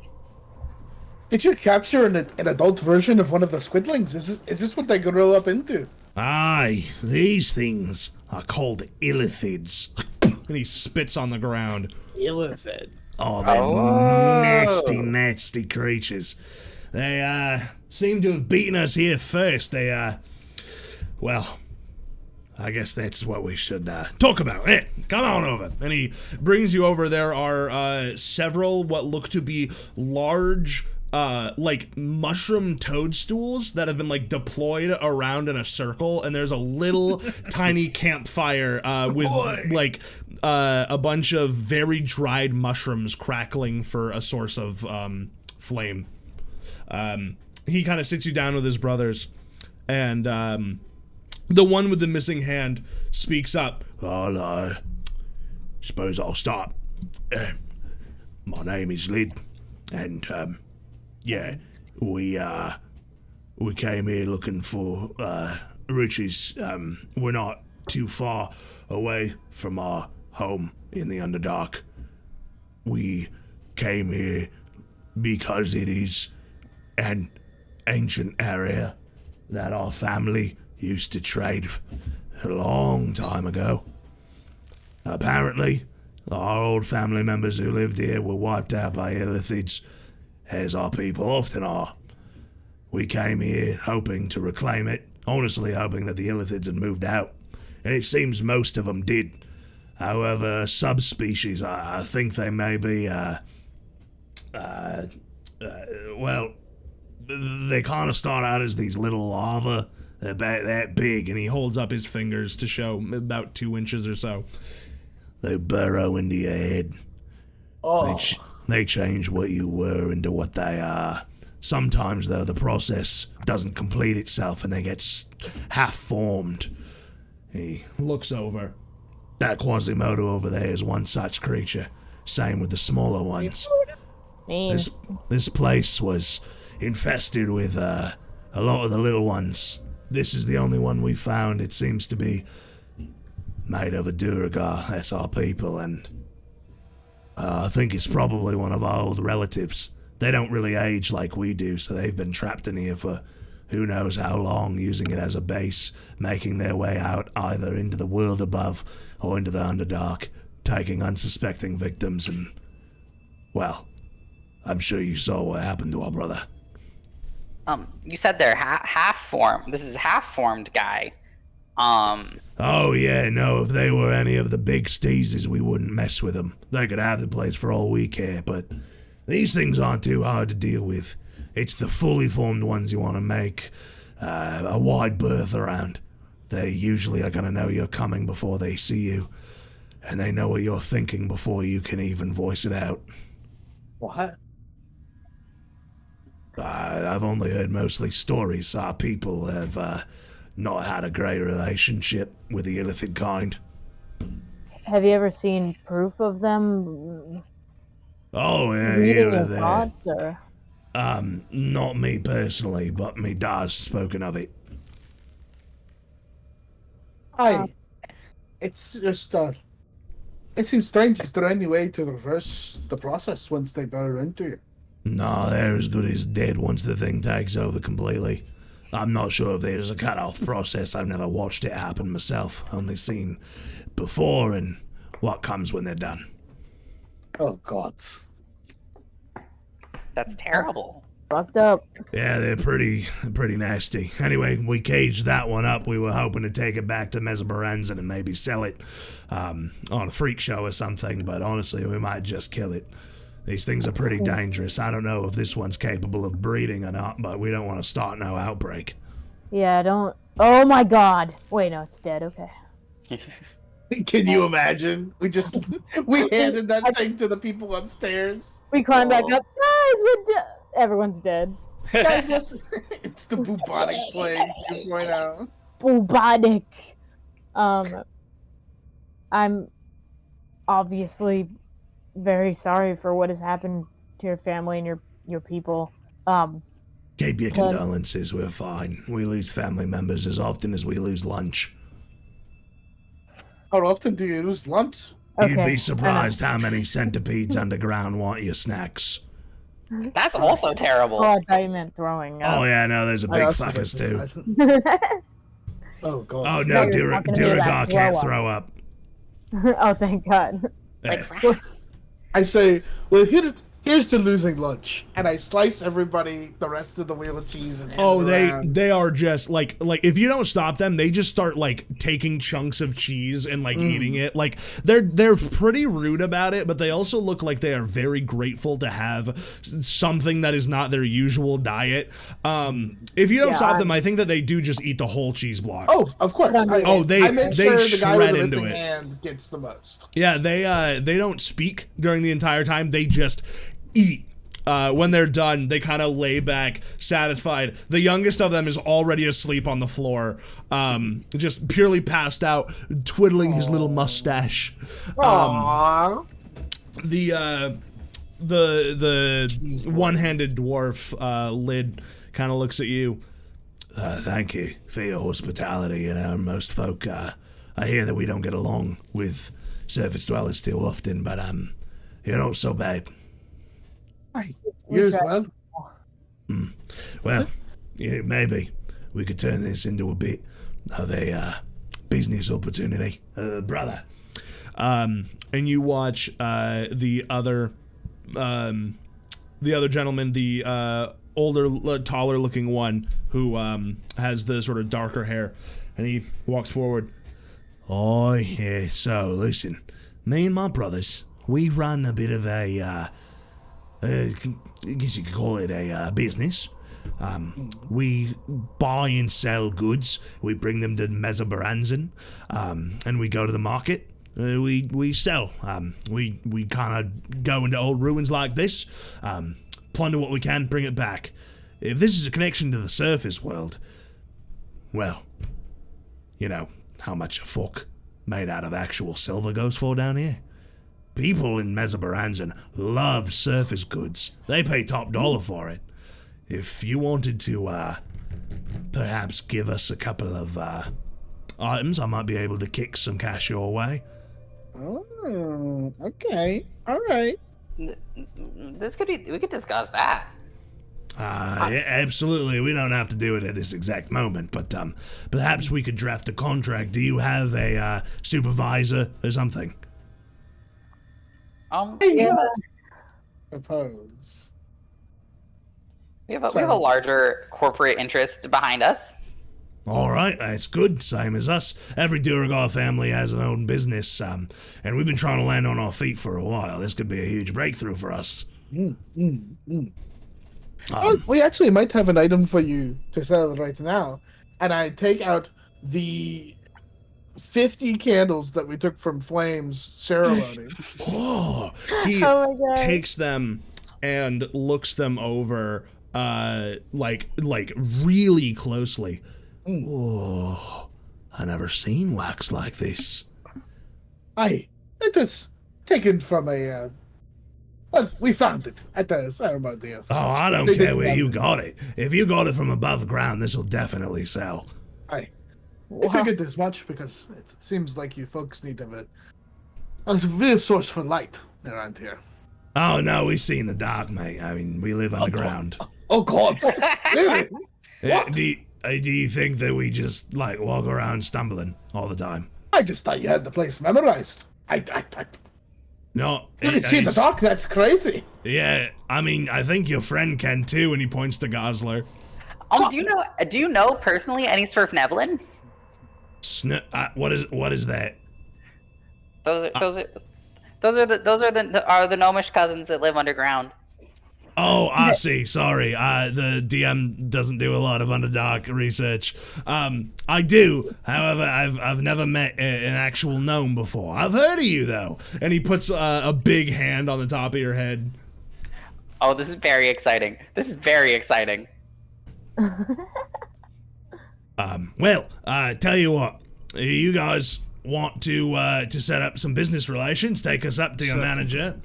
Did you capture an adult version of one of the squidlings? Is this what they grow up into?
Aye, these things are called illithids. And he spits on the ground.
Illithid.
Oh, they're nasty creatures. They, seem to have beaten us here first. They, well, I guess that's what we should, talk about. Hey, come on over. And he brings you over. There are, several what look to be large, like mushroom toadstools that have been like deployed around in a circle, and there's a little tiny campfire with like a bunch of very dried mushrooms crackling for a source of flame. He kind of sits you down with his brothers, and the one with the missing hand speaks up. Well, I suppose I'll start. My name is Lyd, and yeah, we came here looking for riches. We're not too far away from our home in the Underdark. We came here because it is an ancient area that our family used to trade a long time ago. Apparently, our old family members who lived here were wiped out by illithids, as our people often are. We came here hoping to reclaim it, honestly hoping that the illithids had moved out, and it seems most of them did. However, subspecies, I think they may be, well, they kind of start out as these little larvae. They're about that big, and he holds up his fingers to show about 2 inches or so. They burrow into your head.
Oh.
They change what you were into what they are. Sometimes, though, the process doesn't complete itself and they get half-formed. He looks over. That Quasimodo over there is one such creature. Same with the smaller ones. This place was infested with a lot of the little ones. This is the only one we found. It seems to be made of a Duragar. That's our people, and I think it's probably one of our old relatives. They don't really age like we do, so they've been trapped in here for
who knows how long, using it as a base, making their way out either into the world above or into the Underdark, taking unsuspecting victims and, well, I'm sure you saw what happened to our brother.
You said they're half-formed. This is half-formed guy.
Oh yeah, no, if they were any of the big steezes, we wouldn't mess with them. They could have the place for all we care, but these things aren't too hard to deal with. It's the fully formed ones you want to make a wide berth around. They usually are going to know you're coming before they see you, and they know what you're thinking before you can even voice it out.
What?
I've only heard mostly stories. Our people have not had a great relationship with the illithid kind.
Have you ever seen proof of them?
Oh, yeah,
Reading
here
your
and there.
thoughts, or?
Not me personally, but me dad's spoken of it.
It's just, it seems strange. Is there any way to reverse the process once they burrow into you?
No, they're as good as dead once the thing takes over completely. I'm not sure if there's a cut-off process. I've never watched it happen myself. Only seen before and what comes when they're done.
Oh, God.
That's terrible.
Fucked up.
Yeah, they're pretty nasty. Anyway, we caged that one up. We were hoping to take it back to Mesobaranzan and maybe sell it on a freak show or something, but honestly, we might just kill it. These things are pretty dangerous. I don't know if this one's capable of breeding or not, but we don't want to start no outbreak.
Yeah, don't... Oh my god! Wait, no, it's dead, okay.
Can you imagine? We handed that thing to the people upstairs.
We climb back up. Guys, we're dead! Everyone's dead.
Guys, it's the bubonic plague 2.0.
Bubonic! I'm obviously very sorry for what has happened to your family and your people.
Keep your condolences, we're fine. We lose family members as often as we lose lunch.
How often do you lose lunch?
Okay,
You'd be surprised how many centipedes underground want your snacks.
That's also terrible.
Oh, I thought you meant throwing.
Oh yeah, no, there's a big fuckers too.
Oh, God.
Oh no,
you're talking to me
Duragar
about
can't throw up.
Oh, thank God.
Yeah.
I say, well, here's to losing lunch, and I slice everybody the rest of the wheel of cheese and hand it around.
They are just like if you don't stop them, they just start like taking chunks of cheese and like eating it. Like they're pretty rude about it, but they also look like they are very grateful to have something that is not their usual diet. If you don't stop them, I think that they do just eat the whole cheese block.
Oh, of course.
They
I make sure the guy with
shred
the
into
missing
it.
hand gets the most.
Yeah, they don't speak during the entire time. They just eat. When they're done, they kind of lay back, satisfied. The youngest of them is already asleep on the floor, just purely passed out, twiddling his little mustache.
Aww.
The one-handed dwarf, Lid, kind of looks at you.
Thank you for your hospitality. You know, most folk, I hear that we don't get along with surface dwellers too often, but you're not so bad.
You as well?
Well, yeah, maybe we could turn this into a bit of a business opportunity, brother.
And you watch the other gentleman, the older, taller-looking one who has the sort of darker hair, and he walks forward.
Oh, yeah. So listen, me and my brothers, we run a bit of a. I guess you could call it a business. We buy and sell goods. We bring them to Mesobaranzan, and we go to the market. We sell. We kind of go into old ruins like this, plunder what we can, bring it back. If this is a connection to the surface world, well, you know how much a fork made out of actual silver goes for down here. People in Mesobaranzan love surface goods. They pay top dollar for it. If you wanted to, perhaps give us a couple of, items, I might be able to kick some cash your way.
Oh, okay. All right.
We could discuss that.
Yeah, absolutely. We don't have to do it at this exact moment, but perhaps we could draft a contract. Do you have a supervisor or something?
Yeah.
Propose.
We have a larger corporate interest behind us.
All right, that's good. Same as us. Every Duragar family has an own business, and we've been trying to land on our feet for a while. This could be a huge breakthrough for us.
We actually might have an item for you to sell right now. And I take out the 50 candles that we took from Flame's ceremony.
He
Oh my God.
takes them and looks them over, like really closely.
Oh, I never seen wax like this.
It was taken from a. We found it at the ceremony.
Oh, I don't care where you got it. If you got it from above ground, this will definitely sell.
I figured as much because it seems like you folks need a real source for light around here.
Oh, no, we see in the dark, mate. I mean, we live underground.
Oh, God. Really?
Do you think that we just, like, walk around stumbling all the time?
I just thought you had the place memorized.
No.
You can see in the dark, that's crazy.
Yeah, I mean, I think your friend can too, and he points to Gozzler.
Do you know personally any Swerfneblin?
What is that?
Those are the gnomish cousins that live underground.
Oh, I see. Sorry. The DM doesn't do a lot of Underdark research. I do. However, I've never met an actual gnome before. I've heard of you, though. And he puts a big hand on the top of your head.
Oh, this is very exciting.
Well, tell you what. You guys want to set up some business relations? Take us up to your manager.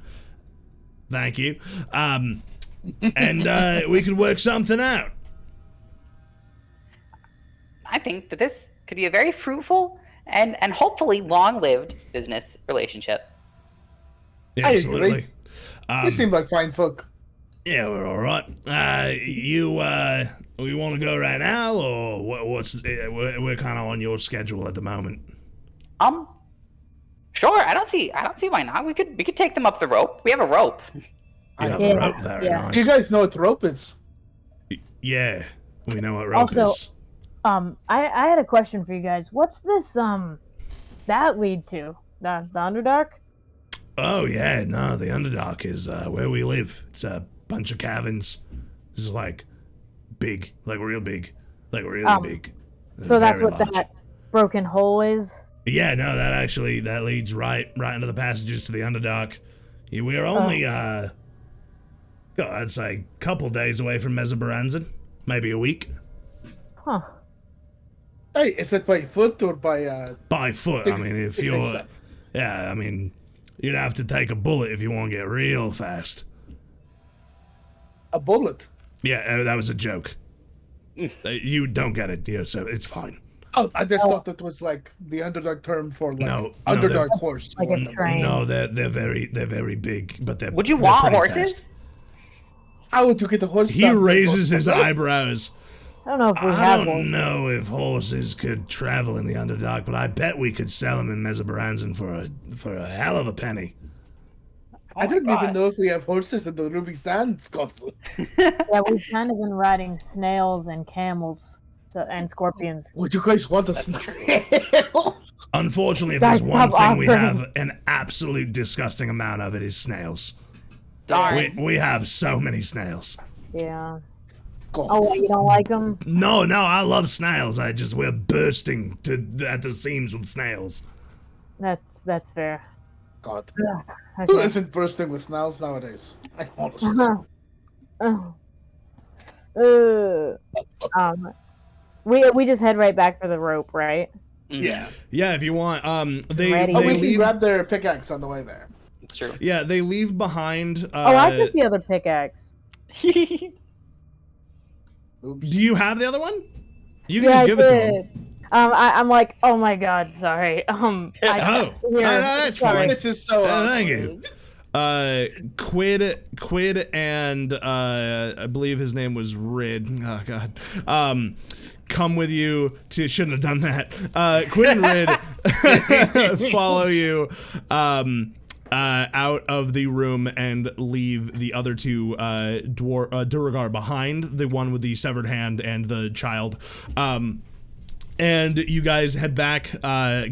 Thank you. And we could work something out.
I think that this could be a very fruitful and hopefully long-lived business relationship.
Yeah, absolutely.
You seem like fine folk.
Yeah, we're all right. We want to go right now, or we're kind of on your schedule at the moment.
Sure. I don't see why not. We could take them up the rope. We have a rope.
You have a rope, very nice.
You guys know what the rope is?
Yeah, we know what rope
Also,
is.
I had a question for you guys. What's this that lead to? The Underdark?
Oh yeah, no, the Underdark is where we live. It's a bunch of caverns. This is like big, like real big, like really big.
So that's
very
what
large.
that broken hole is?
Yeah, no, that leads right into the passages to the Underdark. We're only I'd say a couple days away from Mesobaranzan, maybe a week.
Huh.
Hey, is it by foot or by
By foot. I mean, if you're, yeah, I mean, you'd have to take a bullet if you want to get real fast.
a bullet?
Yeah, that was a joke. You don't get it, so it's fine.
Oh, I just thought that was like the Underdark term for like Underdark horse.
Like a train.
No, they're very big, but they're.
Would you
they're
want
pretty
horses?
fast.
How would you get a horse?
He raises his eyebrows.
I don't know if we
I
have
don't
one.
know if horses could travel in the Underdark, but I bet we could sell them in Mesobaranzan for a hell of a penny.
I don't even know if we have horses in the Ruby Sands, Gozzler.
Yeah, we've kind of been riding snails and camels and scorpions.
Would you guys want a snail?
Unfortunately, if
Guys,
there's one
stop
thing we
offering.
have an absolute disgusting amount of, it is snails.
Darn.
We have so many snails.
Yeah.
God.
Oh, what, you don't like them?
No, I love snails. We're bursting at the seams with snails.
That's fair.
God.
Okay.
Who isn't bursting with snails nowadays? I honestly.
We just head right back for the rope, right?
Yeah.
Yeah, if you want. They
Ready.
Oh,
they
we can
leave.
grab their pickaxe on the way there.
It's true.
Yeah, they leave behind.
Oh, I took the other pickaxe.
Oops.
Do you have the other one? You can
Yeah,
just
I
give it to
did.
him.
I'm like, oh my god, sorry.
Oh,
here,
no, that's
sorry.
fine.
This is so
Thank you.
Quid, and I believe his name was Rid. Oh God. Come with you to. Shouldn't have done that. Quid and Rid follow you out of the room and leave the other two Duragar behind. The one with the severed hand and the child. And you guys head back,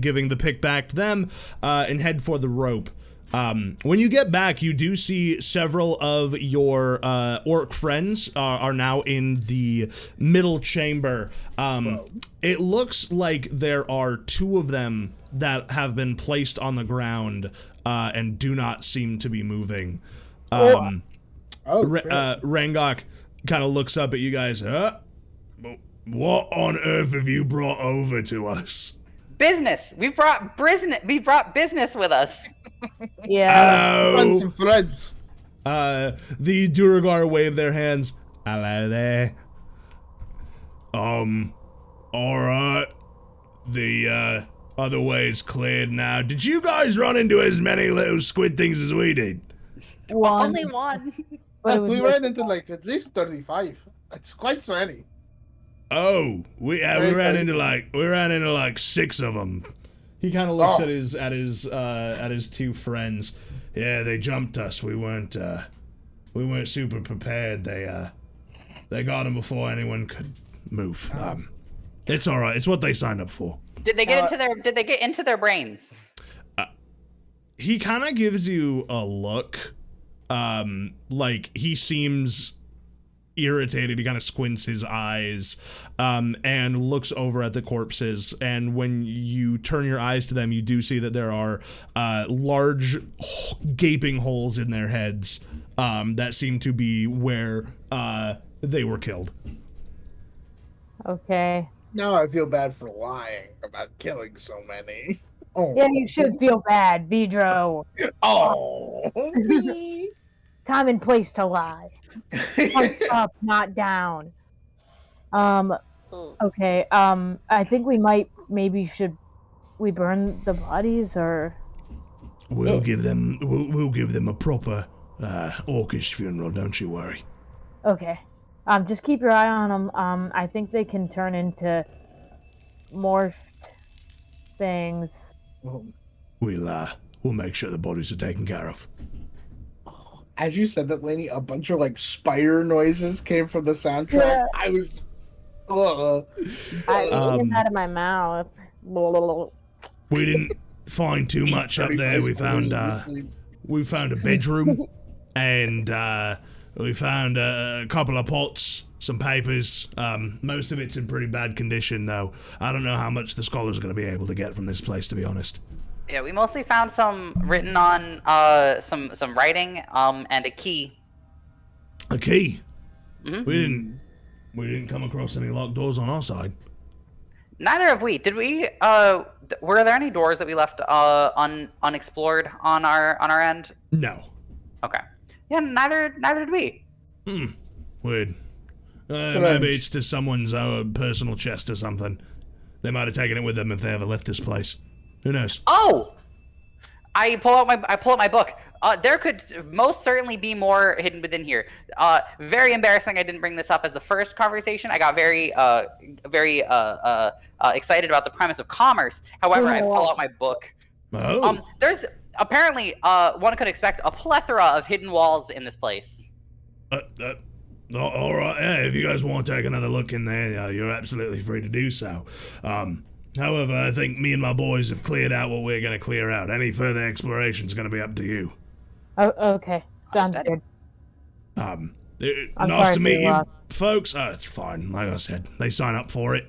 giving the pick back to them, and head for the rope. When you get back, you do see several of your orc friends are now in the middle chamber. It looks like there are two of them that have been placed on the ground and do not seem to be moving. Rangok kind of looks up at you guys. What on earth have you brought over to us?
Business. We brought business with us.
Yeah.
Hello.
Friends and friends.
The Duragar wave their hands. Hello there. Alright. The other way is cleared now. Did you guys run into as many little squid things as we did?
Only one.
But it was
We
like-
ran into like at least 35. It's quite so many.
Oh, we ran into like 6 of them. He kind of looks at his two friends. Yeah, they jumped us. We weren't super prepared. They got him before anyone could move. It's all right. It's what they signed up for.
Did they get into their brains?
He kind of gives you a look, like he seems irritated. He kind of squints his eyes, and looks over at the corpses. And when you turn your eyes to them, you do see that there are large gaping holes in their heads that seem to be where they were killed.
Okay.
Now I feel bad for lying about killing so many. Oh.
Yeah, you should feel bad, Vidro.
Oh.
Time and place to lie. Up, not down. Okay. I think should we burn the bodies or?
We'll give them a proper orcish funeral. Don't you worry.
Okay. Just keep your eye on them. I think they can turn into morphed things.
We'll make sure the bodies are taken care of.
As you said that, Laney, a bunch of like spider noises came from the soundtrack.
Yeah.
I was.
I get out of my mouth.
We didn't find too much up there. We found a bedroom, and we found a couple of pots, some papers. Most of it's in pretty bad condition, though. I don't know how much the scholars are going to be able to get from this place, to be honest.
Yeah, we mostly found some written on some writing and a key.
A key?
Mm-hmm.
We didn't come across any locked doors on our side.
Neither have we. Did we? Were there any doors that we left unexplored on our end?
No.
Okay. Yeah, neither did we.
Weird. Maybe it's to someone's personal chest or something. They might have taken it with them if they ever left this place. Who knows?
Oh! I pull out my book. There could most certainly be more hidden within here. Very embarrassing. I didn't bring this up as the first conversation. I got very excited about the premise of commerce. However, I pull out my book.
Oh.
There's apparently one could expect a plethora of hidden walls in this place.
All right. Yeah, if you guys want to take another look in there, you're absolutely free to do so. However, I think me and my boys have cleared out what we're going to clear out. Any further exploration is going to be up to you.
Oh, okay. Sounds good.
Nice to meet you, folks. It's fine. Like I said, they sign up for it.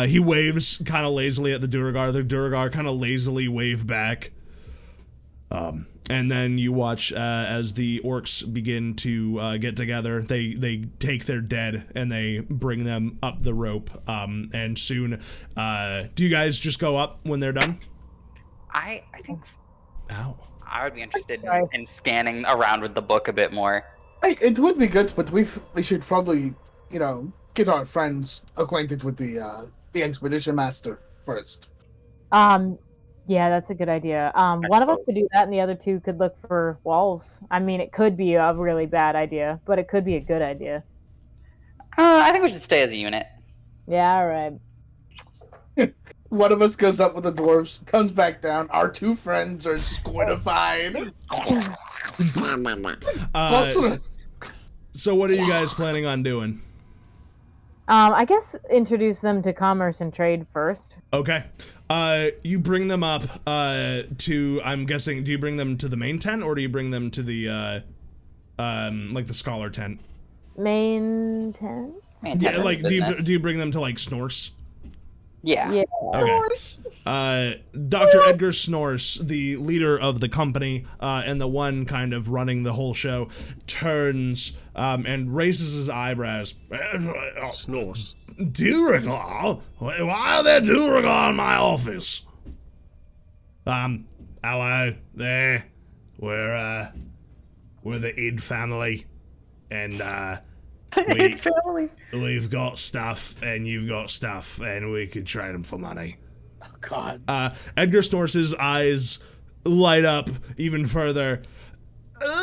He waves kind of lazily at the Duragar. The Duragar kind of lazily wave back. And then you watch as the orcs begin to get together. They take their dead and they bring them up the rope. And soon, do you guys just go up when they're done?
I think
Ow.
I would be interested in scanning around with the book a bit more.
It would be good, but we should probably, get our friends acquainted with the expedition master first.
Yeah, that's a good idea. One of us could do that, and the other two could look for walls. I mean, it could be a really bad idea, but it could be a good idea.
I think we should stay as a unit.
Yeah, all right.
One of us goes up with the dwarves, comes back down. Our two friends are squintified.
So what are you guys planning on doing?
I guess introduce them to commerce and trade first.
Okay. You bring them up to, I'm guessing, do you bring them to the main tent or do you bring them to the like the scholar tent?
Main tent?
Yeah, like do you bring them to like Snorse?
Yeah.
Yeah.
Okay. Dr. Edgar Snorse, the leader of the company, and the one kind of running the whole show, turns and raises his eyebrows.
Snorse.
Duragal? Why are there Duragal in my office? Hello there. We're the Id family, and we've got stuff, and you've got stuff, and we could trade them for money.
Oh, God.
Edgar Snorse's eyes light up even further.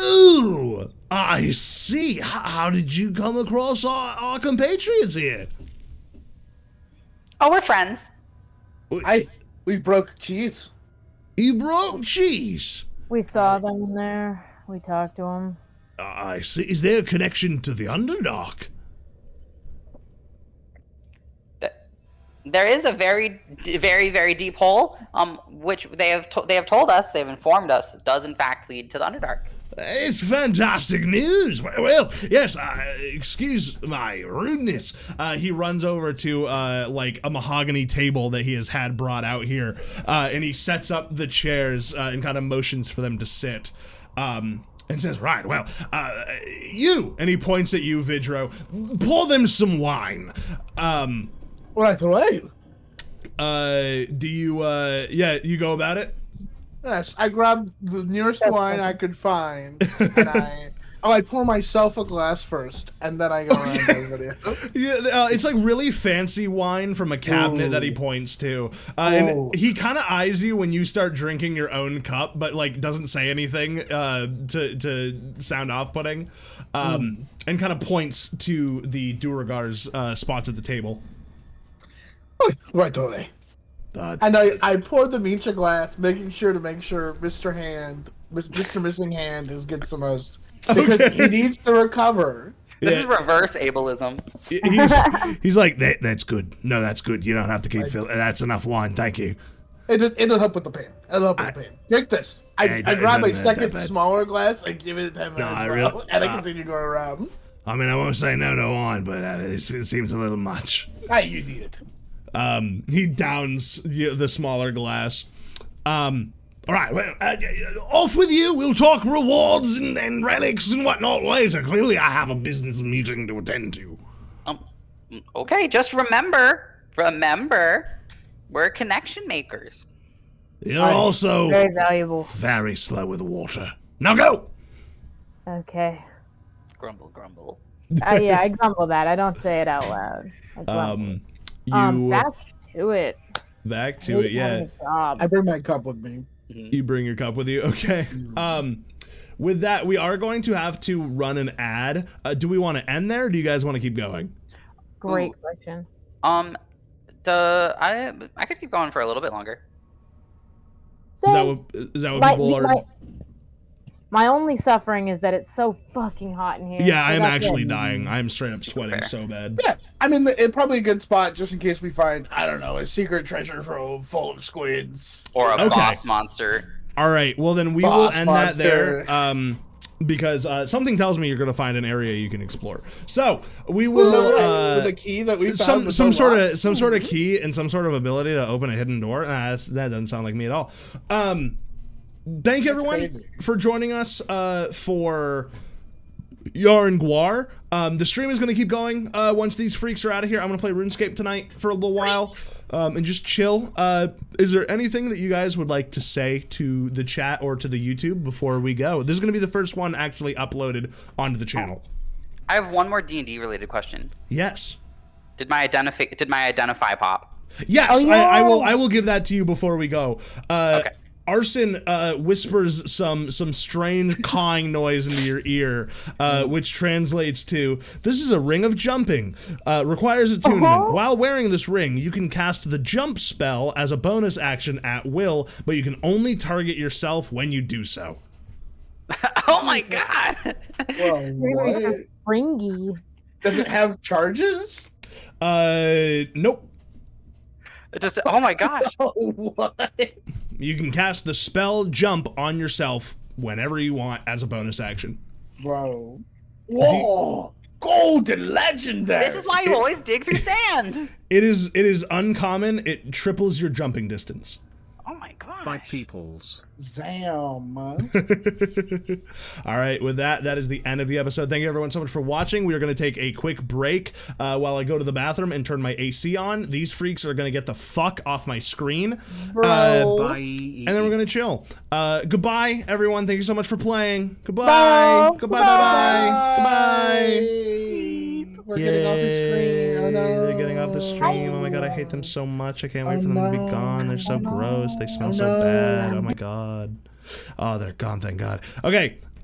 Ooh, I see. How did you come across our compatriots here?
Oh, we're friends.
We broke cheese.
You broke cheese.
We saw them in there. We talked to them.
I see. Is there a connection to the Underdark?
There is a very, very, very deep hole, which they have told us, they've informed us, does in fact lead to the Underdark.
It's fantastic news. Well, yes, excuse my rudeness. He runs over to, like, a mahogany table that he has had brought out here, and he sets up the chairs and kind of motions for them to sit. And says, right, well, you, and he points at you, Vidro, pour them some wine.
Right.
Do you, yeah, you go about it?
Yes, I grabbed the nearest wine I could find, and I pour myself a glass first, and then I go around to everybody else.
Yeah, it's like really fancy wine from a cabinet that he points to. And he kind of eyes you when you start drinking your own cup, but like doesn't say anything to sound off-putting. And kind of points to the Duragar's spots at the table.
Right away. And I poured them each a glass, making sure Mr. Missing Hand gets the most. Because he needs to recover.
This is reverse ableism.
He's like, that's good. No, that's good. You don't have to keep filling. That's enough wine. Thank you.
It'll help with the pain. Take this. I grab a second smaller glass and give it to him and I continue going around.
I mean, I won't say no to wine, but it seems a little much.
You need it.
He downs the smaller glass. All right, well, off with you. We'll talk rewards and relics and whatnot later. Clearly, I have a business meeting to attend to.
Okay, just remember, we're connection makers.
You're also
very valuable.
Very slow with water. Now go!
Okay.
Grumble, grumble.
Yeah, I grumble that. I don't say it out loud. Back to it.
Back to it, yeah.
I bring my cup with me.
You bring your cup with you? Okay. With that, we are going to have to run an ad. Do we want to end there, or do you guys want to keep going?
Great question.
I could keep going for a little bit longer.
Is that what people are...
My only suffering is that it's so fucking hot in here.
Yeah, I am actually dying. I'm straight up sweating so bad.
Yeah, I mean, it's probably a good spot just in case we find, I don't know, a secret treasure trove full of squids.
Or a boss monster.
All right, well then we will end that there. Because something tells me you're going to find an area you can explore. So we will
with a key that we found
some sort of key and some sort of ability to open a hidden door. That doesn't sound like me at all. Thank you everyone for joining us for Jaryn Guar. The stream is going to keep going once these freaks are out of here. I'm going to play RuneScape tonight for a little while and just chill. Is there anything that you guys would like to say to the chat or to the YouTube before we go? This is going to be the first one actually uploaded onto the channel.
I have one more D&D related question.
Yes.
Did my identify pop?
Yes,
Oh, yeah.
I will give that to you before we go.
Okay.
Arson whispers some strange cawing noise into your ear, which translates to, "This is a ring of jumping. Requires attunement. While wearing this ring, you can cast the jump spell as a bonus action at will, but you can only target yourself when you do so."
Oh my god!
Well, what?
Springy.
Does it have charges?
Nope.
It just, oh my gosh.
What?
You can cast the spell jump on yourself whenever you want as a bonus action.
Bro. Whoa! Golden legendary!
This is why you always dig through sand.
It is uncommon. It triples your jumping distance.
Oh my gosh.
By peoples.
Zam.
All right, with that is the end of the episode. Thank you everyone so much for watching. We are going to take a quick break while I go to the bathroom and turn my AC on. These freaks are going to get the fuck off my screen.
Bro.
Bye.
And then we're going to chill. Goodbye, everyone. Thank you so much for playing. Goodbye.
Bye.
Goodbye. Bye-bye. Goodbye.
We're getting off the screen. Oh no.
They're getting off the stream. Oh my god, I hate them so much. I can't wait for them to be gone. They're so gross. They smell so bad. Oh my god. Oh, they're gone, thank god. Okay.